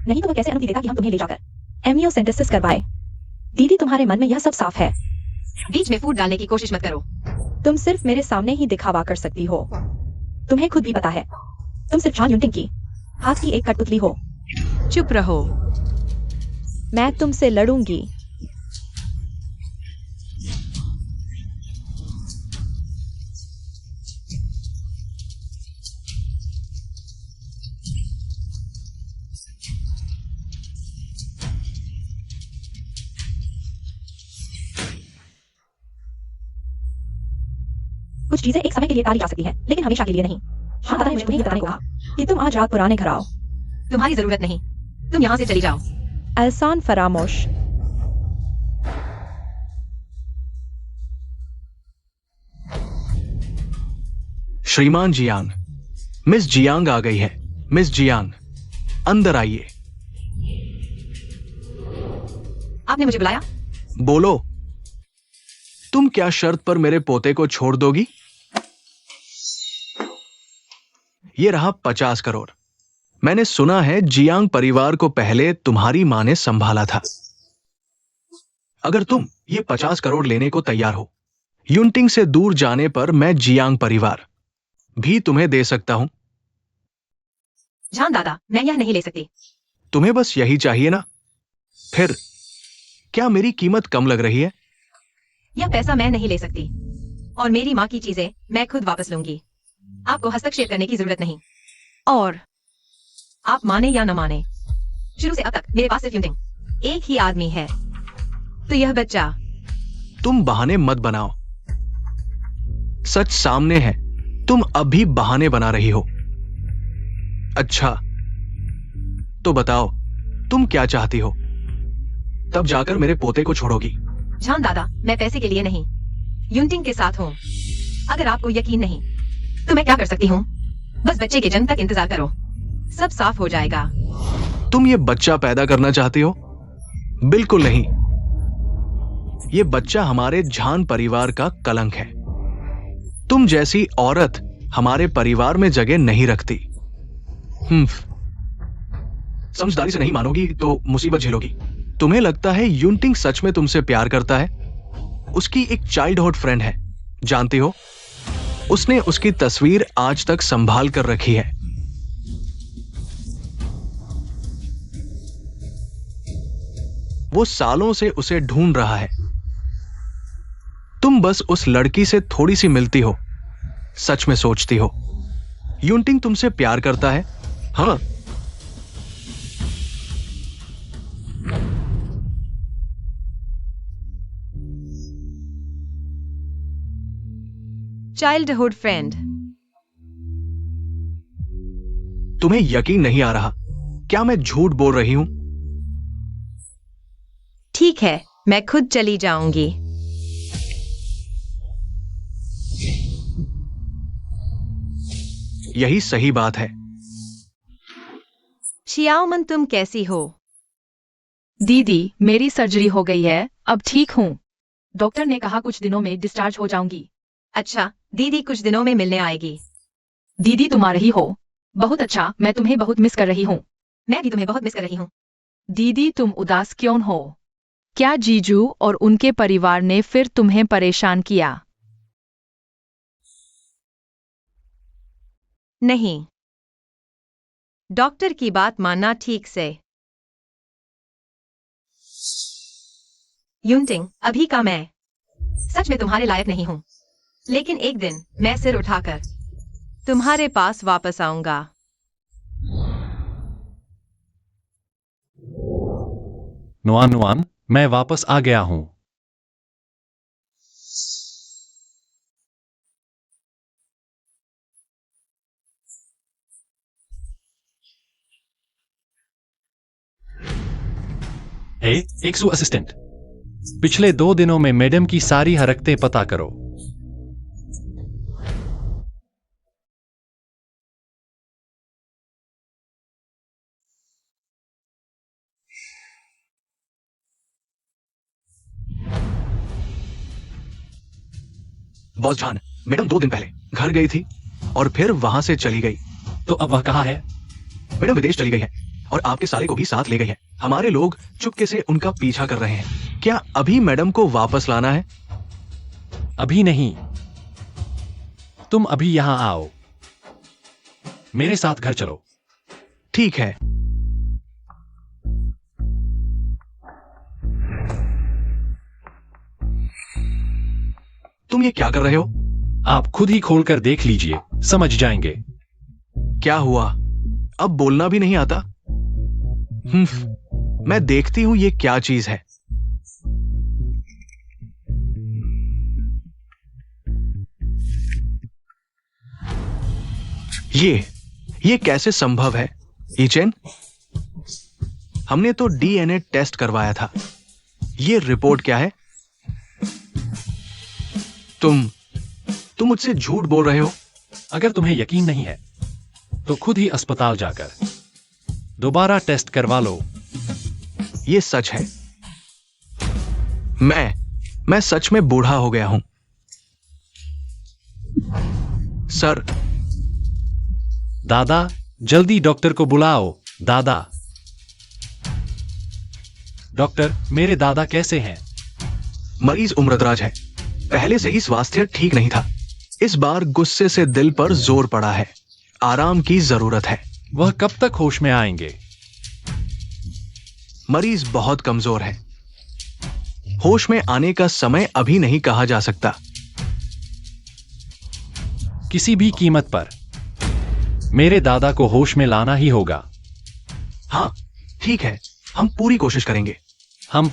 नहीं तो वह कैसे अनुमति देता कि हम तुम्हें ले जाकर एमनियोसेंटेसिस करवाए? दीदी, तुम्हारे मन में यह सब साफ है। बीच में फूट डालने की कोशिश मत करो। तुम सिर्फ मेरे सामने ही दिखावा कर सकती हो। तुम्हें खुद भी पता है तुम सिर्फ झान युनटिंग की हाथ की एक कठपुतली हो। चुप रहो। मैं तुमसे लड़ूंगी। कुछ चीजें एक समय के लिए टाली जा सकती हैं, लेकिन हमेशा के लिए नहीं। हाँ, दादा ने मुझे तुम्हें बताने को कहा कि तुम आज रात पुराने घर आओ। तुम्हारी जरूरत नहीं, तुम यहाँ से चली जाओ। एहसान फरामोश। श्रीमान जियांग, मिस जियांग आ गई है। मिस जियांग, अंदर आइए। आपने मुझे बुलाया? बोलो, तुम क्या शर्त पर मेरे पोते को छोड़ दोगी? ये रहा 50 करोड़। मैंने सुना है जियांग परिवार को पहले तुम्हारी मां ने संभाला था। अगर तुम ये 50 करोड़ लेने को तैयार हो, युनटिंग से दूर जाने पर मैं जियांग परिवार भी तुम्हें दे सकता हूं। जान दादा, मैं यह नहीं ले सकती। तुम्हें बस यही चाहिए ना? फिर क्या मेरी कीमत कम लग रही है? यह पैसा मैं नहीं ले सकती, और मेरी माँ की चीजें मैं खुद वापस लूंगी। आपको हस्तक्षेप करने की जरूरत नहीं। और आप माने या न माने, शुरू से अब तक मेरे पास सिर्फ युनटिंग एक ही आदमी है। तो यह बच्चा। तुम बहाने मत बनाओ, सच सामने है। तुम अभी बहाने बना रही हो। अच्छा, तो बताओ तुम क्या चाहती हो, तब जाकर मेरे पोते को छोड़ोगी। जान दादा, मैं पैसे के लिए नहीं, युनटिंग के साथ हूँ। अगर आपको यकीन नहीं तो मैं क्या कर सकती हूँ? बस बच्चे के जन्म तक इंतजार करो, सब साफ हो जाएगा। तुम ये बच्चा पैदा करना चाहती हो? बिल्कुल नहीं। ये बच्चा हमारे झान परिवार का कलंक है। तुम जैसी औरत हमारे परिवार में जगह नहीं रखती। समझदारी से नहीं मानोगी तो मुसीबत झेलोगी। तुम्हें लगता है युनटिंग सच में तुमसे प्यार करता है? उसकी एक चाइल्डहुड फ्रेंड है, जानती हो? उसने उसकी तस्वीर आज तक संभाल कर रखी है। वो सालों से उसे ढूंढ रहा है। तुम बस उस लड़की से थोड़ी सी मिलती हो, सच में सोचती हो युनटिंग तुमसे प्यार करता है? हाँ। Childhood friend. तुम्हें यकीन नहीं आ रहा क्या मैं झूठ बोल रही हूं? ठीक है, मैं खुद चली जाऊंगी। यही सही बात है। शियाओमन, तुम कैसी हो? दीदी, मेरी सर्जरी हो गई है, अब ठीक हूँ। डॉक्टर ने कहा कुछ दिनों में डिस्चार्ज हो जाऊंगी। अच्छा, दीदी कुछ दिनों में मिलने आएगी। दीदी, तुम आ रही हो? बहुत अच्छा, मैं तुम्हें बहुत मिस कर रही हूँ। मैं भी तुम्हें बहुत मिस कर रही हूँ। दीदी, तुम उदास क्यों हो? क्या जीजू और उनके परिवार ने फिर तुम्हें परेशान किया? नहीं, डॉक्टर की बात मानना ठीक से। युनटिंग, अभी का मैं सच में तुम्हारे लायक नहीं हूं, लेकिन एक दिन मैं सिर उठाकर तुम्हारे पास वापस आऊंगा। नुआन नुआन, मैं वापस आ गया हूं। एक्सू असिस्टेंट, पिछले 2 दिनों में मैडम की सारी हरकतें पता करो। बॉस जान, मैडम 2 दिन पहले घर गई थी और फिर वहां से चली गई। तो अब वह कहाँ है? मैडम विदेश चली गई है और आपके साले को भी साथ ले गई है। हमारे लोग चुपके से उनका पीछा कर रहे हैं। क्या अभी मैडम को वापस लाना है? अभी नहीं, तुम अभी यहां आओ, मेरे साथ घर चलो। ठीक है। तुम ये क्या कर रहे हो? आप खुद ही खोलकर देख लीजिए, समझ जाएंगे। क्या हुआ? अब बोलना भी नहीं आता? मैं देखती हूं ये क्या चीज है। ये कैसे संभव है? ईचेन, हमने तो डीएनए टेस्ट करवाया था। ये रिपोर्ट क्या है? तुम मुझसे झूठ बोल रहे हो। अगर तुम्हें यकीन नहीं है तो खुद ही अस्पताल जाकर दोबारा टेस्ट करवा लो। ये सच है। मैं सच में बूढ़ा हो गया हूं। दादा, जल्दी डॉक्टर को बुलाओ। दादा। डॉक्टर, मेरे दादा कैसे हैं? मरीज उम्रदराज है। पहले से ही स्वास्थ्य ठीक नहीं था। इस बार गुस्से से दिल पर जोर पड़ा है। आराम की जरूरत है। वह कब तक होश में आएंगे? मरीज बहुत कमजोर है। होश में आने का समय अभी नहीं कहा जा सकता। किसी भी कीमत पर मेरे दादा को होश में लाना ही होगा। हाँ, ठीक है, हम पूरी कोशिश करेंगे। हम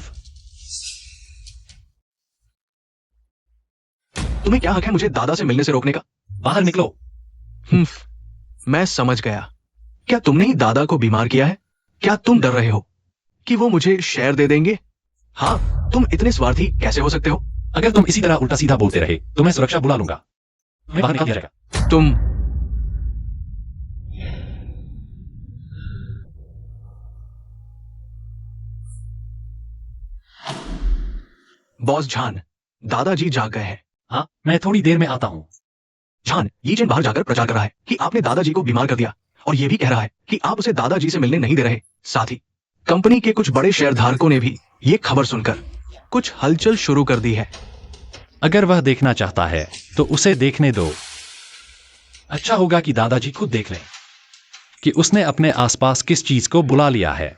तुम्हें क्या हक है मुझे दादा से मिलने से रोकने का? बाहर निकलो। मैं समझ गया। क्या तुमने ही दादा को बीमार किया है? क्या तुम डर रहे हो कि वो मुझे शेयर दे देंगे? हाँ, तुम इतने स्वार्थी कैसे हो सकते हो? अगर तुम इसी तरह उल्टा सीधा बोलते रहे तो मैं सुरक्षा बुला लूंगा। तुम्हें बाहर निकाल दिया जाएगा। तुम बॉस झान, दादाजी जाग गए हैं। हाँ, मैं थोड़ी देर में आता हूं। झान, ये चैन बाहर जाकर प्रचार कर रहा है कि आपने दादाजी को बीमार कर दिया और ये भी कह रहा है कि आप उसे दादाजी से मिलने नहीं दे रहे। साथ ही कंपनी के कुछ बड़े शेयरधारकों ने भी ये खबर सुनकर कुछ हलचल शुरू कर दी है। अगर वह देखना चाहता है तो उसे देखने दो। अच्छा होगा कि दादाजी खुद देख लें कि उसने अपने आसपास किस चीज को बुला लिया है।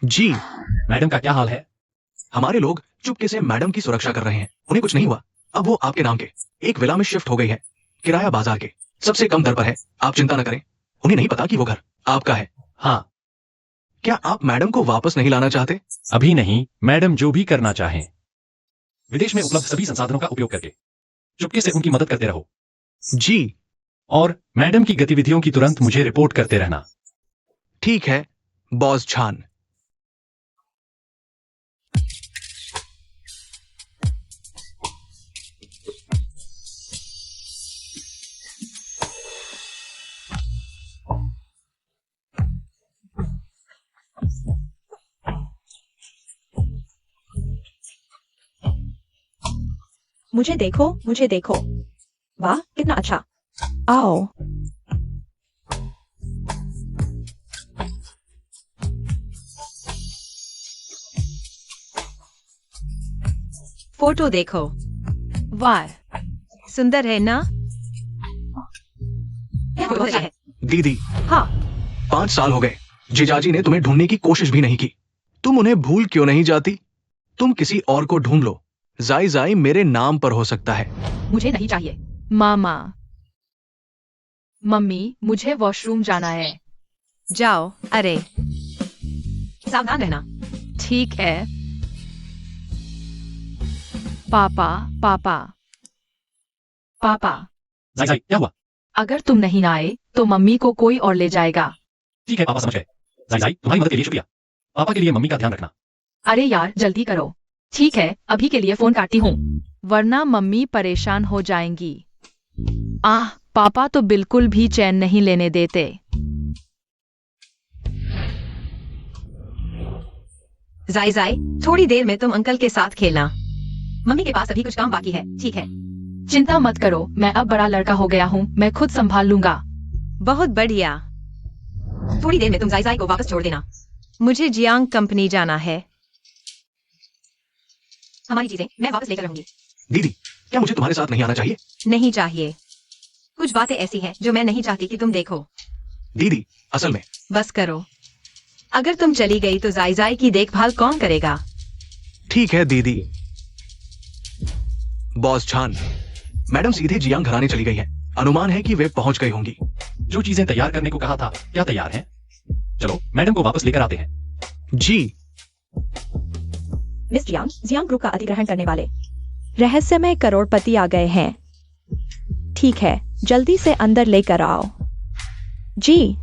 जी, मैडम का क्या हाल है? हमारे लोग चुपके से मैडम की सुरक्षा कर रहे हैं। उन्हें कुछ नहीं हुआ। अब वो आपके नाम के एक विला में शिफ्ट हो गई है, किराया बाजार के सबसे कम दर पर है। आप चिंता न करें। उन्हें नहीं पता कि वो घर आपका है। हाँ। क्या आप मैडम को वापस नहीं लाना चाहते? अभी नहीं, मैडम जो भी करना चाहें। विदेश में उपलब्ध सभी संसाधनों का उपयोग करके चुपके से उनकी मदद करते रहो। जी। और मैडम की गतिविधियों की तुरंत मुझे रिपोर्ट करते रहना। ठीक है, बॉस झान। मुझे देखो, मुझे देखो। वाह, कितना अच्छा। आओ। फोटो देखो। वाह, सुंदर है ना? बहुत अच्छा है। दीदी, हाँ, 5 साल हो गए जीजाजी ने तुम्हें ढूंढने की कोशिश भी नहीं की। तुम उन्हें भूल क्यों नहीं जाती? तुम किसी और को ढूंढ लो। जाई जाई मेरे नाम पर हो सकता है। मुझे नहीं चाहिए। मामा, मम्मी, मुझे वॉशरूम जाना है। जाओ। अरे, सावधान रहना। ठीक है। पापा, पापा, पापा, जाई जाई, क्या हुआ? अगर तुम नहीं आए तो मम्मी को कोई और ले जाएगा। ठीक है, पापा समझ गए। जाई जाई, तुम्हारी मदद के लिए शुक्रिया। पापा के लिए मम्मी का ध्यान रखना। अरे यार, जल्दी करो। ठीक है, अभी के लिए फोन काटती हूँ, वरना मम्मी परेशान हो जाएंगी। पापा तो बिल्कुल भी चैन नहीं लेने देते। जाई जाई, थोड़ी देर में तुम अंकल के साथ खेलना। मम्मी के पास अभी कुछ काम बाकी है। ठीक है? चिंता मत करो, मैं अब बड़ा लड़का हो गया हूँ, मैं खुद संभाल लूंगा। बहुत बढ़िया। थोड़ी देर में तुम जाई जाई को वापस छोड़ देना। मुझे जियांग कंपनी जाना है। हमारी चीजें मैं वापस लेकर आऊंगी। दीदी, क्या मुझे तुम्हारे साथ नहीं आना चाहिए? नहीं चाहिए। कुछ बातें ऐसी हैं जो मैं नहीं चाहती कि तुम देखो। दीदी, असल में बस करो। अगर तुम चली गई तो जाई जाई की देखभाल कौन करेगा? ठीक है दीदी। बॉस झान, मैडम सीधे जियांग घराने चली गई है। अनुमान है कि वे पहुंच गई होंगी। जो चीजें तैयार करने को कहा था, क्या तैयार हैं? चलो, मैडम को वापस लेकर आते हैं। जी। मिस जियांग, जियांग ग्रुप का अधिग्रहण करने वाले रहस्यमय करोड़पति आ गए हैं। ठीक है, जल्दी से अंदर लेकर आओ। जी।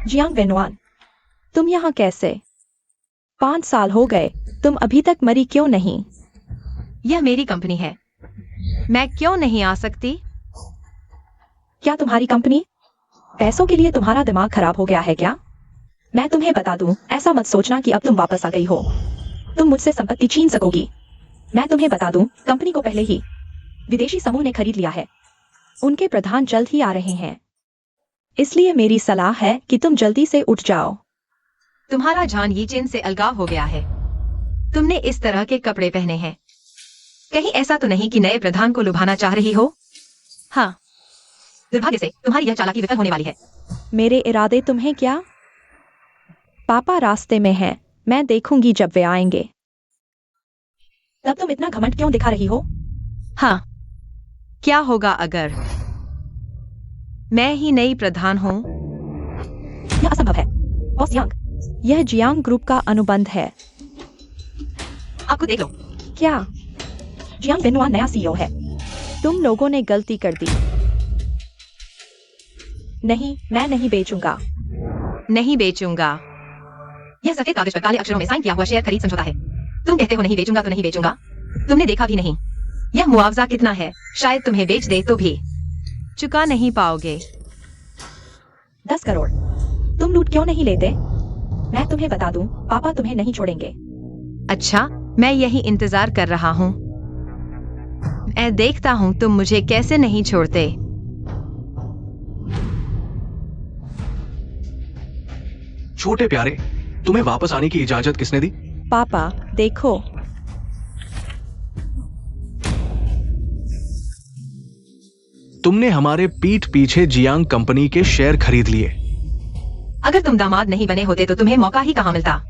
जियांग वेनुआन, तुम यहाँ कैसे? 5 साल हो गए, तुम अभी तक मरी क्यों नहीं? यह मेरी कंपनी है, मैं क्यों नहीं आ सकती? क्या तुम्हारी कंपनी? पैसों के लिए तुम्हारा दिमाग खराब हो गया है क्या? मैं तुम्हें बता दूं, ऐसा मत सोचना कि अब तुम वापस आ गई हो। तुम मुझसे संपत्ति छीन सकोगी। मैं तुम्हें बता दूं, कंपनी को पहले ही विदेशी समूह ने खरीद लिया है। उनके प्रधान जल्द ही आ रहे हैं। इसलिए मेरी सलाह है कि तुम जल्दी से उठ जाओ। तुम्हारा जान ये चेन से अलगाव हो गया है। तुमने इस तरह के कपड़े पहने हैं। कहीं ऐसा तो नहीं कि नए प्रधान को लुभाना चाह रही हो? हाँ, दुर्भाग्य से तुम्हारी यह चालाकी विफल होने वाली है। मेरे इरादे तुम्हें क्या? पापा रास्ते में हैं, मैं देखूंगी जब वे आएंगे। तब तुम इतना घमंड क्यों दिखा रही हो? हाँ, क्या होगा अगर मैं ही नई प्रधान हूँ? यह असंभव है। बॉस यांग, यह जियांग ग्रुप का अनुबंध है। आपको देख लो। क्या? जियांग बेनुआन नया सीईओ है। तुम लोगों ने गलती कर दी। नहीं, मैं नहीं बेचूंगा। नहीं बेचूंगा। यह सफेद कागज पर काले अक्षरों में साइन किया हुआ शेयर खरीद समझौता है। तुम कहते हो नहीं बेचूंगा तो नहीं बेचूंगा। तुमने देखा भी नहीं। यह मुआवजा कितना है? शायद तुम्हें बेच दे तो भी चुका नहीं पाओगे। 10 करोड़। तुम लूट क्यों नहीं लेते? मैं तुम्हें बता दूं, पापा तुम्हें नहीं छोड़ेंगे। अच्छा, मैं यही इंतजार कर रहा हूँ। मैं देखता हूँ तुम मुझे कैसे नहीं छोड़ते। छोटे प्यारे, तुम्हें वापस आने की इजाजत किसने दी? पापा, देखो। तुमने हमारे पीठ पीछे जियांग कंपनी के शेयर खरीद लिए। अगर तुम दामाद नहीं बने होते तो तुम्हें मौका ही कहाँ मिलता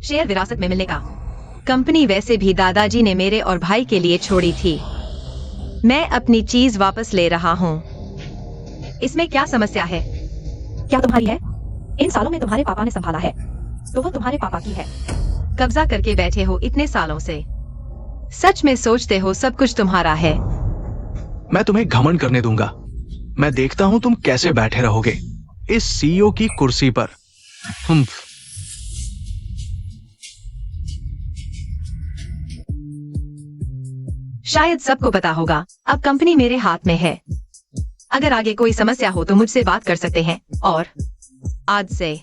शेयर विरासत में मिलने का। कंपनी वैसे भी दादाजी ने मेरे और भाई के लिए छोड़ी थी। मैं अपनी चीज वापस ले रहा हूँ। इसमें क्या समस्या है? क्या तुम्हारी है? इन सालों में तुम्हारे पापा ने संभाला है, तो वह तुम्हारे पापा की है। कब्जा करके बैठे हो इतने सालों से। सच में सोचते हो सब कुछ तुम्हारा है? मैं तुम्हें घमंड करने दूंगा। मैं देखता हूं तुम कैसे बैठे रहोगे इस सीईओ की कुर्सी पर। शायद सबको पता होगा, अब कंपनी मेरे हाथ में है। अगर आगे कोई समस्या हो तो मुझसे बात कर सकते हैं। और आज से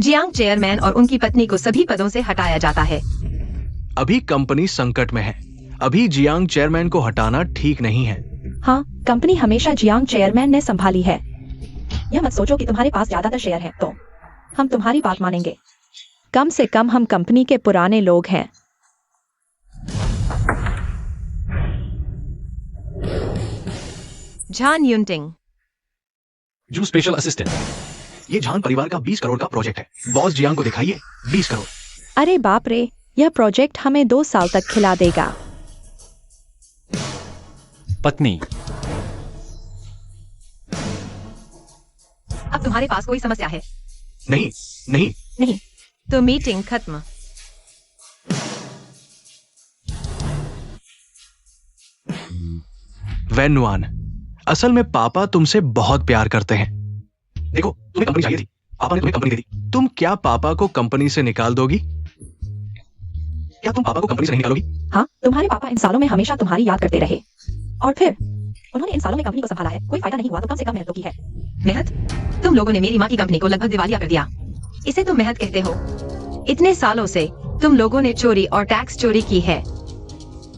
जियांग चेयरमैन और उनकी पत्नी को सभी पदों से हटाया जाता है। अभी कंपनी संकट में है। अभी जियांग चेयरमैन को हटाना ठीक नहीं है। हाँ, कंपनी हमेशा जियांग चेयरमैन ने संभाली है। यह मत सोचो कि तुम्हारे पास ज्यादातर शेयर हैं, तो हम तुम्हारी बात मानेंगे। कम से कम हम कंपनी के पुराने लोग हैं। झान युनटिंग, जू स्पेशल असिस्टेंट। ये झान परिवार का 20 करोड़ का प्रोजेक्ट है। बॉस जियांग को दिखाइए 20 करोड़। अरे बाप रे, यह प्रोजेक्ट हमें 2 साल तक खिला देगा। पत्नी, अब तुम्हारे पास कोई समस्या है? नहीं नहीं नहीं, तो मीटिंग खत्म। वैन नुआन, असल में पापा तुमसे बहुत प्यार करते हैं। देखो, तुम्हें कंपनी चाहिए थी, पापा ने तुम्हें कंपनी दे दी। तुम क्या पापा को कंपनी से निकाल दोगी? क्या तुम पापा को कंपनी से नहीं निकालोगी? हाँ, तुम्हारे पापा इन सालों में हमेशा तुम्हारी याद करते रहे, और फिर उन्होंने इन सालों में कंपनी को संभाला है। कोई फायदा नहीं हुआ तो कम से कम मेहनत तो की है। मेहनत? तुम लोगों ने मेरी माँ की कंपनी को लगभग दिवालिया कर दिया। इसे तुम मेहनत कहते हो? इतने सालों से तुम लोगों ने चोरी और टैक्स चोरी की है।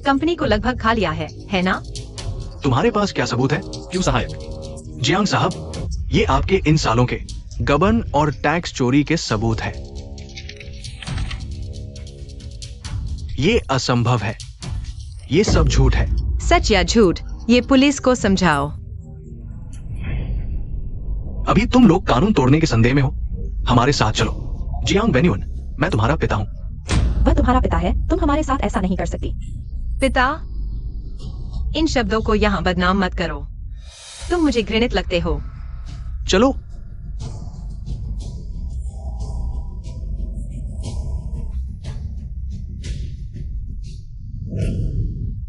कंपनी को लगभग खा लिया है ना? तुम्हारे पास क्या सबूत है? क्यों सहायक? जियांग साहब, ये आपके इन सालों के गबन और टैक्स चोरी के सबूत है। ये असंभव है। ये सब झूठ है। सच या झूठ, ये पुलिस को समझाओ। अभी तुम लोग कानून तोड़ने के संदेह में हो। हमारे साथ चलो। जियांग बेन्युन, मैं तुम्हारा पिता हूं। वह तुम्हारा पिता है, तुम हमारे साथ ऐसा नहीं कर सकती। पिता? इन शब्दों को यहाँ बदनाम मत करो। तुम मुझे घृणित लगते हो। चलो।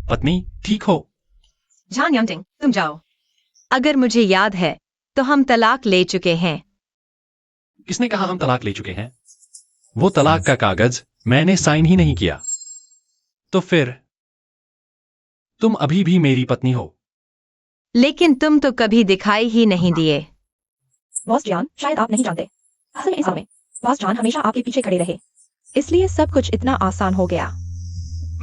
पत्नी, ठीक हो? झान यंटिंग, तुम जाओ। अगर मुझे याद है तो हम तलाक ले चुके हैं। किसने कहा हम तलाक ले चुके हैं? वो तलाक का कागज मैंने साइन ही नहीं किया। तो फिर तुम अभी भी मेरी पत्नी हो। लेकिन तुम तो कभी दिखाई ही नहीं दिए। बॉस जान, शायद आप नहीं जानते, असल में इस साल में बॉस जान हमेशा आपके पीछे खड़े रहे, इसलिए सब कुछ इतना आसान हो गया।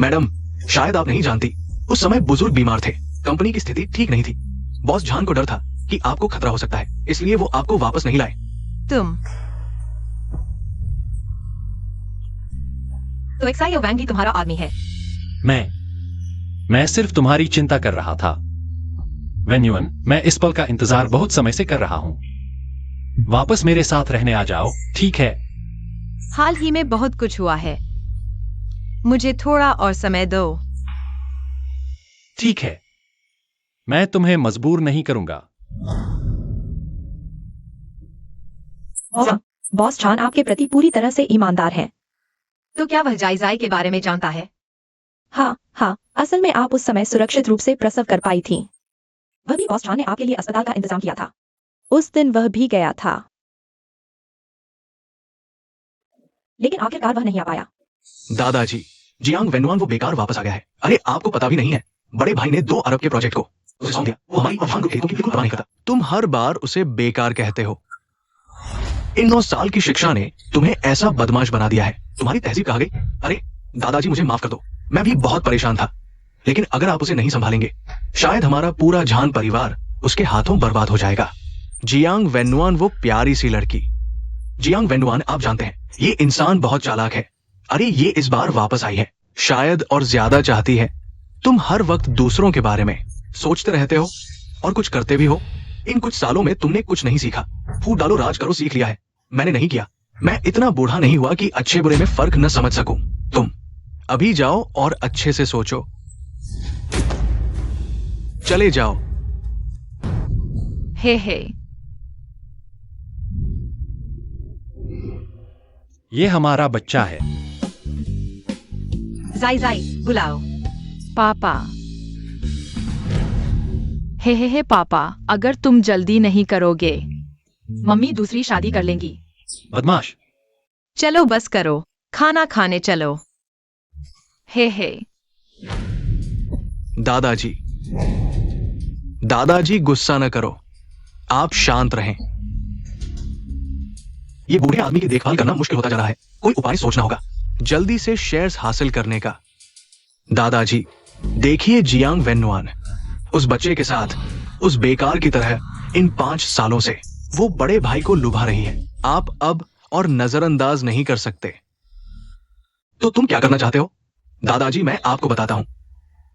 मैडम, शायद आप नहीं जानती, उस समय बुजुर्ग बीमार थे। कंपनी की स्थिति ठीक नहीं थी। बॉस जान को डर था कि आपको खतरा हो सकता है, इसलिए वो आपको वापस नहीं लाए। तुम तो एक्साई वैंग भी तुम्हारा आदमी है। मैं सिर्फ तुम्हारी चिंता कर रहा था। वेन्युअन, मैं इस पल का इंतजार बहुत समय से कर रहा हूं। वापस मेरे साथ रहने आ जाओ, ठीक है? हाल ही में बहुत कुछ हुआ है, मुझे थोड़ा और समय दो। ठीक है, मैं तुम्हें मजबूर नहीं करूंगा। बॉस जान आपके प्रति पूरी तरह से ईमानदार हैं। तो क्या वह जायजाई के बारे में जानता है? हाँ, असल में आप उस समय सुरक्षित रूप से प्रसव कर पाई थी। वह भी बॉस जान ने आपके लिए अस्पताल का इंतजाम किया था। उस दिन वह भी गया था, लेकिन आखिरकार वह नहीं आ पाया। दादाजी, जियांग वेनुआन वो बेकार वापस आ गया है। अरे आपको पता भी नहीं है, बड़े भाई ने 2 अरब के प्रोजेक्ट को उसे सौंप दिया। वो हमारी और फांग खेतों की बिल्कुल परवाह नहीं करता। तुम हर बार उसे बेकार कहते हो। इन 9 साल की शिक्षा ने तुम्हें ऐसा बदमाश बना दिया है। तुम्हारी तहजीब कहाँ गई? अरे दादाजी, मुझे माफ कर दो, मैं भी बहुत परेशान था। लेकिन अगर आप उसे नहीं संभालेंगे, शायद हमारा पूरा जान परिवार उसके हाथों बर्बाद हो जाएगा। जियांग वेनुआन वो प्यारी सी लड़की। जियांग वेनुआन, आप जानते हैं ये इंसान बहुत चालाक है। अरे ये इस बार वापस आई है, शायद और ज्यादा चाहती है। तुम हर वक्त दूसरों के बारे में सोचते रहते हो और कुछ करते भी हो। इन कुछ सालों में तुमने कुछ नहीं सीखा। फूट डालो राज करो सीख लिया है, मैंने नहीं किया। मैं इतना बूढ़ा नहीं हुआ कि अच्छे बुरे में फर्क न समझ सकूं। तुम अभी जाओ और अच्छे से सोचो। चले जाओ। हे ये हमारा बच्चा है। जाई बुलाओ। पापा। हे पापा, अगर तुम जल्दी नहीं करोगे, मम्मी दूसरी शादी कर लेंगी। बदमाश। चलो बस करो, खाना खाने चलो। हे दादाजी गुस्सा न करो, आप शांत रहें। ये बूढ़े आदमी की देखभाल करना मुश्किल होता जा रहा है, कोई उपाय सोचना होगा जल्दी से शेयर्स हासिल करने का। दादाजी देखिए, जियांग वेनुआन उस बच्चे के साथ उस बेकार की तरह इन 5 सालों से वो बड़े भाई को लुभा रही है। आप अब और नजरअंदाज नहीं कर सकते। तो तुम क्या करना चाहते हो? दादाजी मैं आपको बताता हूं,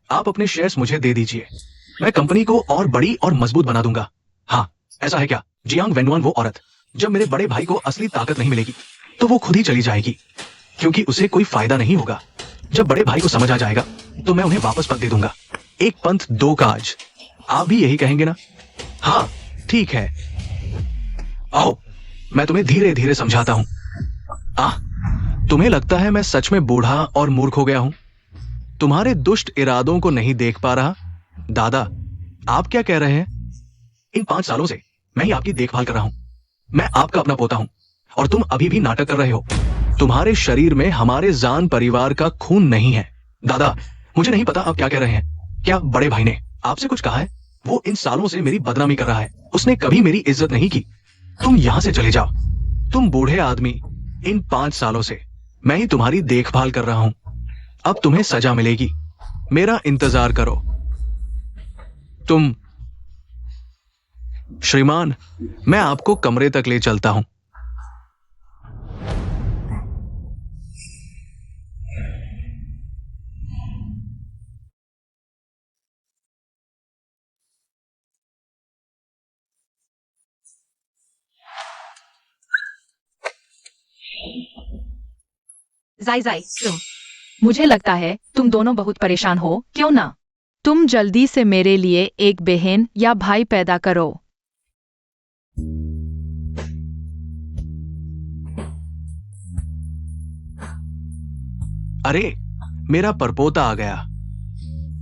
आप अपने शेयर्स मुझे दे दीजिए, मैं कंपनी को और बड़ी और मजबूत बना दूंगा। हाँ, ऐसा है क्या? जियांग वेनुआन वो औरत, जब मेरे बड़े भाई को असली ताकत नहीं मिलेगी तो वो खुद ही चली जाएगी, क्योंकि उसे कोई फायदा नहीं होगा। जब बड़े भाई को समझ आ जाएगा तो मैं उन्हें वापस पद दे दूंगा। एक पंथ 2 काज। आप भी यही कहेंगे ना? हाँ ठीक है, आओ मैं तुम्हें धीरे धीरे समझाता हूं। तुम्हें लगता है मैं सच में बूढ़ा और मूर्ख हो गया हूं? तुम्हारे दुष्ट इरादों को नहीं देख पा रहा? दादा आप क्या कह रहे हैं? इन 5 सालों से मैं ही आपकी देखभाल कर रहा हूं। मैं आपका अपना पोता हूं और तुम अभी भी नाटक कर रहे हो। तुम्हारे शरीर में हमारे जान परिवार का खून नहीं है। दादा मुझे नहीं पता आप क्या कह रहे हैं। क्या बड़े भाई ने आपसे कुछ कहा है? वो इन सालों से मेरी बदनामी कर रहा है, उसने कभी मेरी इज्जत नहीं की। तुम यहां से चले जाओ। तुम बूढ़े आदमी, इन 5 सालों से मैं ही तुम्हारी देखभाल कर रहा हूं। अब तुम्हें सजा मिलेगी, मेरा इंतजार करो। तुम श्रीमान, मैं आपको कमरे तक ले चलता हूं। जाई तुम। मुझे लगता है तुम दोनों बहुत परेशान हो, क्यों ना तुम जल्दी से मेरे लिए एक बहन या भाई पैदा करो। अरे मेरा परपोता आ गया।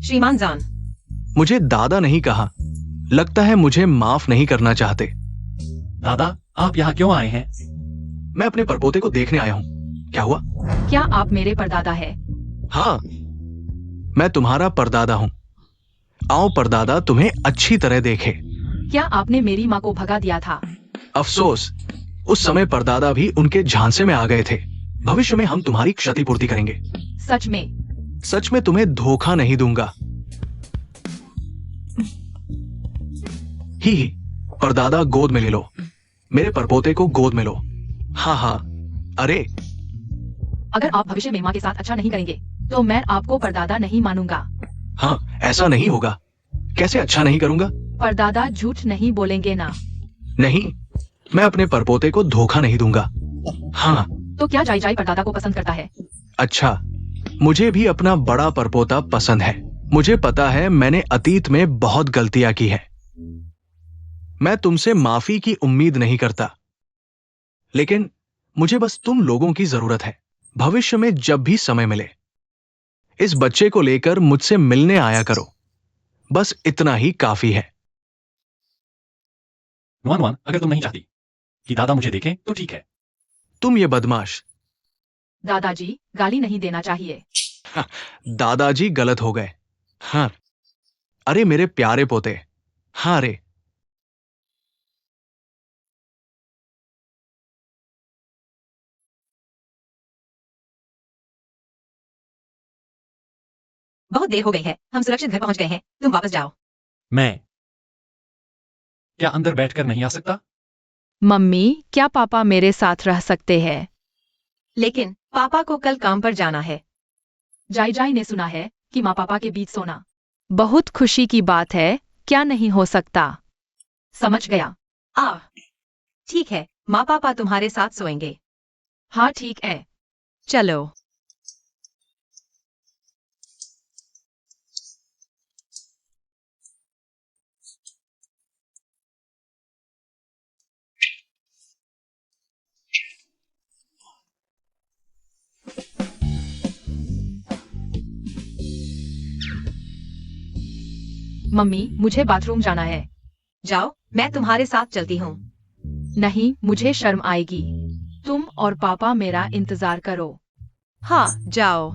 श्रीमान जान, मुझे दादा नहीं कहा, लगता है मुझे माफ नहीं करना चाहते। दादा आप यहाँ क्यों आए हैं? मैं अपने परपोते को देखने आया हूं। क्या हुआ? क्या आप मेरे परदादा है? हाँ, मैं तुम्हारा परदादा हूं। आओ परदादा तुम्हें अच्छी तरह देखे। क्या आपने मेरी माँ को भगा दिया था? अफसोस, उस समय परदादा भी उनके झांसे में आ गए थे। भविष्य में हम तुम्हारी क्षतिपूर्ति करेंगे। सच में? सच में तुम्हें धोखा नहीं दूंगा। ही परदादा गोद में ले लो, मेरे परपोते को गोद में लो। हाँ हाँ, अरे अगर आप भविष्य में माँ के साथ अच्छा नहीं करेंगे तो मैं आपको परदादा नहीं मानूंगा। हाँ, ऐसा नहीं होगा। कैसे अच्छा नहीं करूंगा? परदादा झूठ नहीं बोलेंगे ना? नहीं, मैं अपने परपोते को धोखा नहीं दूंगा। हाँ, तो क्या जाई जाई परदादा को पसंद करता है? अच्छा, मुझे भी अपना बड़ा परपोता पसंद है। मुझे पता है मैंने अतीत में बहुत गलतियां की हैं। मैं तुमसे माफी की उम्मीद नहीं करता, लेकिन मुझे बस तुम लोगों की जरूरत है। भविष्य में जब भी समय मिले इस बच्चे को लेकर मुझसे मिलने आया करो। बस इतना ही काफी है। नुआन नुआन, अगर तुम नहीं चाहती कि दादा मुझे देखें तो ठीक है। तुम ये बदमाश। दादाजी, गाली नहीं देना चाहिए। दादाजी गलत हो गए। हाँ, अरे मेरे प्यारे पोते। हाँ रे, बहुत देर हो गई है, हम सुरक्षित घर पहुंच गए हैं, तुम वापस जाओ। मैं क्या अंदर बैठकर नहीं आ सकता? मम्मी, क्या पापा मेरे साथ रह सकते हैं? लेकिन पापा को कल काम पर जाना है। जाई जाई ने सुना है कि माँ पापा के बीच सोना बहुत खुशी की बात है, क्या नहीं हो सकता? समझ गया। ठीक है, माँ पापा तुम्हारे साथ सोएंगे। हाँ ठीक है। चलो। मम्मी, मुझे बाथरूम जाना है। जाओ, मैं तुम्हारे साथ चलती हूँ। नहीं, मुझे शर्म आएगी। तुम और पापा मेरा इंतजार करो। हाँ, जाओ।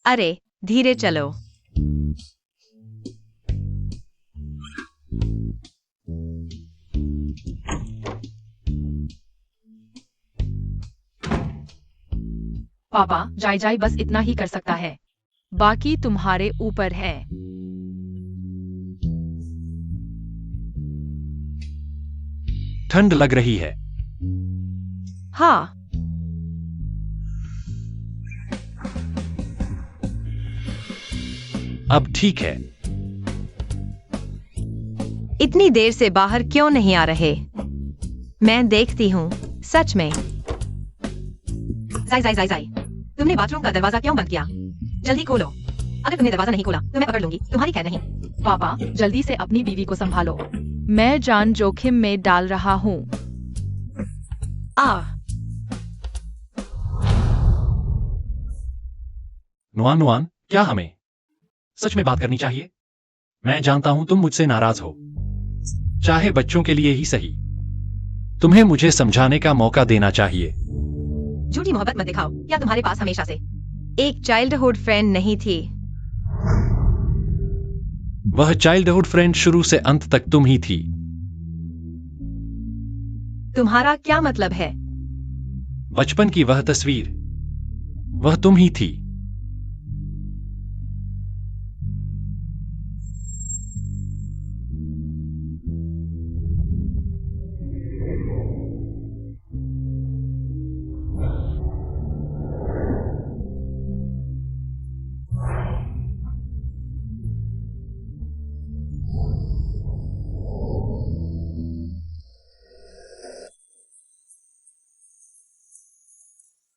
अरे, धीरे चलो। पापा, जाई जाई बस इतना ही कर सकता है, बाकी तुम्हारे ऊपर है। ठंड लग रही है। हाँ, अब ठीक है। इतनी देर से बाहर क्यों नहीं आ रहे? मैं देखती हूँ, सच में। जाई जाई जाई जाई, तुमने बाथरूम का दरवाजा क्यों बंद किया? जल्दी खोलो। अगर तुमने दरवाजा नहीं खोला तो मैं पकड़ लूंगी, तुम्हारी खैर नहीं। पापा, जल्दी से अपनी बीवी को संभालो, मैं जान जोखिम में डाल रहा हूँ। नुआन नुआन, क्या हमें सच में बात करनी चाहिए? मैं जानता हूं तुम मुझसे नाराज हो, चाहे बच्चों के लिए ही सही। तुम्हें मुझे समझाने का मौका देना चाहिए। झूठी मोहब्बत मत दिखाओ। क्या तुम्हारे पास हमेशा से एक चाइल्डहुड फ्रेंड नहीं थी? वह चाइल्डहुड फ्रेंड शुरू से अंत तक तुम ही थी। तुम्हारा क्या मतलब है? बचपन की वह तस्वीर, वह तुम ही थी।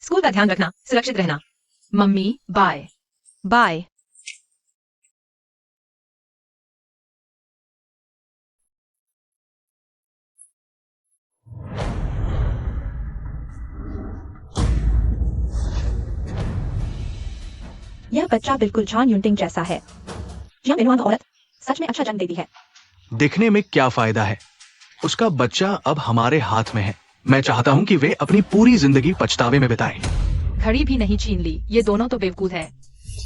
स्कूल का ध्यान रखना, सुरक्षित रहना। Mummy, bye. बाय। यह बच्चा बिल्कुल जॉन यूंटिंग जैसा है। यह मेनुआन औरत सच में अच्छा जन्म देती है। दिखने में क्या फायदा है? उसका बच्चा अब हमारे हाथ में है। मैं चाहता हूं कि वे अपनी पूरी जिंदगी पछतावे में बिताएं। घड़ी भी नहीं छीन ली, ये दोनों तो बेवकूफ है।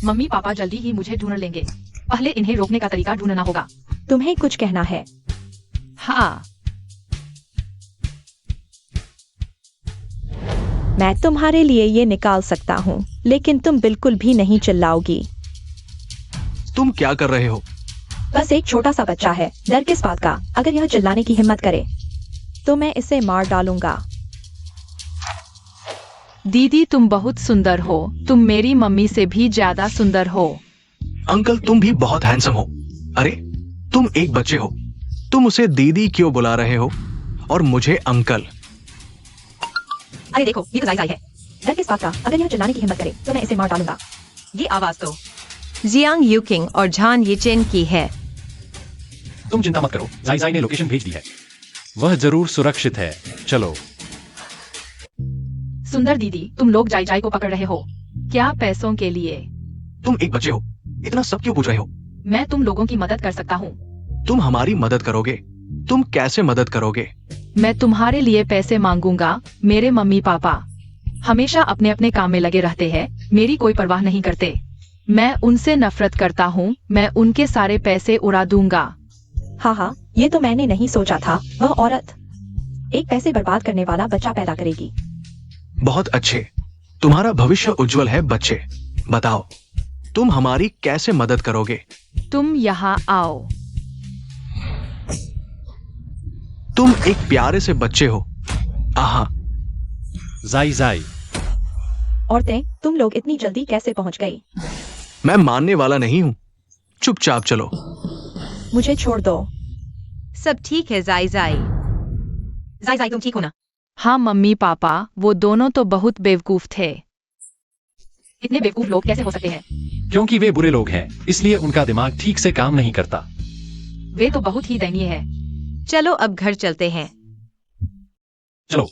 मम्मी पापा जल्दी ही मुझे ढूंढ लेंगे, पहले इन्हें रोकने का तरीका ढूंढना होगा। तुम्हें कुछ कहना है? हाँ, मैं तुम्हारे लिए ये निकाल सकता हूँ, लेकिन तुम बिल्कुल भी नहीं चिल्लाओगी। तुम क्या कर रहे हो? बस एक छोटा सा बच्चा है, डर किस बात का? अगर यह चिल्लाने की हिम्मत करे तो मैं इसे मार डालूंगा। दीदी तुम बहुत सुंदर हो, तुम मेरी मम्मी से भी ज्यादा सुंदर हो। अंकल तुम भी बहुत हैंडसम हो। अरे तुम एक बच्चे हो, तुम उसे दीदी क्यों बुला रहे हो और मुझे अंकल? अरे देखो, ये तो जायज़ है। डर किस बात का? अगर यह चिल्लाने की हिम्मत करे तो मैं इसे मार डालूंगा। ये आवाज तो जियांग यूकिंग और झान यिचेन की है। तुम चिंता मत करो, जाई जाई ने लोकेशन भेज दी है, वह जरूर सुरक्षित है। चलो। सुंदर दीदी, तुम लोग जाई जाई को पकड़ रहे हो क्या पैसों के लिए? तुम एक बच्चे हो, इतना सब क्यों पूछ रहे हो? मैं तुम लोगों की मदद कर सकता हूँ। तुम हमारी मदद करोगे? तुम कैसे मदद करोगे? मैं तुम्हारे लिए पैसे मांगूंगा। मेरे मम्मी पापा हमेशा अपने अपने काम में लगे रहते हैं, मेरी कोई परवाह नहीं करते। मैं उनसे नफरत करता हूँ, मैं उनके सारे पैसे उड़ा दूंगा। हाँ, ये तो मैंने नहीं सोचा था। वह औरत एक पैसे बर्बाद करने वाला बच्चा पैदा करेगी। बहुत अच्छे, तुम्हारा भविष्य उज्जवल है बच्चे। बताओ तुम हमारी कैसे मदद करोगे? तुम यहाँ आओ। तुम एक प्यारे से बच्चे हो। आहा, जाई जाई, औरतें, तुम लोग इतनी जल्दी कैसे पहुंच गई? मैं मानने वाला नहीं हूं, चुपचाप चलो। मुझे छोड़ दो। सब ठीक है जाई जाई। जाई जाई तुम ठीक हो ना? हाँ मम्मी पापा, वो दोनों तो बहुत बेवकूफ थे। इतने बेवकूफ लोग कैसे हो सकते हैं? क्योंकि वे बुरे लोग हैं, इसलिए उनका दिमाग ठीक से काम नहीं करता। वे तो बहुत ही दयनीय है। चलो अब घर चलते हैं। चलो।